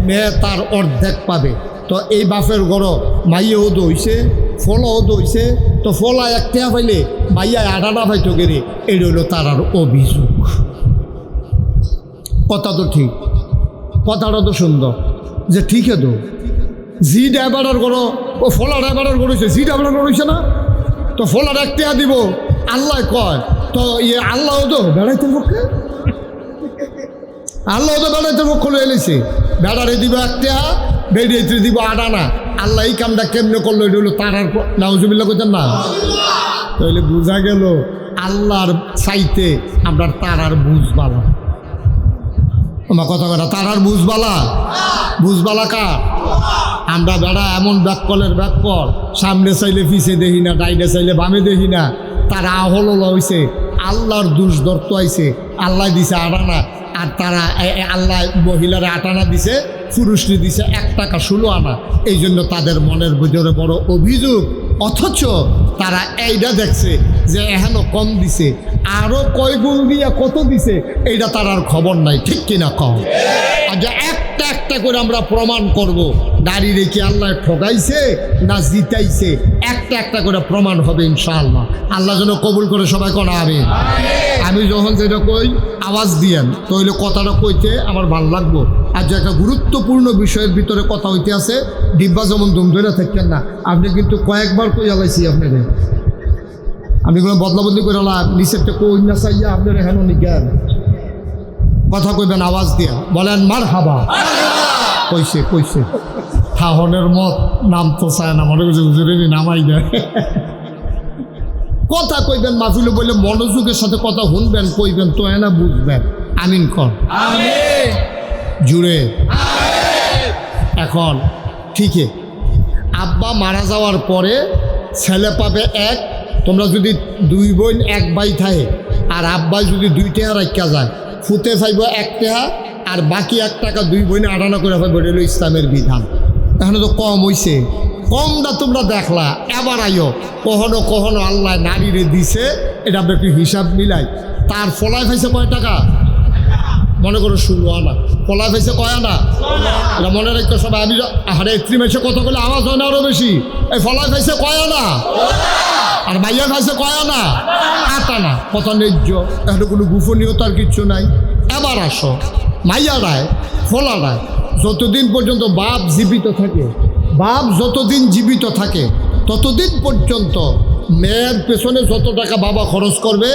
S1: মেয়ে তার অর্ধেক পাবে। তো এই বাপের গড় মাইয়াও দইছে, ফলাও দইছে, তো ফলা একটা পাইলে মাইয়া আডানা পাইতো গেলে, এই রইল তার আর অভিযোগ। কথা তো ঠিক, কথাটা তো সুন্দর যে ঠিক তো জি ড্রাইভারের গড় ও ফলা ড্রাইভারের গড়েছে, জি ড্রাইভারের গড়েছে না, তো ফলার একটা দিব আল্লাহ কয়, তো ইয়ে আল্লাহ তো বেড়াইতে পক্ষে, আল্লাহ তো বেড়াইতে পক্ষ এলেছে, বেড়ারে দিব একটা, বেরিয়েতে দিব আডানা। আল্লাহ এই কামটা কেমনে করলো? এটা হলো তার আর নাউজুবিল্লাহ কইতেন না। তাহলে বোঝা গেল আল্লাহর চাইতে আমরা তার আর বুঝবালা। আমার কথা কথা তার আর বুঝবালা, বুঝবালা কার? আমরা বেড়া এমন ব্যাককলের ব্যাককল, সামনে চাইলে পিছে দেখি না, ডাইনে চাইলে বামে দেখি না। তারা আহল হয়েছে, আল্লাহর দুষ ধরতে আইছে, আল্লাহ দিছে আডানা, আর তারা আল্লাহ মহিলারা 8 আনা দিছে, পুরুষটি দিছে 1 টাকা 16 আনা। এই জন্য তাদের মনের ভিতরে বড় অভিযোগ। অথচ তারা এইটা দেখছে যে এখনো কম দিছে, আরও কয় গুণ দিয়া কত দিছে এইটা তার আর খবর নাই। ঠিক কিনা কম? আর যে একটা একটা করে আমরা প্রমাণ করব নারীরে কি আল্লাহ ঠকাইছে না জিতাইছে, একটা একটা করে প্রমাণ হবে ইনশাআল্লাহ। আল্লাহ যেন কবুল করে সবাই কোন আমিন। আমি যখন যেটা কই আওয়াজ দিয়েন, তাহলে কথাটা কইতে আমার ভালো লাগবো। আর যে একটা গুরুত্বপূর্ণ বিষয়ের ভিতরে কথা হইতে আছে, ডিব্বা যেমন দুম ধরে থাকতেন না। আপনি কিন্তু কয়েকবার কই আলাইছি আপনাদের, আপনি কোনো বদলা বদলি করে নিচেরটা কই না চাইয়া আপনার এখানে নিজ্ঞান কথা কইবেন আওয়াজ দিয়া, বলেন মার হাবা। কইছে কইছে থাহনের মত নাম তো চায় না, মনে করছে হুজুরে নামাই দেয়। কথা কইবেন মাহফিলে বলে মনোযোগের সাথে কথা শুনবেন, কইবেন তো না বুঝবেন। আমিন কর জুড়ে। এখন ঠিকই আব্বা মারা যাওয়ার পরে ছেলে পাবে 1। তোমরা যদি 2 বোন 1 ভাই থাকে, আর আব্বা যদি 2 টাকা রাখা যায়, ফুতে পাইব 1 টাকা, আর বাকি 1 টাকা 2 বোনে আটানা করে পাইব। এটা হলো ইসলামের বিধান। এখানে তো কম হইছে, কমটা তোমরা দেখলা। এবার আইও কখনো কখনো আল্লাহ নারীরে দিছে, এটা আমরা একটু হিসাব মিলাই। তার ফলায় পাইছে কয় টাকা? মনে করো 16 আনা। ফলায় পাইছে কয় আনা? এটা মনে রাখতো সবাই। আমি আরে 3 মাসে কত বলে আওয়াজ হয় না আরো বেশি। এই ফলায় পাইছে কয় আনা? আর মাইয়া খাইছে কয় আনা? 8 আনা। কত ন্যায্য, এখানে কোনো গোপনীয়তার কিচ্ছু নাই। এবার আসো মাইয়ারায় ফলারায় যতদিন পর্যন্ত বাপ জীবিত থাকে, বাপ যতদিন জীবিত থাকে ততদিন পর্যন্ত মেয়ের পেছনে যত টাকা বাবা খরচ করবে,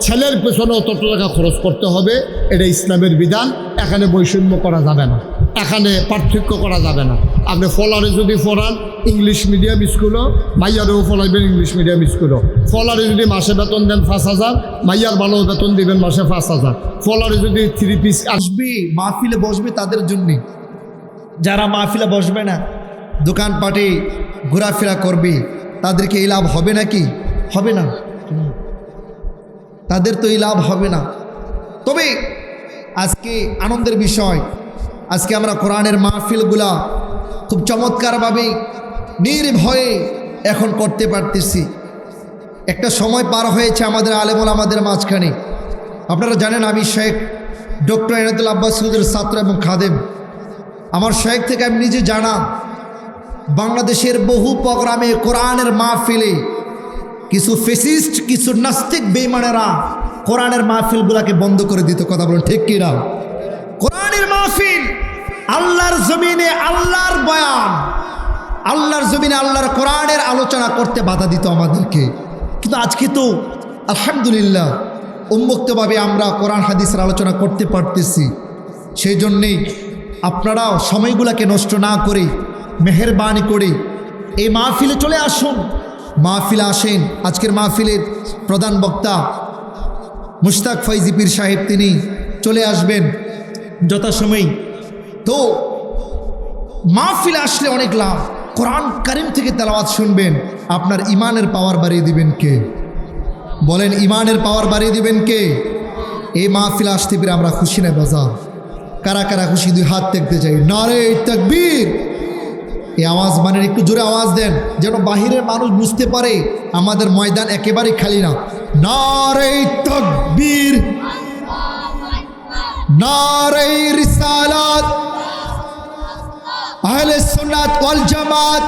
S1: ছেলের পেছনেও তত টাকা খরচ করতে হবে। এটা ইসলামের বিধান। এখানে বৈষম্য করা যাবে না, এখানে পার্থক্য করা যাবে না। আপনি ফলারে যদি পড়ান ইংলিশ মিডিয়াম স্কুলও, মাইয়ারেও ফলাইবেন ইংলিশ মিডিয়াম স্কুলও। ফলারে যদি মাসে বেতন দেন 5,000, মাইয়ার ভালো বেতন দিবেন মাসে 5,000। ফলারে যদি 3 পিস
S3: আসবে মাহফিলে বসবে তাদের জন্যে, যারা মাহফিলে বসবে না, দোকানপাটে ঘোরাফেরা করবে, তাদেরকে এই লাভ হবে নাকি? হবে না, তাদের তো এই লাভ হবে না। তবে আজকে আনন্দের বিষয়, আজকে আমরা কোরআনের মাহফিলগুলা খুব চমৎকারভাবে নির্ভয়ে এখন করতে পারতেছি। একটা সময় পার হয়েছে আমাদের আলেমুল আমাদের মাঝখানে। আপনারা জানেন আমি শেখ ডক্টর এনায়েতুল আব্বাস হুজুরের ছাত্র এবং খাদেম। আমার শেখ থেকে আমি নিজে জানা, বাংলাদেশের বহু প্রোগ্রামে কোরআনের মাহফিলে কিছু ফেসিস্ট, কিছু নাস্তিক বেঈমানেরা কোরআনের মাহফিলগুলোকে বন্ধ করে দিত। কথা বলুন ঠিক কি না? কোরআনের মাহফিল, আল্লাহর জমিনে আল্লাহর বয়ান, আল্লাহর জমিনে আল্লাহর কোরআনের আলোচনা করতে বাধা দিত আমাদেরকে। কিন্তু আজকে তো আলহামদুলিল্লাহ উন্মুক্তভাবে আমরা কোরআন হাদিসের আলোচনা করতে পারতেছি। সেই জন্যেই আপনারাও সময়গুলোকে নষ্ট না করে মেহেরবানি করে এই মাহফিলে চলে আসুন, মাহফিলে আসেন। আজকের মাহফিলের প্রধান বক্তা মুশতাক ফৈজি পীর সাহেব, তিনি চলে আসবেন যথাসময়। তো মাহফিলে আসলে অনেক লাভ। কোরআন কারিম থেকে তেলাওয়াত শুনবেন, আপনার ইমানের পাওয়ার বাড়িয়ে দিবেন কে? বলেন, ইমানের পাওয়ার বাড়িয়ে দিবেন কে? এই মাহফিলে আসতে পেরে আমরা খুশি না বাজার? কারা কারা খুশি? দুই হাত দেখতে চাই। নারে তাকবীর! এই আওয়াজ মানে একটু জোরে আওয়াজ দেন, যেন বাহিরের মানুষ বুঝতে পারে আমাদের ময়দান একেবারেই খালি না। নারে তাকবীর, নারে রিসালাত, আহলে সুন্নাত ওয়াল জামাত।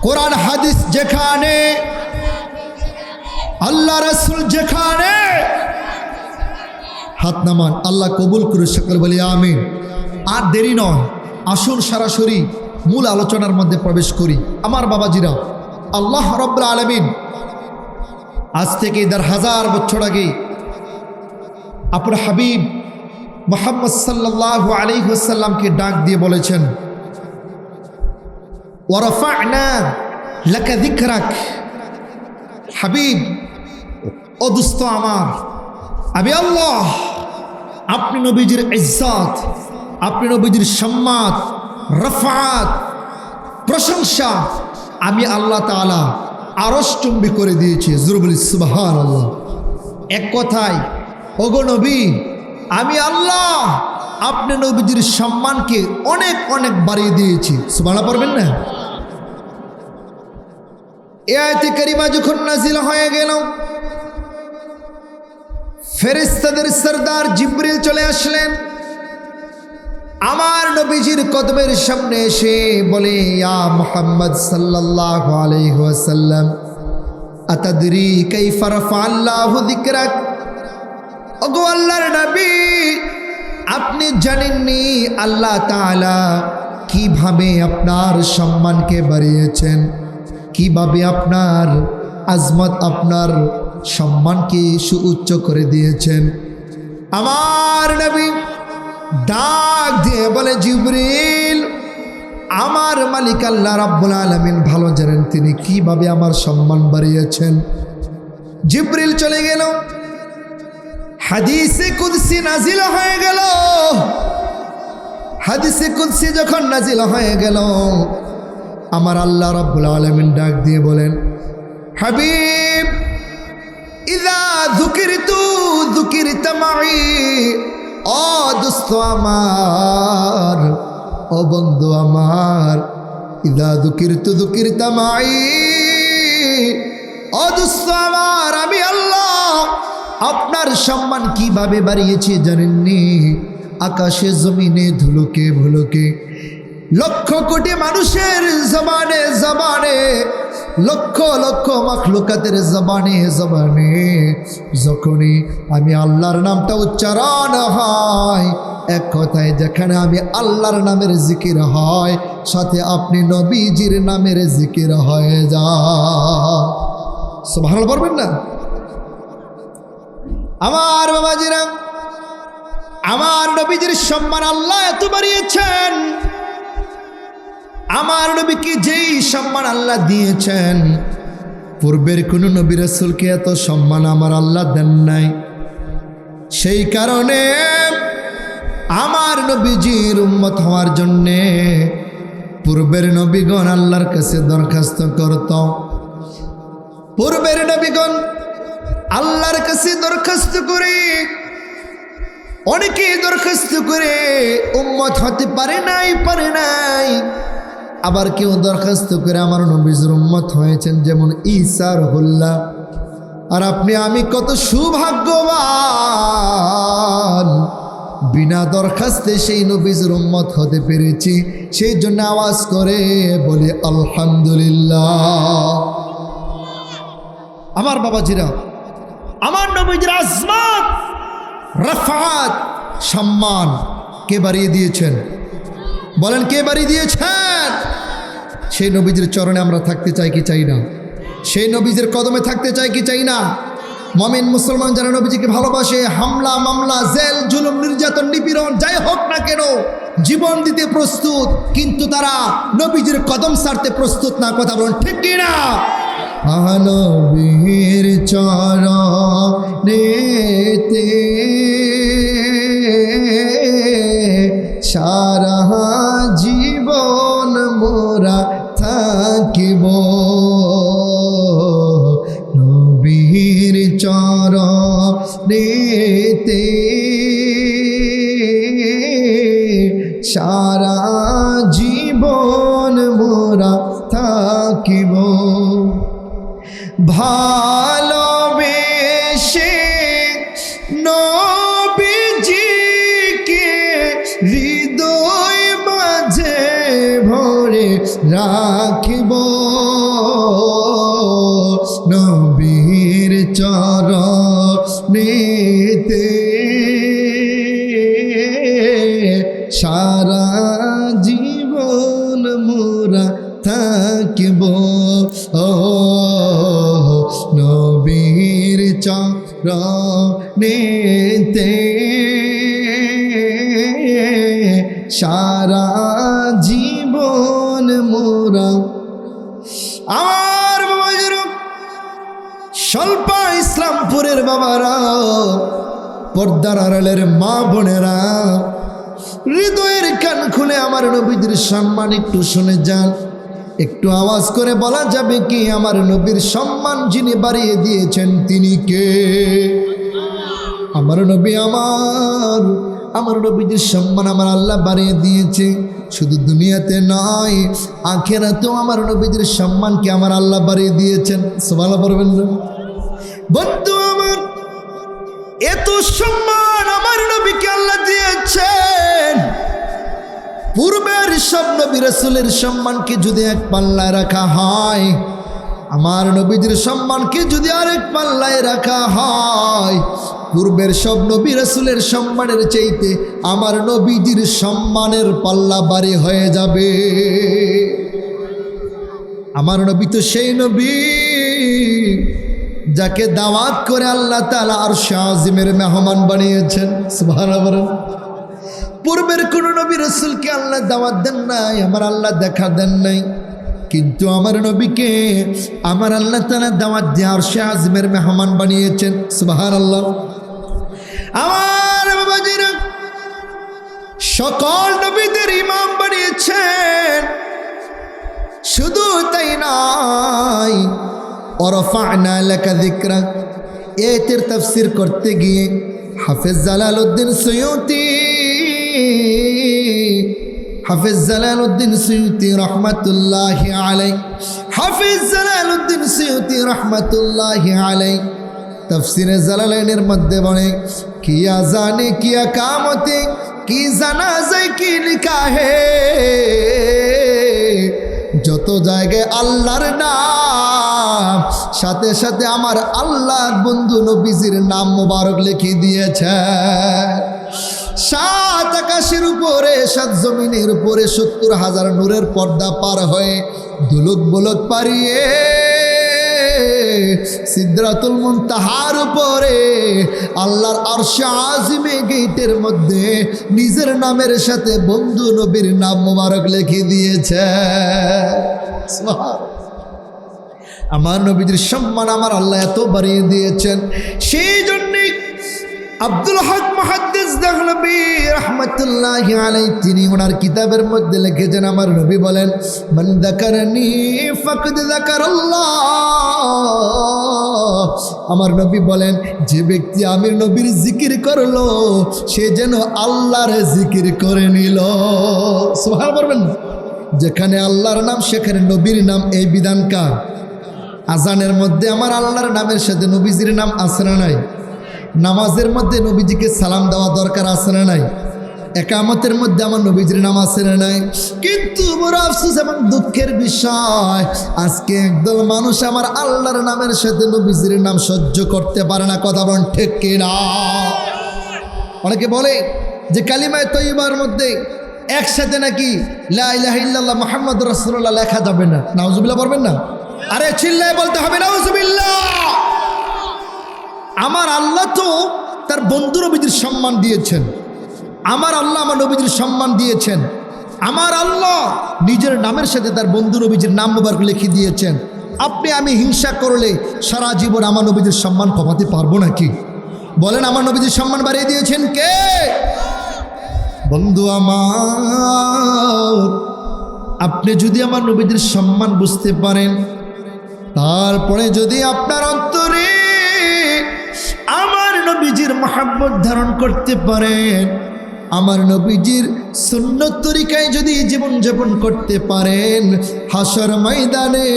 S3: কোরআন হাদিস যেখানে, আল্লাহ রাসূল যেখানে। হাত নামান, আল্লাহ কবুল করে সকল বলি আমিন। আর দেরি নয়, আসুন সরাসরি মূল আলোচনার মধ্যে প্রবেশ করি। আমার বাবাজিরা, আল্লাহ রাব্বুল আলামিন আজ থেকে ১০০০ বছর আগে আপনার হাবিব মুহাম্মদ সাল্লাল্লাহু আলাইহি ওয়াসাল্লামকে ডাক দিয়ে বলেছেন, ওয়া রাফা'না লাকা যিকরাক। হাবিব, ও দোস্ত আমার, আমি আল্লাহ আপনি নবীজির ইজ্জত, আপনি নবীজির সম্মান, রফাত, প্রশংসা আমি আল্লাহ তাআলা আরশচুম্বী করে দিয়েছি। জুরবুল সুবহানাল্লাহ। এক কথায়, ওগো নবী, আমি আল্লাহ আপনি নবীজির সম্মানকে অনেক অনেক বাড়িয়ে দিয়েছি। সুবহানাল্লাহ পড়বেন না? এই আয়াতে কারিমা যখন নাজিল হয়ে গেল, ফেরেশতাদের সরদার জিবরিল চলে আসলেন, আমার নবীজির কদমের সামনে এসে বলে, ইয়া মুহাম্মদ সাল্লাল্লাহু আলাইহি ওয়াসাল্লাম, আতাদরি কাইফা রাফা'আল্লাহু যিকরাক। ওগো আল্লাহর নবী, আপনি জানেননি আল্লাহ তাআলা কিভাবে আপনার সম্মানকে বাড়িয়েছেন, কিভাবে আপনার আজমত, আপনার সম্মানকে সুউচ্চ করে দিয়েছেন। আমার নবী ডাক দিয়ে বলে, জিবরিল, আমার মালিক আল্লাহ রাব্বুল আলামিন ভালো জানেন তিনি কিভাবে আমার সম্মান বাড়িয়েছেন। জিবরিল চলে গেল, হাদিসে কুদসি নাজিল হয়ে গেল। হাদিসে কুদসি যখন নাজিল হয়ে গেল, আমার আল্লাহ রাব্বুল আলামিন ডাক দিয়ে বলেন, হাবিব, ইযা যুকিরতু যুকিরতা মাই। ও দোস্ত আমার, ও বন্ধু আমার, ইযা যুকিরতু যুকিরতা মাই। ও দোস্ত আমার, আমি আল্লাহ আপনার সম্মান কিভাবে বাড়িয়েছি জানেননি? আকাশে জমিনে ধুলোকে ভুলোকে লক্ষ কোটি মানুষের জবানে জবানে, লক্ষ লক্ষ মাখলুকাতের জবানে জবানে যখনই আমি আল্লাহর নামটা উচ্চারণ হয়, এক কথায় যেখানে আমি আল্লাহর নামের জিকির হয়, সাথে আপনি নবীজির নামের জিকির হয়ে যায়। সুবহানাল্লাহ বলবেন না? আমার বাবাজিরা, আমার নবীজির সম্মান আল্লাহ এত বাড়িয়েছেন। আমার নবীকে যেই সম্মান আল্লাহ দিয়েছেন, পূর্বের কোন নবী রাসূলকে এত সম্মান আমার আল্লাহ দেন নাই। সেই কারণে আমার নবীজির উম্মত হওয়ার জন্যে পূর্বের নবীগণ আল্লাহর কাছে দরখাস্ত করত। পূর্বের নবীগণ আল্লাহর কাছে দরখাস্ত করে, অনেকে দরখাস্ত করে উম্মত হতে পারে নাই। আবার কেউ দরখাস্ত করে আমার নবীর উম্মত হয়েছেন, যেমন ঈসা রুহুল্লাহ। আর আপনি আমি কত সৌভাগ্যবান, বিনা দরখাস্তে সেই নবীর উম্মত হতে পেরেছি। সেই জন্য আওয়াজ করে বলি আলহামদুলিল্লাহ। আমার বাবাজিরা, আমার নবীর আজমত, রফাত, সম্মান কে বাড়িয়ে দিয়েছেন? বলেন, কে বাড়িয়ে দিয়েছেন? সেই নবীজির চরণে আমরা থাকতে চাই কি চাই না? সেই নবীজির কদমে থাকতে চাই কি চাই না? মুমিন মুসলমান যারা নবীজিকে ভালোবাসে, হামলা মামলা জেল জুলুম নির্যাতন নিপীড়ন যাই হোক না কেন জীবন দিতে প্রস্তুত, কিন্তু তারা নবীজির কদম ছাড়তে প্রস্তুত না। কথা বলুন ঠিক কি না? নবীর চরণেতে সারা জীবন মোরা থাকিব, নবীর চরণেতে সারা জীবন মোরা থাকিব। ভালোবেসে নবীজিকে হৃদয় মাঝে ভরে রাখিব, নবীর চরণেতে সারা জীবন মোরা থাকিব, ও নবীর চরণেতে সারা জীবন মোরা। আমার বাবাজির স্বল্প ইসলামপুরের বাবারা, পর্দার আড়ালের মা বোনেরা, হৃদয়ের কান খুলে আমার নবীদের সম্মান একটু শুনে যান। একটু আওয়াজ করে বলা যাবে কি আমার নবীর সম্মান যিনি বাড়িয়ে দিয়েছেন তিনি কে? আমার নবী আমার নবীদের সম্মান আমার আল্লাহ বাড়িয়ে দিয়েছে। শুধু দুনিয়াতে নয়, আখিরাতেও আমার নবীদের সম্মানকে আমার আল্লাহ বাড়িয়ে দিয়েছেন। সুবহানাল্লাহ বলবেন না? বন্ধু আমার, এত সম্মান আমার নবীকে আল্লাহ দিয়েছেন। পূর্বের সব নবী রাসূলের সম্মানকে যদি এক পাল্লায় রাখা হয়, আমার নবীজির সম্মানকে যদি আরেক পাল্লায় রাখা হয়, পূর্বের সব নবী রাসূলের সম্মানের চাইতে আমার নবীজির সম্মানের পাল্লা ভারী হয়ে যাবে। আমার নবী তো সেই নবী যাকে দাওয়াত করে আল্লাহ তাআলা আরশে আজিমের মেহমান বানিয়েছেন। সুবহানাল্লাহ। পূর্বের কোন নবী রাসূলকে আল্লাহ দাওয়াত দেন নাই, আমার আল্লাহ দেখা দেন নাই, কিন্তু আমার নবীকে আমার আল্লাহ তাআলা দাওয়াত দিয়ে আরশে আজিমের মেহমান বানিয়েছেন। সুবহানাল্লাহ। আমার বাবাজিরা, সকল নবীদের ইমাম বানিয়েছেন। শুধু তাই নয়, ওয়ারফা'না লাকা যিকরাক, এর তাফসীর করতে গিয়ে হাফেজ জালালউদ্দিন সুয়ুতী রহমাতুল্লাহি আলাইহি তাফসীরে জালালাইনের মধ্যে বলে, কিয়া জানে কিয়া কামতে কি জানা যায় কি লিখা হে, যত জায়গায় আল্লাহর নাম সাথে সাথে আমার আল্লাহ বন্ধু নবীজির নাম মোবারক লিখে দিয়েছে। সাত আকাশের উপরে, সাত জমিনের উপরে ৭০,০০০ নূরের পর্দা পার হয়ে দুলুক বুলুক পারিয়ে সিদরাতুল মুনতাহার উপরে আল্লাহর আরশে আজিমে গেটের মধ্যে নিজের নামের সাথে বন্ধু নবীর নাম মোবারক লিখে দিয়েছে। আমার নবীর সম্মান আমার আল্লাহ এত বাড়িয়ে দিয়েছেন। সেই জন্যই আব্দুল হক মুহাদ্দিস দেহলভী রাহমাতুল্লাহি আলাইহি তিনি ওনার কিতাবের মধ্যে লিখেছেন, আমার নবী বলেন, মান যাকারানি ফাকাদ যাকারাল্লাহ। আমার নবী বলেন, যে ব্যক্তি আমির নবীর জিকির করলো সে যেন আল্লাহর জিকির করে নিল। সুবহানাল্লাহ বলবেন। যেখানে আল্লাহর নাম সেখানে নবীর নাম, এই বিধান কার? আজানের মধ্যে আমার আল্লাহর নামের সাথে নবীজির নাম আছে না নাই? নামাজের মধ্যে নবীজিকে সালাম দেওয়া দরকার আছে না নাই? একামতের মধ্যে আমার নবীজির নাম আছে না নাই? কিন্তু বড় আফসোস এবং দুঃখের বিষয়, আজকে একদল মানুষ আমার আল্লাহর নামের সাথে নবীজির নাম সহ্য করতে পারে না। কথা বলেন ঠিক কিনা? অনেকে বলে যে কালিমায়ে তয়্যিবার মধ্যে একসাথে নাকি লা ইলাহা ইল্লাল্লাহ মুহাম্মাদুর রাসূলুল্লাহ লেখা যাবে না। নাউজুবিল্লাহ বলবেন না? আরে চিল্লায় বলতে হবে নাউজুবিল্লাহ। আমার আল্লাহ তো তার বন্ধু নবীদের সম্মান দিয়েছেন, আমার আল্লাহ আমার নবীদের সম্মান দিয়েছেন, আমার আল্লাহ নিজের নামের সাথে তার বন্ধু নবীজির নাম মুবারক লিখে দিয়েছেন। আপনি আমি হিংসা করলে সারা জীবন আমার নবীদের সম্মান কমাতে পারবো নাকি? বলেন, আমার নবীদের সম্মান বাড়িয়ে দিয়েছেন কে? বন্ধু আমার, আপনি যদি আমার নবীদের সম্মান বুঝতে পারেন, তারপরে যদি আপনার অন্তরে আমার নবীজির মহব্বত ধারণ করতে পারেন, আমার নবীজির সুন্নত তরিকায় যদি জীবনযাপন করতে পারেন, হাসর ময়দানে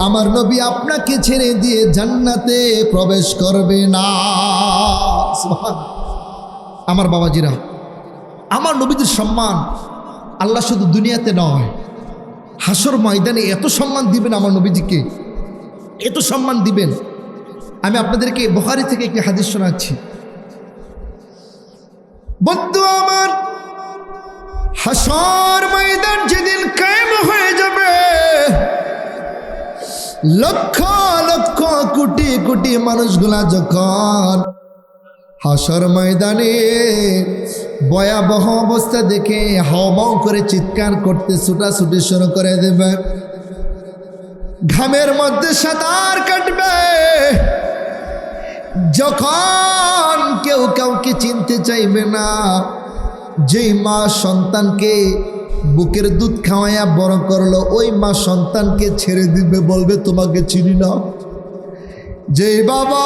S3: আমার নবী আপনাকে ছেড়ে দিয়ে জান্নাতে প্রবেশ করবে না। আমার বাবাজিরা, আমার নবীদের সম্মান আল্লাহ শুধু দুনিয়াতে নয়, হাসর ময়দানে এত সম্মান দিবেন আমার নবীজিকে, এত সম্মান দিবেন। আমি আপনাদেরকে বুখারী থেকে একটি হাদিস শোনাচ্ছি। বন্ধু আমার, হাসর ময়দান যেদিন কায়েম হয়ে যাবে, লক্ষ লক্ষ কোটি কোটি মানুষগুলা যখন হাসর ময়দানে ভয়াবহ অবস্থা দেখে হাওমাও করে চিৎকার করতে ছুটাছুটি শুরু করে দেবে, ঘামের মধ্যে সাঁতার কাটবে, যখন কেউ কাউকে চিনতে চাইবে না, যেই মা সন্তানকে বুকের দুধ খাওয়াইয়া বড় করলো, ওই মা সন্তানকে ছেড়ে দিবে, বলবে তোমাকে চিনি না। যেই বাবা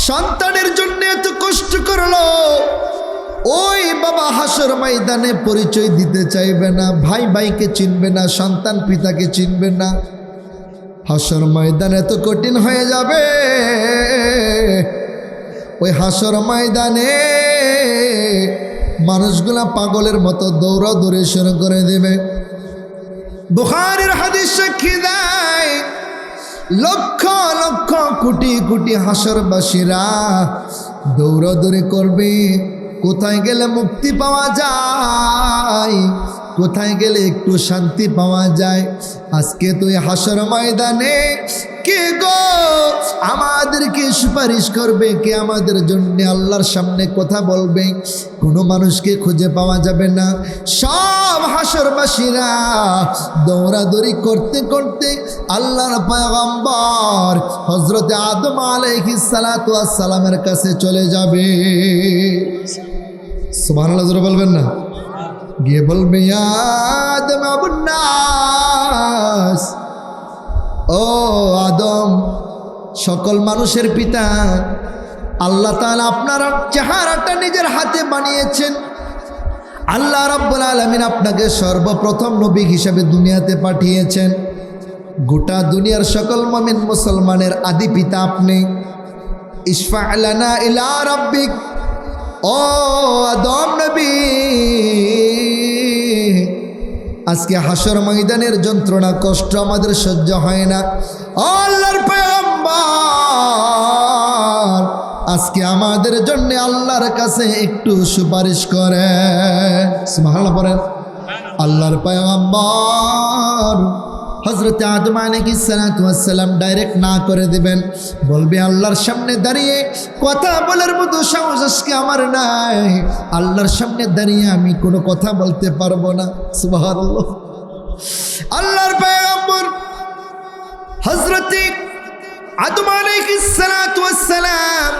S3: সন্তানের জন্য এত কষ্ট করলো, ওই বাবা হাসর ময়দানে পরিচয় দিতে চাইবে না, ভাই ভাইকে চিনবে না, সন্তান পিতাকে চিনবে না। হাসর ময়দান এত কঠিন হয়ে যাবে, ওই হাসর ময়দানে মানুষগুলা পাগলের মতো দৌড়াদৌড়ি শুরু করে দেবে। বুখারীর হাদিস সাক্ষী দেয়, লক্ষ লক্ষ কোটি কোটি হাসরবাসীরা দৌড়াদৌড়ি করবে, কোথায় গেলে মুক্তি পাওয়া যায়, কোথায় গেলে একটু শান্তি পাওয়া যায়। আজকে তুই হাসর ময়দানে কে গো আমাদেরকে সুপারিশ করবে, কে আমাদের জন্য আল্লাহর সামনে কথা বলবে? কোনো মানুষকে খুঁজে পাওয়া যাবে না। সব হাসরবাসীরা দৌড়াদৌড়ি করতে করতে আল্লাহর পয়গম্বর হযরত আদম আলাইহিস সালাতু ওয়াস সালামের কাছে চলে যাবে। সুবহানাল্লাহ, জোরে বলবেন না? গিয়ে বলবে, ইয়া আদম আবুন নাস, ও আদম, সকল মানুষের পিতা, আল্লাহ তাআলা আপনার চেহারাটা নিজের হাতে বানিয়েছেন। আল্লাহ রাব্বুল আলামিন আপনাকে সর্বপ্রথম নবী হিসেবে দুনিয়াতে পাঠিয়েছেন। গোটা দুনিয়ার সকল মুমিন মুসলমানের আদি পিতা আপনি। ইশফা' লানা ইলা রাব্বিক, ও আদম নবী, আজকে হাসর ময়দানের যন্ত্রণা কষ্ট আমাদের সহ্য হয় না। ও আল্লাহর পয়গম্বর, আজকে আমাদের জন্য আল্লাহর কাছে একটু সুপারিশ করেন। সুবহানাল্লাহ পড়েন। আল্লাহর পয়গম্বর হযরত আদম আলাইহিস সালাতু ওয়াস সালাম ডাইরেক্ট না করে দিবেন, বলবে আল্লাহর সামনে দাঁড়িয়ে কথা বলার মতো সাহস আজকে আমার নাই, আল্লাহর সামনে দাঁড়িয়ে আমি কোনো কথা বলতে পারবো না। সুবহানাল্লাহ। আল্লাহর পয়গম্বর হযরত আদম আলাইহিস সালাতু ওয়াস সালাম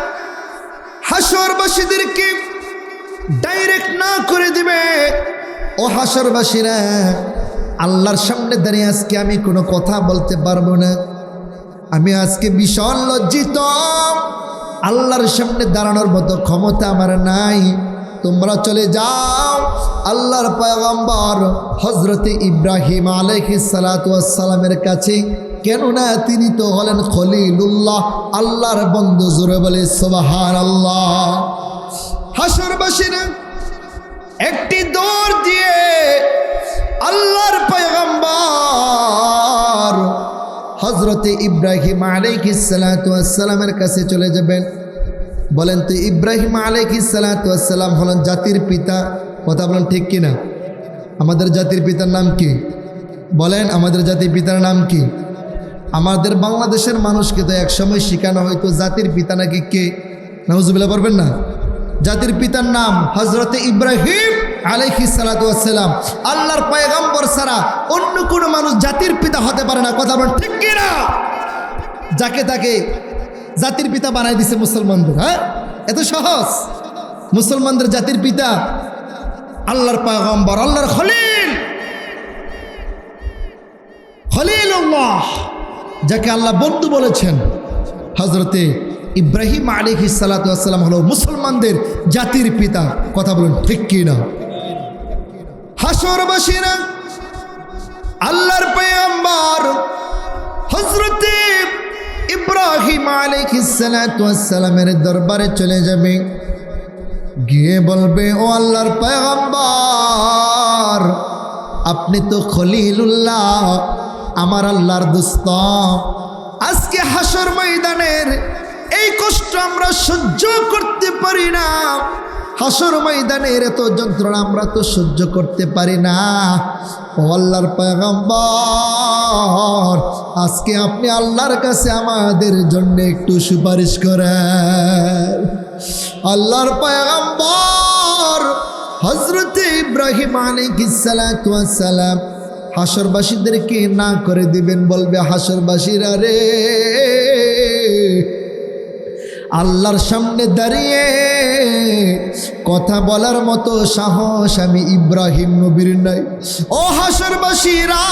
S3: হাসরবাসীদেরকে ডাইরেক্ট না করে দিবে, ও হাসরবাসীরা, আল্লাহর সামনে দাঁড়িয়ে আজকে আমি কোনো কথা বলতে পারবো না, আমি আজকে ভীষণ লজ্জিত, আল্লাহর সামনে দাঁড়ানোর মতো ক্ষমতা আমার নাই, তোমরা চলে যাও আল্লাহর পয়গম্বর হযরত ইব্রাহিম আলাইহিস সালাতু ওয়াস সালামের কাছে, কেননা তিনি তো হলেন খলিলুল্লাহ, আল্লাহর বন্ধু। জোরে বলে সুবহানাল্লাহ। হাসরবাসীরা একটি দৌড় দিয়ে আল্লাহর পয়গম্বর হযরত ইব্রাহিম আলাইহিস সালাতু ওয়াস সালামের কাছে চলে যাবেন। বলেন তো, ইব্রাহিম আলাইহিস সালাতু ওয়াস সালাম হলেন জাতির পিতা, কথা বলেন ঠিক কিনা? আমাদের জাতির পিতার নাম কি? বলেন আমাদের জাতির পিতার নাম কি? আমাদের বাংলাদেশের মানুষকে তো একসময় শেখানো হয়তো জাতির পিতা নাকি কে? নাউজুবিল্লাহ পারবেন না? জাতির পিতার নাম হযরতে ইব্রাহিম আলাইহিস সালাতু ওয়াস সালাম। আল্লাহর পয়গম্বর ছাড়া অন্য কোনো মানুষ জাতির পিতা হতে পারে না। কথা বলেন ঠিক কি না? যাকে তাকে জাতির পিতা বানাই দিছে মুসলমানদের। হ্যাঁ, এত সহজ? মুসলমানদের জাতির পিতা আল্লাহর পয়গম্বর, আল্লাহর খলিল, খলিলুল্লাহ, যাকে আল্লাহ বন্ধু বলেছেন, হযরতে ইব্রাহিম আলাইহিস সালাতু ওয়াস সালাম হলো মুসলমানদের জাতির পিতা। কথা বলুন ঠিক কি না? হাশরবাসীরা আল্লাহর পয়গম্বর হযরতে ইব্রাহিম আলাইহিস সালাতু ওয়াস সালামের দরবারে চলে যাবে, গিয়ে বলবে, ও আল্লাহর পয়গম্বর, আপনি তো খলিলুল্লাহ, আমার আল্লাহর দোস্ত। আজকে হাশর ময়দানের এই কষ্ট আমরা সহ্য করতে পারি না। হাশর ময়দানের এত যন্ত্রণা আমরা তো সহ্য করতে পারি না। ও আল্লাহর পয়গম্বর, আজকে আপনি আল্লাহর কাছে আমাদের জন্য একটু সুপারিশ করেন। আল্লাহর পয়গম্বর হযরতে ইব্রাহিম আলাইহিস সালাতু ওয়াস সালাম হাশরবাসীদেরকে না করে দিবেন, বলবে, হাশরবাসীরা রে, আল্লাহর সামনে দাঁড়িয়ে কথা বলার মতো সাহস আমি ইব্রাহিম নবীর নাই। ও হাশরবাসীরা,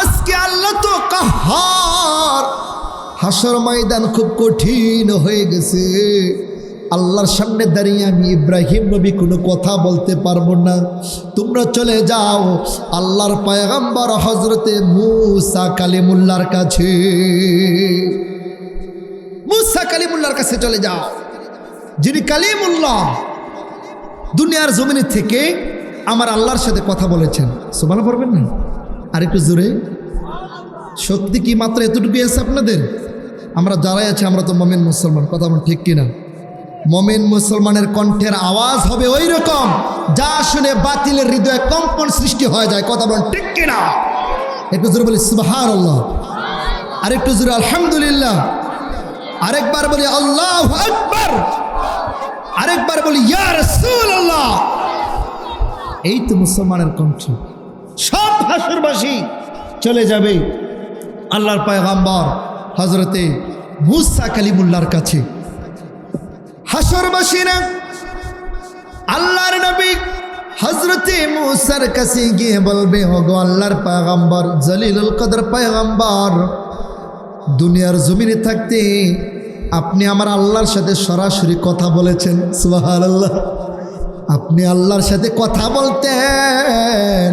S3: আজকে আল্লাহ তো কাহার, হাশর ময়দান খুব কঠিন হয়ে গেছে। আল্লাহর সামনে দাঁড়িয়ে আমি ইব্রাহিম নবী কোনো কথা বলতে পারবো না। তোমরা চলে যাও আল্লাহর পয়গম্বর হযরতে মূসা কালিমুল্লাহর কাছে। মূসা কালিমুল্লাহর কাছে চলে যাও, যিনি কালিমুল্লাহ, দুনিয়ার জমিনের থেকে আমার আল্লাহর সাথে কথা বলেছেন। সুবহানাল্লাহ পড়বেন না? আরেকটু জোরে। শক্তি কি মাত্র এতটুকুই আছে আপনাদের? আমরা যারাই আছে আমরা তো মুমিন মুসলমান। কথা বলেন ঠিক কিনা? মুমিন মুসলমানের কণ্ঠের আওয়াজ হবে ওই রকম যা শুনে বাতিলের হৃদয়ে কম্পন সৃষ্টি হয়ে যায়। কথা বলেন ঠিক কিনা? একটু জোরে বলি সুবহানাল্লাহ, আরেকটু জোরে আলহামদুলিল্লাহ, আরেকবার বলি আল্লাহু আকবার, আরেকবার বলি ইয়া রাসূলুল্লাহ। এই তো মুসলমানের কণ্ঠ। সব হাশরবাসী চলে যাবে আল্লাহর পয়গম্বর হযরতে মূসা কালিমুল্লাহর কাছে। হাশরবাসীরা আল্লাহর নবী হযরতে মূসার কাছে গিয়ে বলবে, ওগো আল্লাহর পয়গম্বর, জলিলুল কদর পয়গম্বর, দুনিয়ার জমিনে থাকতে আপনি আমার আল্লাহর সাথে সরাসরি কথা বলেছেন। সুবহানাল্লাহ। আপনি আল্লাহর সাথে কথা বলতেন,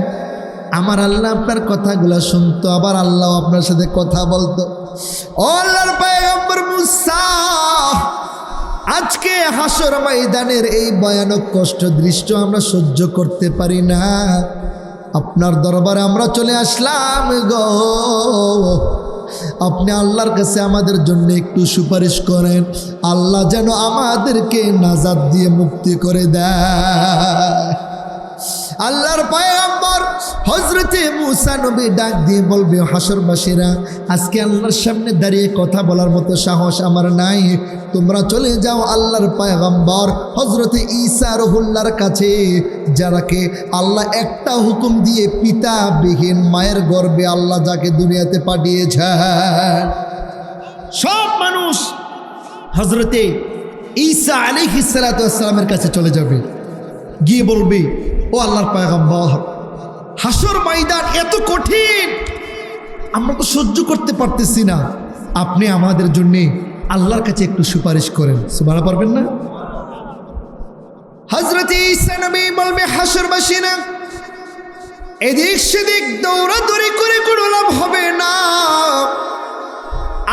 S3: আমার আল্লাহ আপনার কথাগুলো শুনতো, আবার আল্লাহ আপনার সাথে কথা বলতো। ও আল্লাহর পয়গম্বর মূসা, আজকে হাশর ময়দানের এই ভয়ানক কষ্ট দৃশ্য আমরা সহ্য করতে পারি না। আপনার দরবারে আমরা চলে আসলাম গো, আপনি আল্লাহর কাছে আমাদের জন্য একটু সুপারিশ করেন, আল্লাহ যেন আমাদেরকে নাজাত দিয়ে মুক্তি করে দেয়। আল্লাহর পয়গম্বর হযরতে মূসা নবী ডাক দিয়ে বলবে, হাশরবাসীরা, আজকে আল্লাহর সামনে দাঁড়িয়ে কথা বলার মতো সাহস আমার নাই। তোমরা চলে যাও আল্লাহর পয়গম্বর হযরতে ঈসা রুহুল্লাহর কাছে, যারাকে আল্লাহ একটা হুকুম দিয়ে পিতাবিহীন মায়ের গর্ভে আল্লাহ যাকে দুনিয়াতে পাঠিয়েছেন। সব মানুষ হযরতে ঈসা আলাইহিস সালাতু ওয়াস সালামের কাছে চলে যাবে, গিয়ে বলবে, ও আল্লাহর পয়গম্বর, হাশর ময়দান এত কঠিন, আমরা তো সহ্য করতে পারতেছি না, আপনি আমাদের জন্য আল্লাহর কাছে একটু সুপারিশ করেন। সুবহানাল্লাহ পারবেন না? হযরত ঈসা নবী বলবে, হাশরবাসীরা, এদিক সেদিক দৌড়াদৌড়ি করে কোনো লাভ হবে না,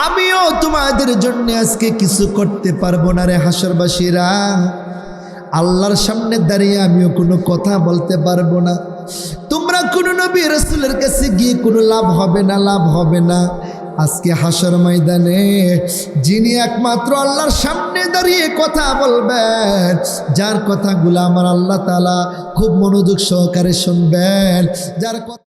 S3: আমিও তোমাদের জন্য আজকে কিছু করতে পারবো না রে হাশরবাসীরা। আল্লাহর সামনে দাঁড়িয়ে আমিও কোনো কথা বলতে পারবো না। তোমরা কোনো নবী রাসূলের কাছে গিয়ে কোনো লাভ হবে না, লাভ হবে না। আজকে হাশর ময়দানে যিনি একমাত্র আল্লাহর সামনে দাঁড়িয়ে কথা বলবেন, যার কথাগুলো আমার আল্লাহ তাআলা খুব মনোযোগ সহকারে শুনবেন, যার কথা